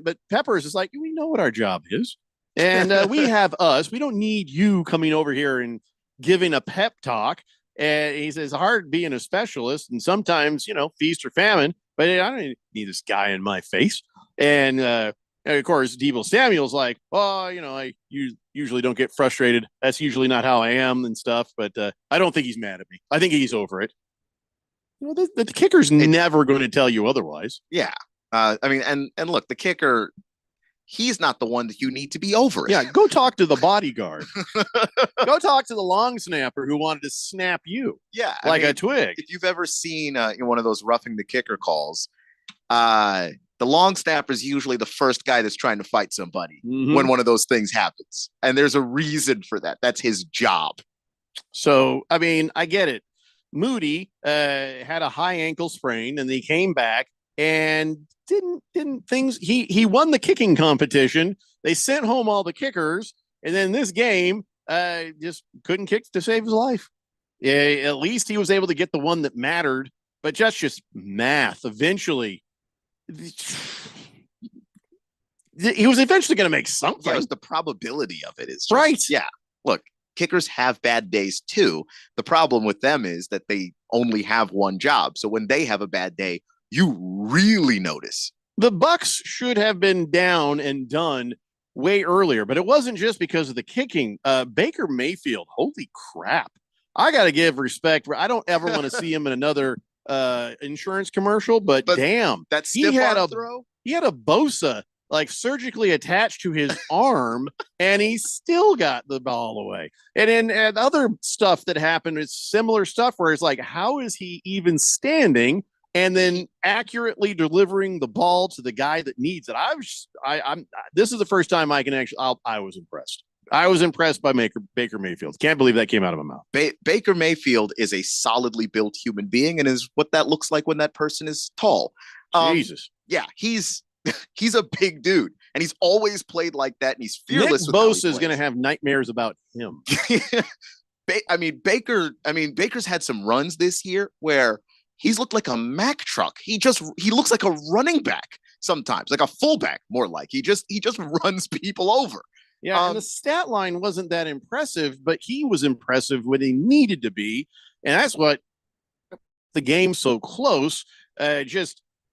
but Peppers is like, we know what our job is, and we have us. We don't need you coming over here and giving a pep talk. And he says, hard being a specialist, and sometimes feast or famine. But I don't need this guy in my face. And of course, Deebo Samuel's like, I usually don't get frustrated. That's usually not how I am and stuff. But I don't think he's mad at me. I think he's over it. The kicker's never going to tell you otherwise. Yeah. And look, the kicker, he's not the one that you need to be over it. Yeah, go talk to the bodyguard. Go talk to the long snapper who wanted to snap you. Yeah. A twig. If you've ever seen one of those roughing the kicker calls, the long snapper is usually the first guy that's trying to fight somebody when one of those things happens. And there's a reason for that. That's his job. So, I get it. Moody had a high ankle sprain, and he came back and didn't things. He won the kicking competition. They sent home all the kickers, and then this game just couldn't kick to save his life. At least he was able to get the one that mattered, but just math. Eventually, he was eventually going to make something. Yeah, it was the probability of it is just, right. Yeah, look. Kickers have bad days too. The problem with them is that they only have one job. So when they have a bad day, you really notice. The Bucks should have been down and done way earlier, but it wasn't just because of the kicking. Baker Mayfield, holy crap. I got to give respect. I don't ever want to see him in another insurance commercial, but damn. That stiff arm throw? He had a Bosa surgically attached to his arm, and he still got the ball away. And other stuff that happened is similar stuff where it's like, how is he even standing and then accurately delivering the ball to the guy that needs it? This is the first time I can I was impressed. I was impressed by Baker Mayfield. Can't believe that came out of my mouth. Baker Mayfield is a solidly built human being and is what that looks like when that person is tall. Jesus. Yeah, he's a big dude, and he's always played like that, and he's fearless. Nick Bosa is going to have nightmares about him. Baker's had some runs this year where he's looked like a Mack truck. He looks like a running back sometimes, like a fullback, more like he just runs people over. Yeah, and the stat line wasn't that impressive, but he was impressive when he needed to be, and that's what the game's so close.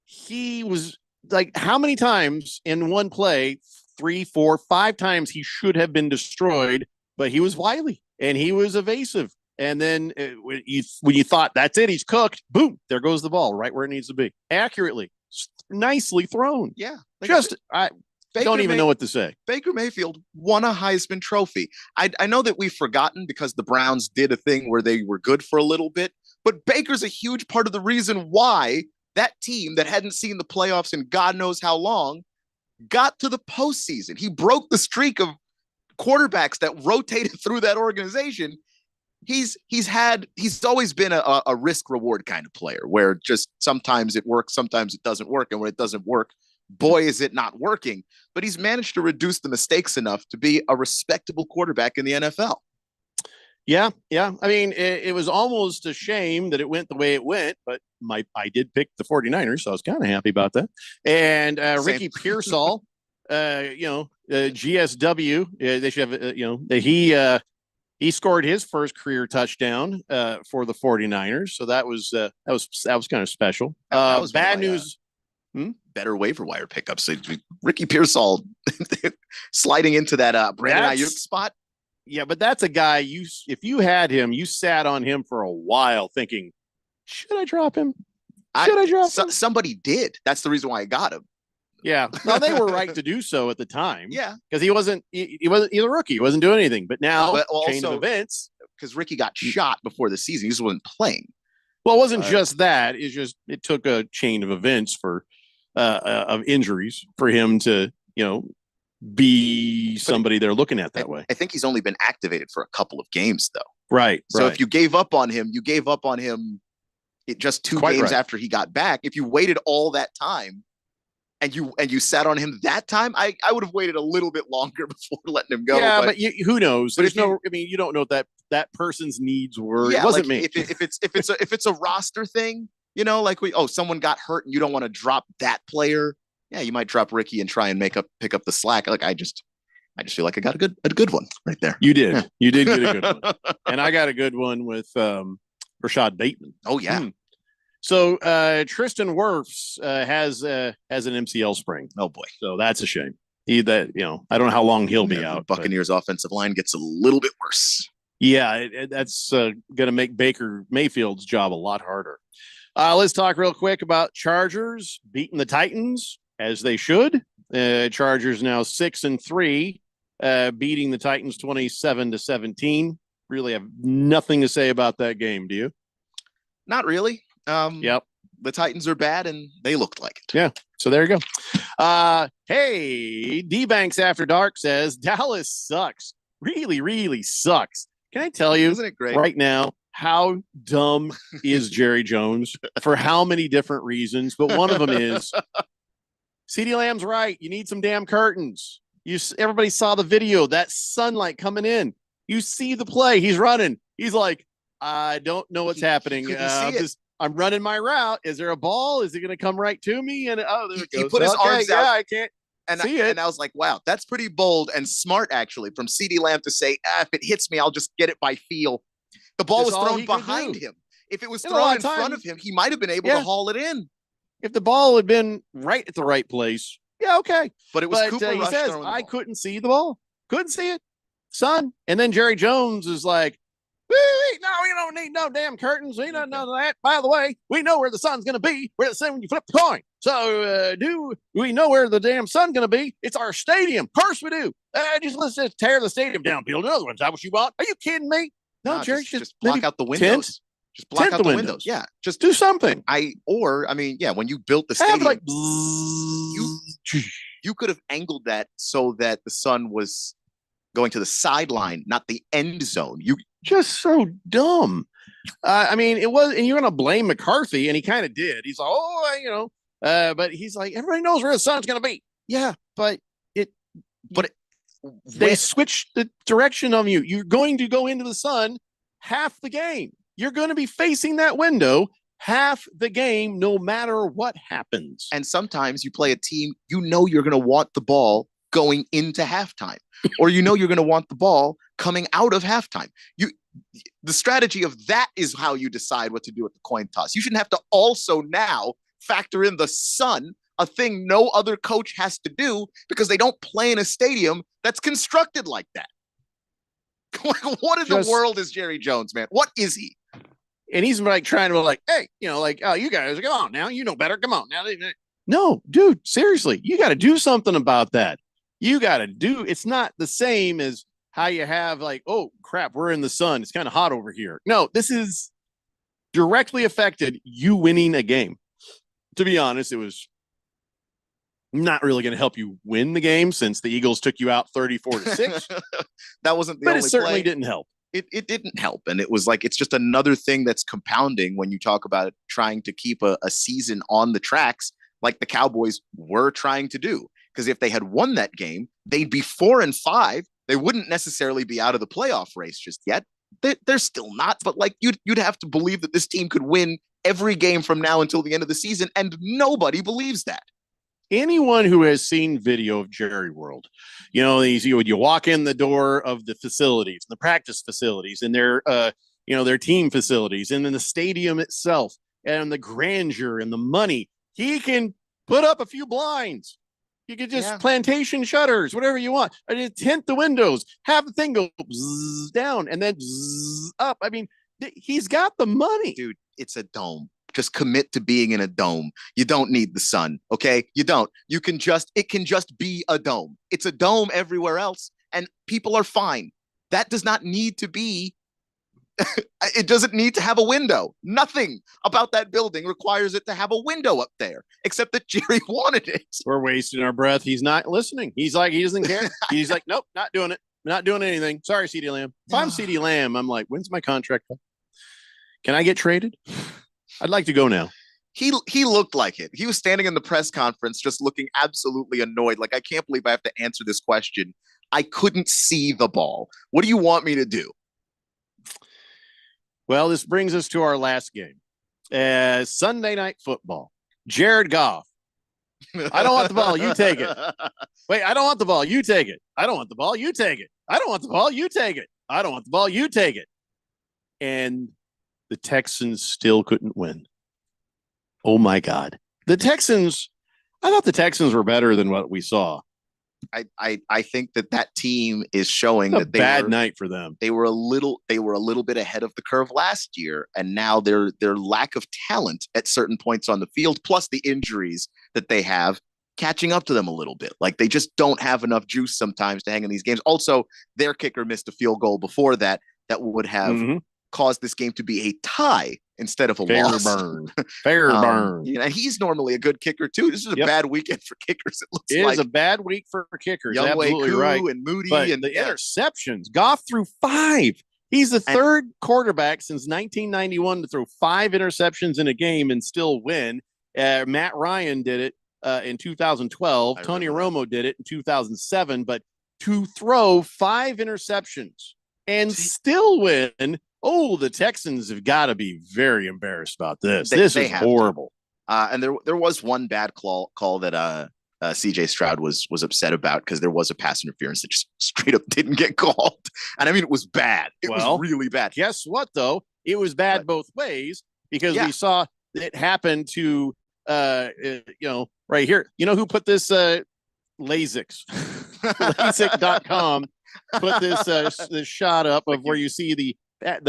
He was. Like, how many times in one play, 3, 4, 5 times he should have been destroyed, but he was wily and he was evasive. And then when you thought that's it, he's cooked, boom, there goes the ball right where it needs to be. Accurately, nicely thrown. Yeah. I don't even know what to say. Baker Mayfield won a Heisman Trophy. I know that we've forgotten because the Browns did a thing where they were good for a little bit, but Baker's a huge part of the reason why that team that hadn't seen the playoffs in God knows how long got to the postseason. He broke the streak of quarterbacks that rotated through that organization. He's always been a risk reward kind of player where just sometimes it works, sometimes it doesn't work. And when it doesn't work, boy, is it not working. But he's managed to reduce the mistakes enough to be a respectable quarterback in the NFL. Yeah. It was almost a shame that it went the way it went, but I did pick the 49ers, so I was kind of happy about that. And Ricky Pearsall, GSW, they should have, he scored his first career touchdown for the 49ers, so that was kind of special. That was bad news. Better waiver wire pickups. Ricky Pearsall sliding into that Brandon Ayuk spot. Yeah, but that's a guy if you had him, you sat on him for a while thinking, should I drop him? Somebody did. That's the reason why I got him. Yeah. No, they were right to do so at the time. Yeah. Because he's a rookie. He wasn't doing anything. But now, chain of events. Because Ricky got shot before the season. He just wasn't playing. Well, it wasn't just that. It took a chain of events of injuries for him to, be somebody they're looking at that way. I think he's only been activated for a couple of games, though. Right. So if you gave up on him, just 2 games after he got back. If you waited all that time and you sat on him that time, I would have waited a little bit longer before letting him go. Yeah, but who knows? but There's if you- no. I mean, you don't know what that person's needs were. Yeah, it wasn't like, me. If it's a roster thing, like someone got hurt and you don't want to drop that player. Yeah, you might drop Ricky and try and pick up the slack. Like I just feel like I got a good one right there. You did. Yeah. You did get a good one. And I got a good one with Rashad Bateman. Oh yeah. So Tristan Wirfs has an MCL sprain. Oh boy. So that's a shame. I don't know how long he'll be out. The Buccaneers offensive line gets a little bit worse. Yeah, that's going to make Baker Mayfield's job a lot harder. Let's talk real quick about Chargers beating the Titans as they should. Chargers now 6-3, beating the Titans 27-17. Really have nothing to say about that game. Do you? Not really. Yep. The Titans are bad, and they looked like it. Yeah. So there you go. Hey, D-Banks After Dark says Dallas sucks. Really, really sucks. Can I tell you Isn't it great? right now how dumb is Jerry Jones for how many different reasons? But one of them is CeeDee Lamb's right. You need some damn curtains. Everybody saw the video, that sunlight coming in. You see the play. He's running. He's like, I don't know what's happening. I'm running my route. Is there a ball? Is it going to come right to me? And there it goes. He put his arms out. Yeah, I can't see it. And I was like, wow, that's pretty bold and smart, actually, from CeeDee Lamb to say, if it hits me, I'll just get it by feel. The ball was thrown behind him. If it was thrown in front of him, he might have been able to haul it in. If the ball had been right at the right place, yeah, okay. But it was Cooper he Rush says, throwing the I ball. couldn't see the ball. Couldn't see it, son. And then Jerry Jones is like, wait, no, we don't need no damn curtains. We don't know that. By the way, we know where the sun's going to be. We're the same when you flip the coin. So do we know where the damn sun's going to be? It's our stadium. Of course we do. Let's just tear the stadium down, build another one. Is that what you want? Are you kidding me? No, Jerry, just block out the windows. Just block out the windows. Yeah, just do something. When you built the stadium, you could have angled that so that the sun was going to the sideline, not the end zone. You just so dumb. It was, and you're going to blame McCarthy, and he kind of did. He's like, but he's like, everybody knows where the sun's going to be. Yeah, but they switched the direction of you. You're going to go into the sun half the game. You're going to be facing that window half the game, no matter what happens. And sometimes you play a team, you're going to want the ball going into halftime, or you're going to want the ball coming out of halftime. The strategy of that is how you decide what to do with the coin toss. You shouldn't have to also now factor in the sun, a thing no other coach has to do because they don't play in a stadium that's constructed like that. What in the world is Jerry Jones, man? What is he? And he's like trying to hey, oh, you guys, come on now. You know better. Come on now. No, dude, seriously, you got to do something about that. It's not the same as how you have oh crap, we're in the sun. It's kind of hot over here. No, this is directly affected you winning a game. To be honest, it was not really going to help you win the game since the Eagles took you out 34-6. That wasn't the but only it certainly play. didn't help. It didn't help. And it was it's just another thing that's compounding when you talk about trying to keep a season on the tracks like the Cowboys were trying to do. Because if they had won that game, they'd be 4-5. They wouldn't necessarily be out of the playoff race just yet. They're still not. But you'd have to believe that this team could win every game from now until the end of the season. And nobody believes that. Anyone who has seen video of Jerry World, you walk in the door of the facilities, the practice facilities, and their team facilities, and then the stadium itself, and the grandeur and the money. He can put up a few blinds. You could just plantation shutters, whatever you want. I just tint the windows, have the thing go bzzz down, and then bzzz up. I mean, he's got the money, dude. It's a dome. Just commit to being in a dome. You don't need the sun, okay? You don't. It can just be a dome. It's a dome everywhere else, and people are fine. That does not need to be, it doesn't need to have a window. Nothing about that building requires it to have a window up there, except that Jerry wanted it. We're wasting our breath. He's not listening. He's like, he doesn't care. He's like, nope, not doing it. Not doing anything. Sorry, CeeDee Lamb. If I'm CeeDee Lamb, I'm like, when's my contract up? Can I get traded? I'd like to go now. He looked like it. He was standing in the press conference just looking absolutely annoyed. Like, I can't believe I have to answer this question. I couldn't see the ball. What do you want me to do? Well, this brings us to our last game. Sunday Night Football. Jared Goff. I don't want the ball. You take it. Wait, I don't want the ball. You take it. I don't want the ball. You take it. I don't want the ball. You take it. I don't want the ball. You take it. And the Texans still couldn't win. Oh my God. I thought the Texans were better than what we saw. I think that team is showing a that they bad night for them. They were a little bit ahead of the curve last year, and now their lack of talent at certain points on the field, plus the injuries that they have, catching up to them a little bit. Like, they just don't have enough juice sometimes to hang in these games. Also, their kicker missed a field goal before that would have caused this game to be a tie instead of a loss. Fair burn. You know, he's normally a good kicker too. This is a bad weekend for kickers. It is a bad week for kickers. Absolutely right. And Moody but and the interceptions. Goff threw 5. He's the third quarterback since 1991 to throw 5 interceptions in a game and still win. Matt Ryan did it in 2012. Tony Romo did it in 2007. But to throw 5 interceptions and still win. Oh, the Texans have got to be very embarrassed about this. This is horrible. And there was one bad call that CJ Stroud was upset about, because there was a pass interference that just straight up didn't get called. And I mean, it was bad. It was really bad. Guess what, though? It was bad both ways, because we saw it happen to, right here. You know who put this LASIK? LASIK.com put this shot up of where you see the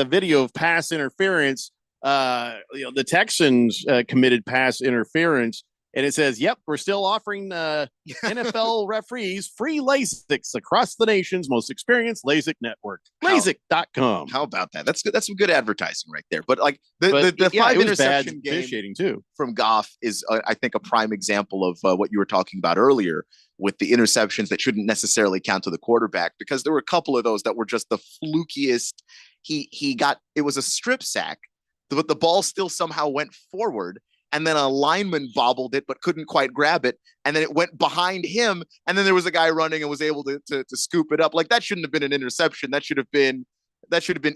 video of pass interference. The Texans committed pass interference, and it says, "Yep, we're still offering NFL referees free LASIKs across the nation's most experienced LASIK network." LASIK.com. How about that? That's good. That's some good advertising right there. But like the 5 interception game too from Goff is, I think, a prime example of what you were talking about earlier, with the interceptions that shouldn't necessarily count to the quarterback, because there were a couple of those that were just the flukiest. It was a strip sack, but the ball still somehow went forward, and then a lineman bobbled it but couldn't quite grab it, and then it went behind him, and then there was a guy running and was able to scoop it up. Like, that shouldn't have been an interception. That should have been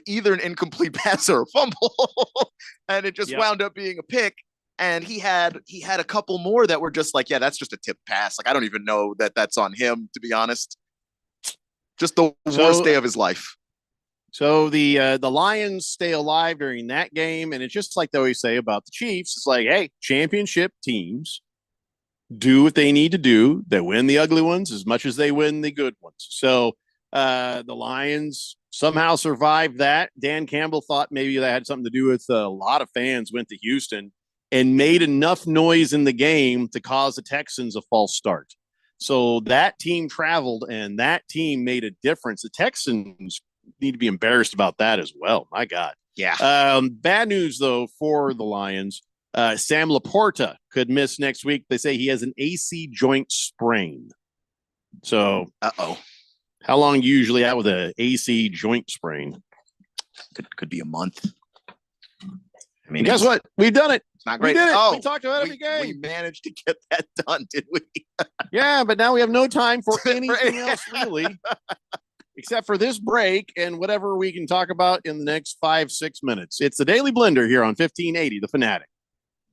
either an incomplete pass or a fumble. And it just wound up being a pick. And he had a couple more that were just like, yeah, that's just a tip pass. Like, I don't even know that that's on him, to be honest. Just the worst day of his life. So the Lions stay alive during that game, and it's just like they always say about the Chiefs. It's like, hey, championship teams do what they need to do. They win the ugly ones as much as they win the good ones. So the Lions somehow survived that. Dan Campbell thought maybe that had something to do with a lot of fans went to Houston and made enough noise in the game to cause the Texans a false start. So that team traveled, and that team made a difference. The Texans need to be embarrassed about that as well. My God. Yeah. Bad news, though, for the Lions. Sam Laporta could miss next week. They say he has an AC joint sprain. So, how long usually out with an AC joint sprain? Could be a month. I mean, guess what? We've done it. It's not great. We did it. We talked about every game. We managed to get that done, did we? Yeah, but now we have no time for anything else, really, except for this break and whatever we can talk about in the next 5-6 minutes. It's the Daily Blender here on 1580, The Fanatic.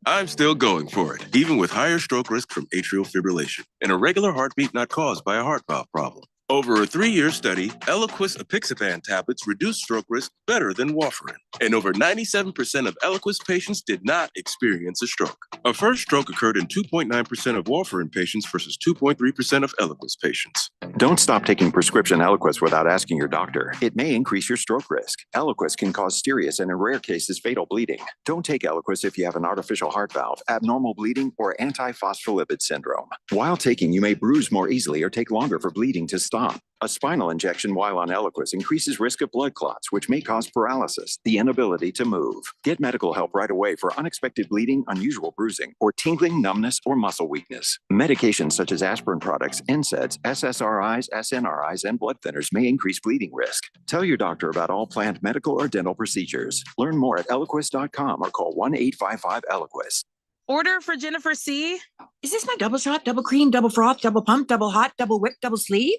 I'm still going for it, even with higher stroke risk from atrial fibrillation and a regular heartbeat not caused by a heart valve problem. Over a 3-year study, Eliquis apixaban tablets reduced stroke risk better than warfarin, and over 97% of Eliquis patients did not experience a stroke. A first stroke occurred in 2.9% of warfarin patients versus 2.3% of Eliquis patients. Don't stop taking prescription Eliquis without asking your doctor. It may increase your stroke risk. Eliquis can cause serious and in rare cases fatal bleeding. Don't take Eliquis if you have an artificial heart valve, abnormal bleeding, or antiphospholipid syndrome. While taking, you may bruise more easily or take longer for bleeding to stop. A spinal injection while on Eliquis increases risk of blood clots, which may cause paralysis, the inability to move. Get medical help right away for unexpected bleeding, unusual bruising, or tingling, numbness, or muscle weakness. Medications such as aspirin products, NSAIDs, SSRIs, SNRIs, and blood thinners may increase bleeding risk. Tell your doctor about all planned medical or dental procedures. Learn more at Eliquis.com or call 1-855-ELIQUIS. Order for Jennifer C. Is this my double shot, double cream, double froth, double pump, double hot, double whip, double sleeve?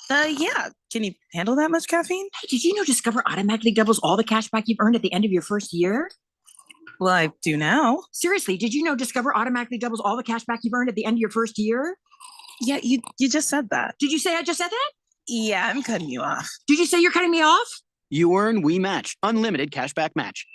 Yeah. Can you handle that much caffeine? Hey, did you know Discover automatically doubles all the cash back you've earned at the end of your first year? Well, I do now. Seriously, did you know Discover automatically doubles all the cash back you've earned at the end of your first year? Yeah, you just said that. Did you say I just said that? Yeah, I'm cutting you off. Did you say you're cutting me off? You earn, we match. Unlimited cashback match.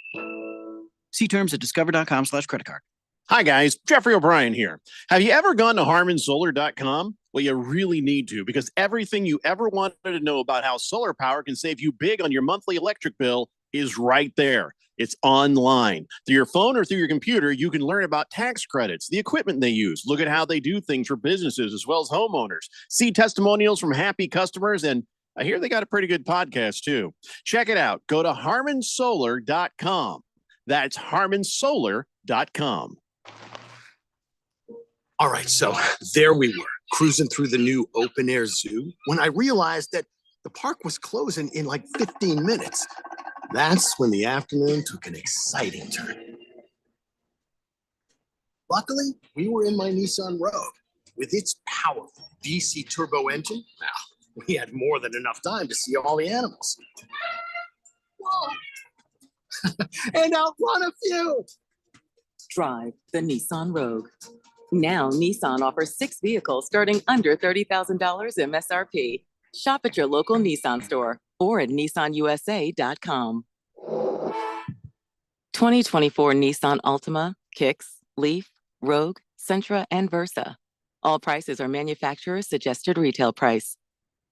See terms at discover.com/credit card. Hi, guys. Jeffrey O'Brien here. Have you ever gone to harmonsolar.com? Well, you really need to, because everything you ever wanted to know about how solar power can save you big on your monthly electric bill is right there. It's online. Through your phone or through your computer, you can learn about tax credits, the equipment they use, look at how they do things for businesses as well as homeowners, see testimonials from happy customers, and I hear they got a pretty good podcast too. Check it out. Go to harmonsolar.com. That's harmonsolar.com. All right, so there we were, cruising through the new open air zoo when I realized that the park was closing in like 15 minutes. That's when the afternoon took an exciting turn. Luckily, we were in my Nissan Rogue. With its powerful DC turbo engine, well, we had more than enough time to see all the animals. Whoa! And outrun a few! Drive the Nissan Rogue. Now, Nissan offers 6 vehicles starting under $30,000 MSRP. Shop at your local Nissan store or at nissanusa.com. 2024 Nissan Altima, Kicks, Leaf, Rogue, Sentra, and Versa. All prices are manufacturer's suggested retail price.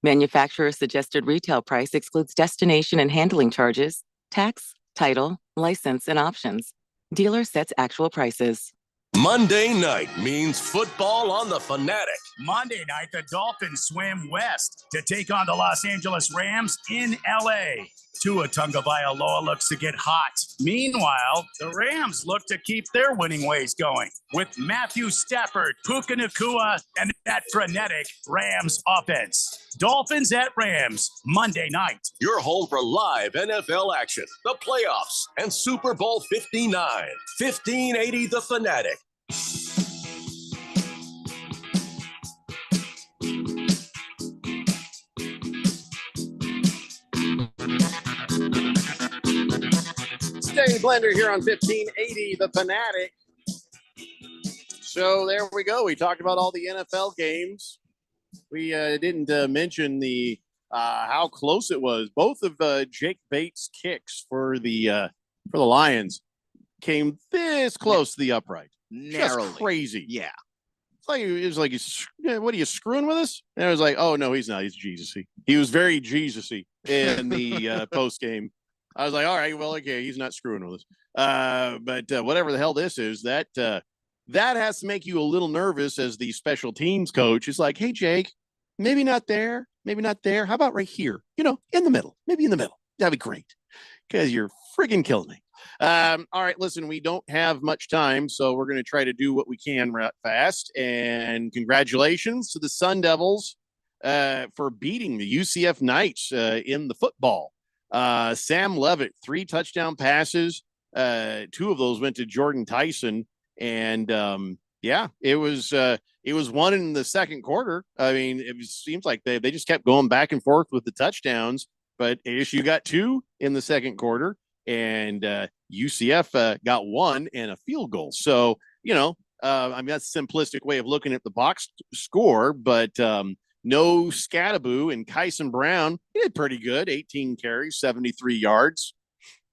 Manufacturer's suggested retail price excludes destination and handling charges, tax, title, license, and options. Dealer sets actual prices. Monday night means football on the Fanatic. Monday night, the Dolphins swim west to take on the Los Angeles Rams in LA. Tua Tagovailoa looks to get hot. Meanwhile, the Rams look to keep their winning ways going with Matthew Stafford, Puka Nacua, and that frenetic Rams offense. Dolphins at Rams, Monday night. You're home for live NFL action, the playoffs, and Super Bowl 59. 1580 The Fanatic. Stay Blender here on 1580 The Fanatic. So there we go. We talked about all the NFL games. We didn't mention the how close it was. Both of Jake Bates' kicks for the Lions came this close to the upright. Narrowly. Just crazy. Yeah. It was like, what are you screwing with us? And I was like, oh no, he's not. He's Jesus-y. He was very Jesus-y in the post game. I was like, all right, well, okay, he's not screwing with us. But whatever the hell this is, that has to make you a little nervous as the special teams coach. It's like, hey, Jake, maybe not there, maybe not there. How about right here? You know, in the middle, maybe in the middle. That'd be great because you're friggin' killing me. All right, listen, we don't have much time, so we're going to try to do what we can fast. And congratulations to the Sun Devils for beating the UCF Knights in the football. Sam Levitt, 3 touchdown passes. 2 of those went to Jordan Tyson. And it was one in the second quarter. I mean, seems like they just kept going back and forth with the touchdowns, but ASU got 2 in the second quarter. And UCF got 1 and a field goal. So, you know, I mean, that's a simplistic way of looking at the box score, but no Scadaboo, and Kyson Brown, he did pretty good. 18 carries, 73 yards.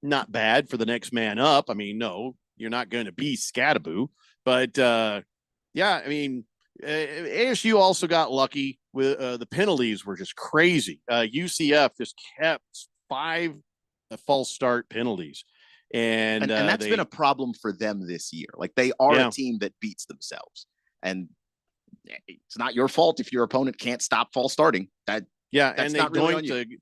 Not bad for the next man up. I mean, no, you're not going to be Scadaboo. But, yeah, I mean, ASU also got lucky with the penalties were just crazy. UCF just kept 5 false start penalties. And that's been a problem for them this year. Like, they are a team that beats themselves. And it's not your fault if your opponent can't stop false starting. That's and not really on you.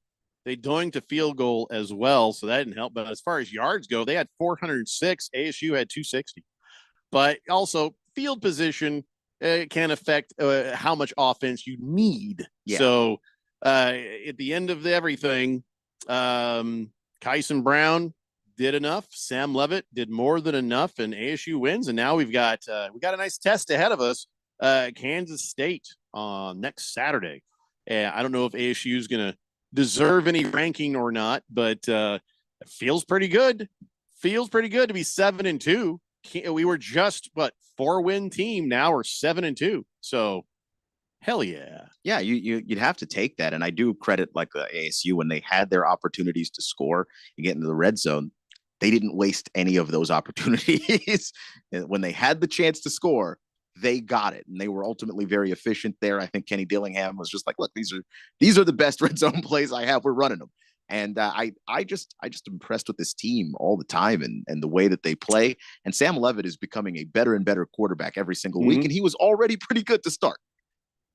They doinked a field goal as well, so that didn't help. But as far as yards go, they had 406. ASU had 260. But also, field position can affect how much offense you need. Yeah. So at the end of everything, Kyson Brown, did enough. Sam Levitt did more than enough, and ASU wins. And now we got a nice test ahead of us. Kansas State on next Saturday. And I don't know if ASU is going to deserve any ranking or not, but it feels pretty good. Feels pretty good to be 7-2. We were just 4-win team. Now we're 7-2. So hell yeah. Yeah, you'd have to take that. And I do credit ASU when they had their opportunities to score and get into the red zone. They didn't waste any of those opportunities. When they had the chance to score, they got it. And they were ultimately very efficient there. I think Kenny Dillingham was just like, look, these are the best red zone plays I have. We're running them. And I just impressed with this team all the time and the way that they play. And Sam Levitt is becoming a better and better quarterback every single week. And he was already pretty good to start.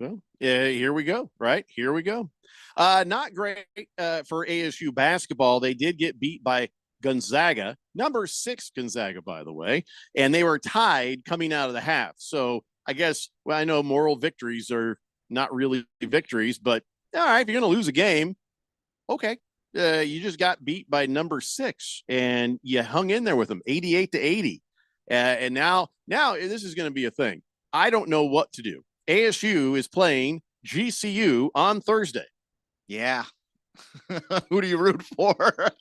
Well, yeah, here we go. Right. Here we go. Not great for ASU basketball. They did get beat by Gonzaga, number 6 Gonzaga, by the way, and they were tied coming out of the half. So I guess, I know moral victories are not really victories, but all right, if you're going to lose a game, okay. You just got beat by number 6 and you hung in there with them 88-80. And now this is going to be a thing. I don't know what to do. ASU is playing GCU on Thursday. Yeah. Who do you root for?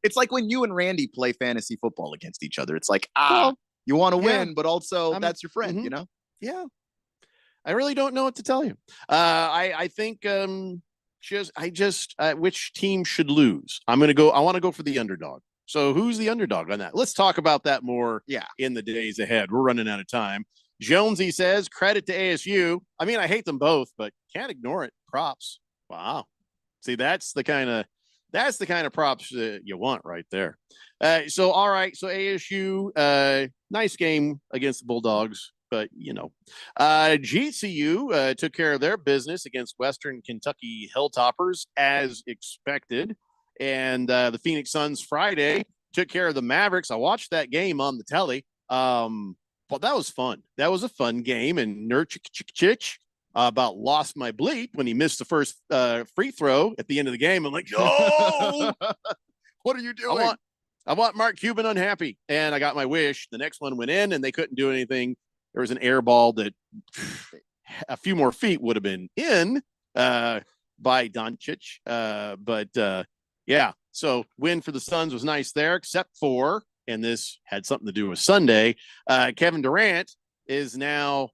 It's like when you and Randy play fantasy football against each other. It's like, you want to win, but also that's your friend, you know? Yeah. I really don't know what to tell you. I think which team should lose? I want to go for the underdog. So who's the underdog on that? Let's talk about that more in the days ahead. We're running out of time. Jonesy says, credit to ASU. I mean, I hate them both, but can't ignore it. Props. Wow. See, that's the kind of props that you want right there. So, all right. So ASU, nice game against the Bulldogs, but GCU took care of their business against Western Kentucky Hilltoppers as expected. And the Phoenix Suns Friday took care of the Mavericks. I watched that game on the telly. But that was fun. That was a fun game. And Nurkic about lost my bleep when he missed the first free throw at the end of the game. I'm like, oh, what are you doing? I want Mark Cuban unhappy. And I got my wish. The next one went in and they couldn't do anything. There was an air ball that a few more feet would have been in by Doncic. But yeah, so win for the Suns was nice there, except for, and this had something to do with Sunday, Kevin Durant is now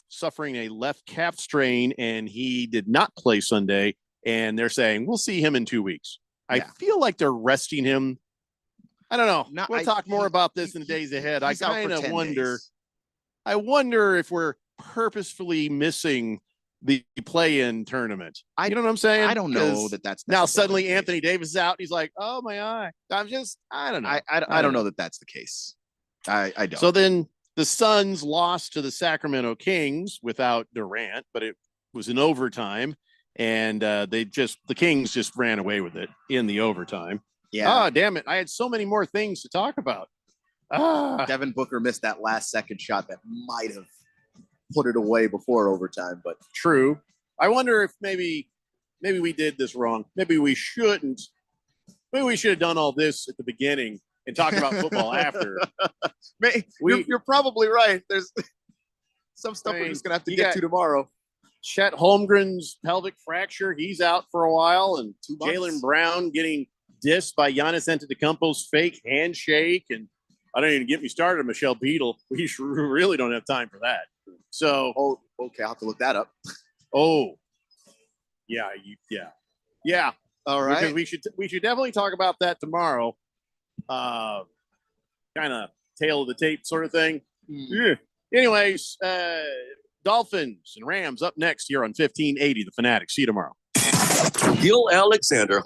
suffering a left calf strain, and he did not play Sunday. And they're saying, we'll see him in 2 weeks. I feel like they're resting him. I don't know. We'll talk more about this in the days ahead. I kind of wonder. I wonder if we're purposefully missing the play-in tournament. You know what I'm saying? I don't know that's now suddenly Anthony Davis is out. He's like, oh my eye. I don't know. I don't know that that's the case. I don't. So then the Suns lost to the Sacramento Kings without Durant, but it was in overtime, and the Kings just ran away with it in the overtime. Yeah. Oh, damn it. I had so many more things to talk about. Devin Booker missed that last second shot that might have put it away before overtime, but true. I wonder if maybe we did this wrong. Maybe we shouldn't. Maybe we should have done all this at the beginning and talk about football after. You're probably right. There's some stuff we're just gonna have to get to tomorrow. Chet Holmgren's pelvic fracture, he's out for a while, and Jaylen Brown getting dissed by Giannis Antetokounmpo's fake handshake, and I don't even get me started on Michelle Beadle. We really don't have time for that. So, okay, I'll have to look that up. Yeah. All right. Because we should definitely talk about that tomorrow. Kind of tail of the tape sort of thing. Yeah. Anyways, Dolphins and Rams up next here on 1580 The Fanatic. See you tomorrow. Gil Alexander